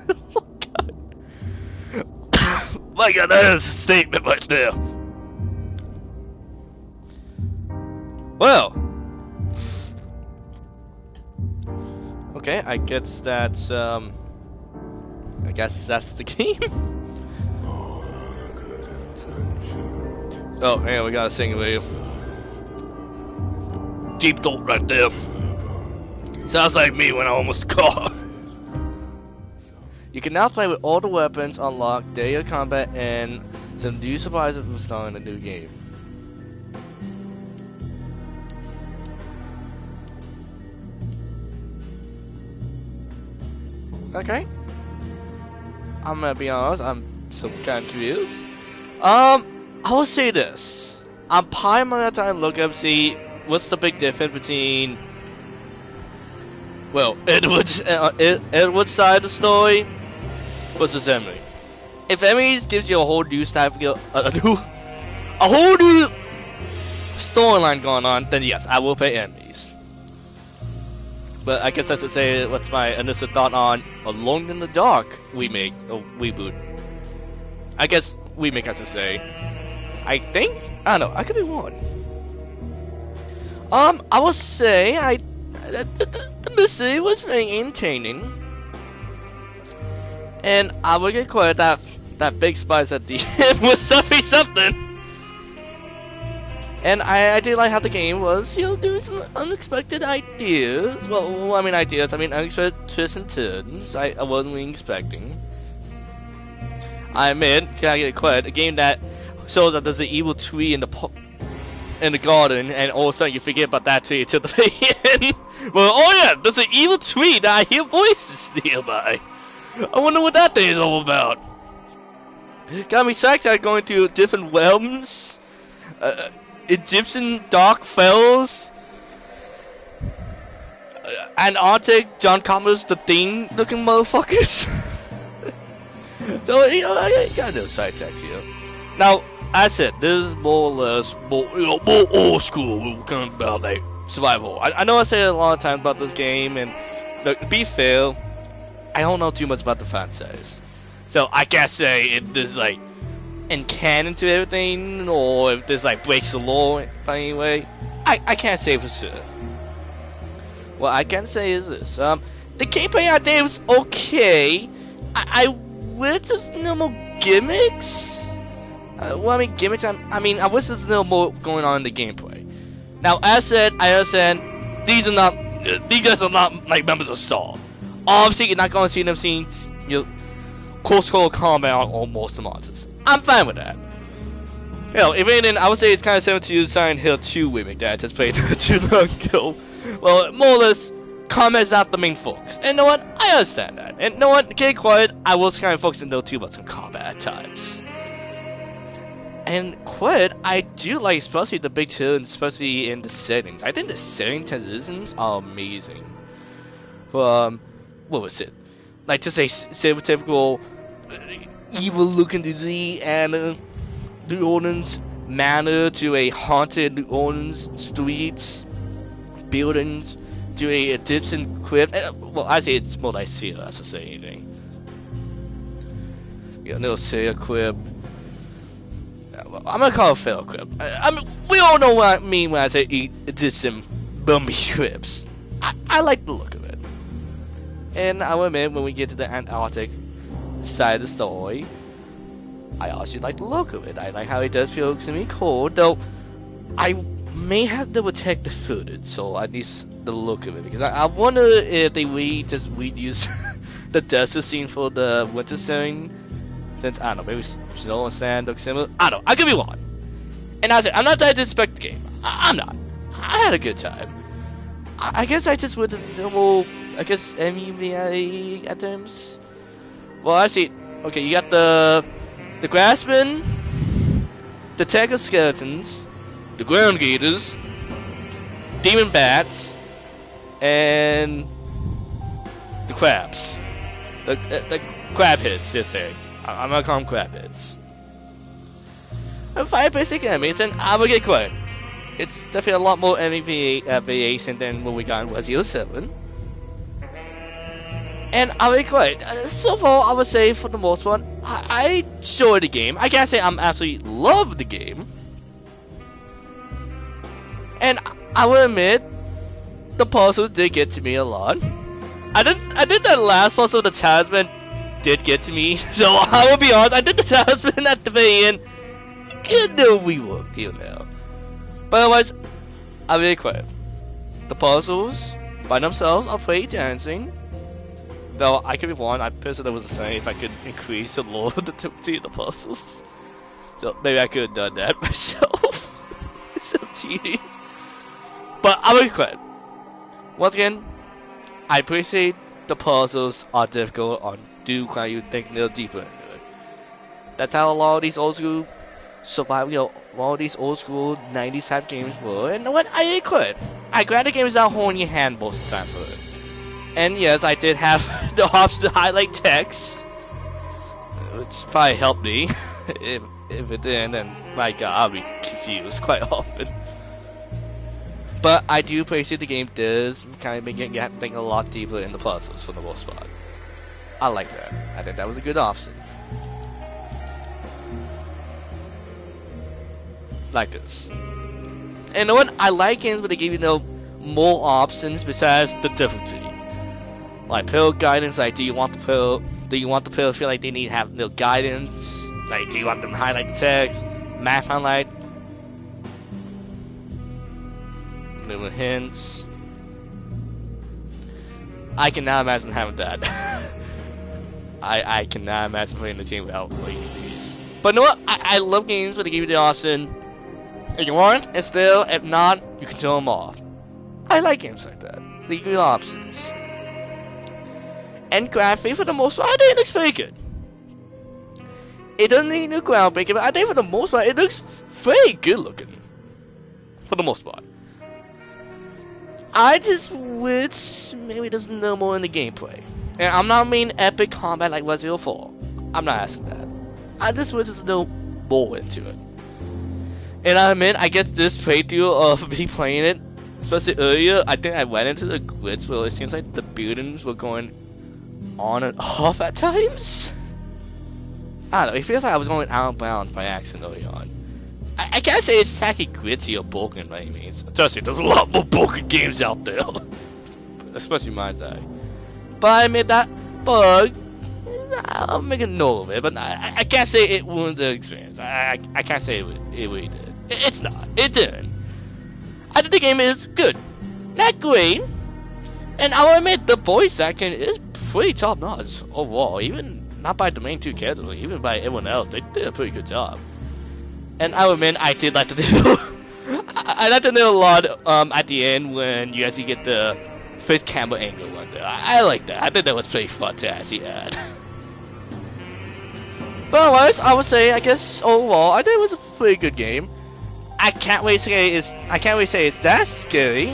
Oh god. My god, that is a statement right there. Well. Okay, I guess that's the game. Oh, yeah, we gotta sing with you. Deep thought right there. Sounds like me when I almost caught. You can now play with all the weapons unlocked, daily combat, and some new surprises will start in the new game. Okay. I'm gonna be honest, I'm so kind of curious. I will say this. I'm probably gonna try and look up, see what's the big difference between, well, Edward's side of the story versus Emily. If Emily's gives you a whole new type of a whole new storyline going on, then yes, I will pay Emily's. But I guess that's to say what's my initial thought on Alone in the Dark remake or reboot. I guess remake, as to say. I think, I don't know, I could be wrong. I will say the mystery was very entertaining, and I will get credit that big spice at the end was something. And I do like how the game was, doing some unexpected ideas. Well, I mean unexpected twists and turns. I wasn't really expecting. I admit, can I get credit? A game that shows that there's an evil tree in the garden, and all of a sudden you forget about that tree until the very end. Well, oh yeah, there's an evil tree that I hear voices nearby. I wonder what that thing is all about. Got me psyched at going to different realms. Egyptian dark fells, Antarctic John Carpenter's The Thing looking motherfuckers. So I got no sidetracks here. Now, I said this is more or less more old school kind of about like survival. I know I say it a lot of times about this game, and look, to be fair, I don't know too much about the franchise, so I can't say this is like and canon to everything, or if this like breaks the law in any way, I can't say for sure. What I can say is this: the gameplay I think was okay. I wish there's no more gimmicks. Well, I mean gimmicks. I mean, I wish there's no more going on in the gameplay. Now, as said, I understand these guys are not like members of Star. Obviously, you're not going to see them seeing close call combat on most of the monsters. I'm fine with that. You know, if anything, I would say it's kind of similar to Silent Hill 2 remake that I just played too long ago. Well, more or less, combat is not the main focus. And you know what? I understand that. And you know what? Get quiet. I was kind of focusing though too much on combat at times. And quite, I do like, especially the big turns, especially in the settings. I think the setting transitions are amazing. From, what was it? Like just a stereotypical evil-looking disease and New Orleans manor to a haunted New Orleans streets, buildings, to a Egyptian crypt. Well, I say it's more like Syria, I should say anything. You know, little Syria crypt. I'm gonna call it Pharaoh crypt. I mean, we all know what I mean when I say Egyptian mummy crypts. I like the look of it. And I will admit, when we get to the Antarctic side of the story, I also like the look of it. I like how it does feel extremely cold, though I may have to check the footage, so at least the look of it, because I wonder if they just reuse the desert scene for the winter setting, since, I don't know, maybe snow and sand look similar. I don't know, I could be wrong. And I said, I'm not that I disrespect the game. I'm not. I had a good time. I guess I just went to normal, I guess, MEVA at times. Well, I see. Okay, you got the Grassmen, the Tegger Skeletons, the Ground Gators, Demon Bats, and the Crabs. The Crab Heads, just say. I'm gonna call them Crab Heads. And 5 basic enemies, and I will get quiet. It's definitely a lot more MEVA variation than what we got in Resident Evil 7. And I'll be quiet. So far, I would say for the most part, I enjoyed the game. I can't say I'm absolutely love the game. And I will admit, the puzzles did get to me a lot. I did that last puzzle, the talisman, did get to me. So I will be honest, I did the talisman at the very end. Good no rework, you know. But otherwise, I'll be quiet. The puzzles by themselves are pretty dancing. Though I could be wrong, I personally was saying if I could increase the lore of the difficulty of the puzzles. So maybe I could have done that myself. It's so cheating. But I'll be quiet. Once again, I appreciate the puzzles are difficult or do kind of you think a little deeper into it. That's how a lot of these old school survival, you know, all these old school 90s type games were. And you know what? I could. I grab the game without holding your hand most of the time for it. And yes, I did have the option to highlight text, which probably helped me. if it didn't, then my god, I'll be confused quite often. But I do appreciate the game does kind of make you think a lot deeper in the puzzles for the most part. I like that. I think that was a good option. Like this. And you know what? I like games where they give you more options besides the difficulty. Like pill guidance, like do you want the pill to feel like they need to have guidance? Like do you want them to highlight the text, map highlight, little hints? I cannot imagine having that. I cannot imagine playing the game without playing these. But you know what? I love games where they give you the option. If you want, and still, if not, you can turn them off. I like games like that. They give you options. And graphically, for the most part, I think it looks very good. It doesn't need new groundbreaking, but I think for the most part, it looks very good looking. For the most part. I just wish maybe there's no more in the gameplay. And I'm not meaning epic combat like Resident Evil 4. I'm not asking that. I just wish there's no more into it. And I admit, I get this playthrough of me playing it, especially earlier, I think I went into the glitch where it seems like the buildings were going on and off at times. I don't know, it feels like I was going out of bounds by accident early on. I can't say it's tacky gritty or broken by any means. Trust me, there's a lot more broken games out there. Especially my side. But I admit that bug, I'll make a note of it, but I can't say it ruined the experience. I can't say it really did. It's not. It didn't. I think the game is good. Not great. And I'll admit the voice acting is pretty top notch overall. Even not by the main two characters, even by everyone else, they did a pretty good job. And I'll admit I did like the video. I like the little lot at the end when you actually get the first camera angle right there. I like that. I think that was pretty fun to actually add. But otherwise, I would say, I guess overall, I think it was a pretty good game. I can't really say it's that scary.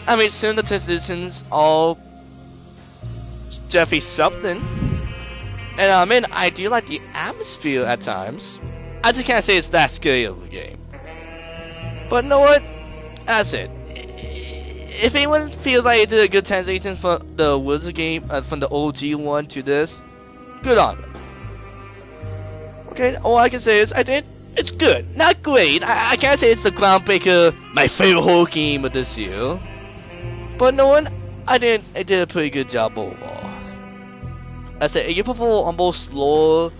I mean, some of the transitions all definitely something. And I mean, I do like the atmosphere at times. I just can't say it's that scary of a game. But you know what? That's it. If anyone feels like it did a good translation from the Wizard game, from the OG one to this, good on them. Okay, all I can say is I think it's good, not great. I can't say it's the groundbreaker, my favorite horror game of this year. But no one, I did a pretty good job overall. I said, if you prefer a more slow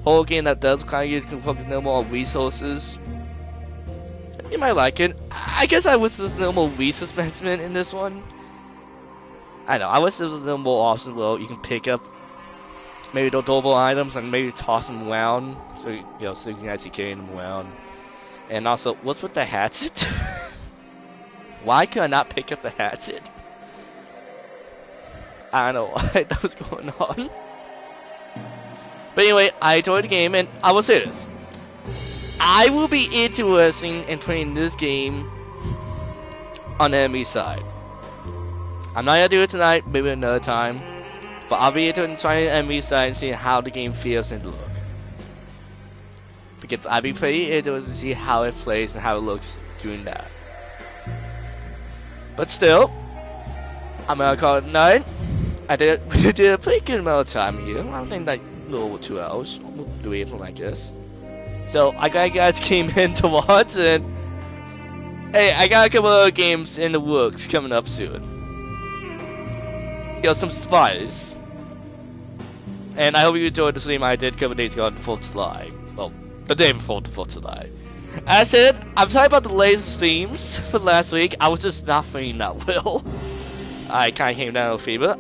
horror game that does kind of use focus no more on resources, you might like it. I guess I wish there was no more resource management in this one. I know, I wish there was a little more options where you can pick up maybe the double items and maybe toss them around, so so you can actually carry them around. And also, what's with the hatchet? Why could I not pick up the hatchet? I don't know why that was going on. But anyway, I enjoyed the game, and I will say this. I will be interested in playing this game on the enemy side. I'm not gonna do it tonight, maybe another time. But I'll be interested in trying the enemy side and seeing how the game feels and look. Because I'll be pretty interested to see how it plays and how it looks doing that. But still, I'm gonna call it a night. I did a pretty good amount of time here. I think like a little over 2 hours, almost 3 of them, I guess. So I got you guys came in to watch, and hey, I got a couple of games in the works coming up soon. Some spies. And I hope you enjoyed the stream I did a couple days ago on the 4th of July. Well, the day before the 4th of July. As I said, I'm sorry about the lazy streams for last week. I was just not feeling that well. I kinda came down with fever.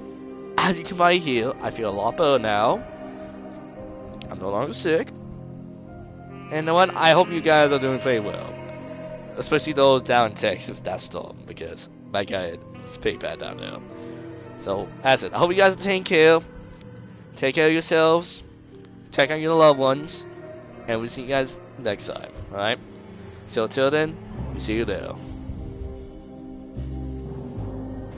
As you can probably hear, I feel a lot better now. I'm no longer sick. And the one, I hope you guys are doing very well. Especially those down in Texas, that storm, because my guy, it's pretty bad down there. So, as it, I hope you guys are taking care. Take care of yourselves. Take care of your loved ones. And we'll see you guys next time, alright? So, till then, we'll see you there.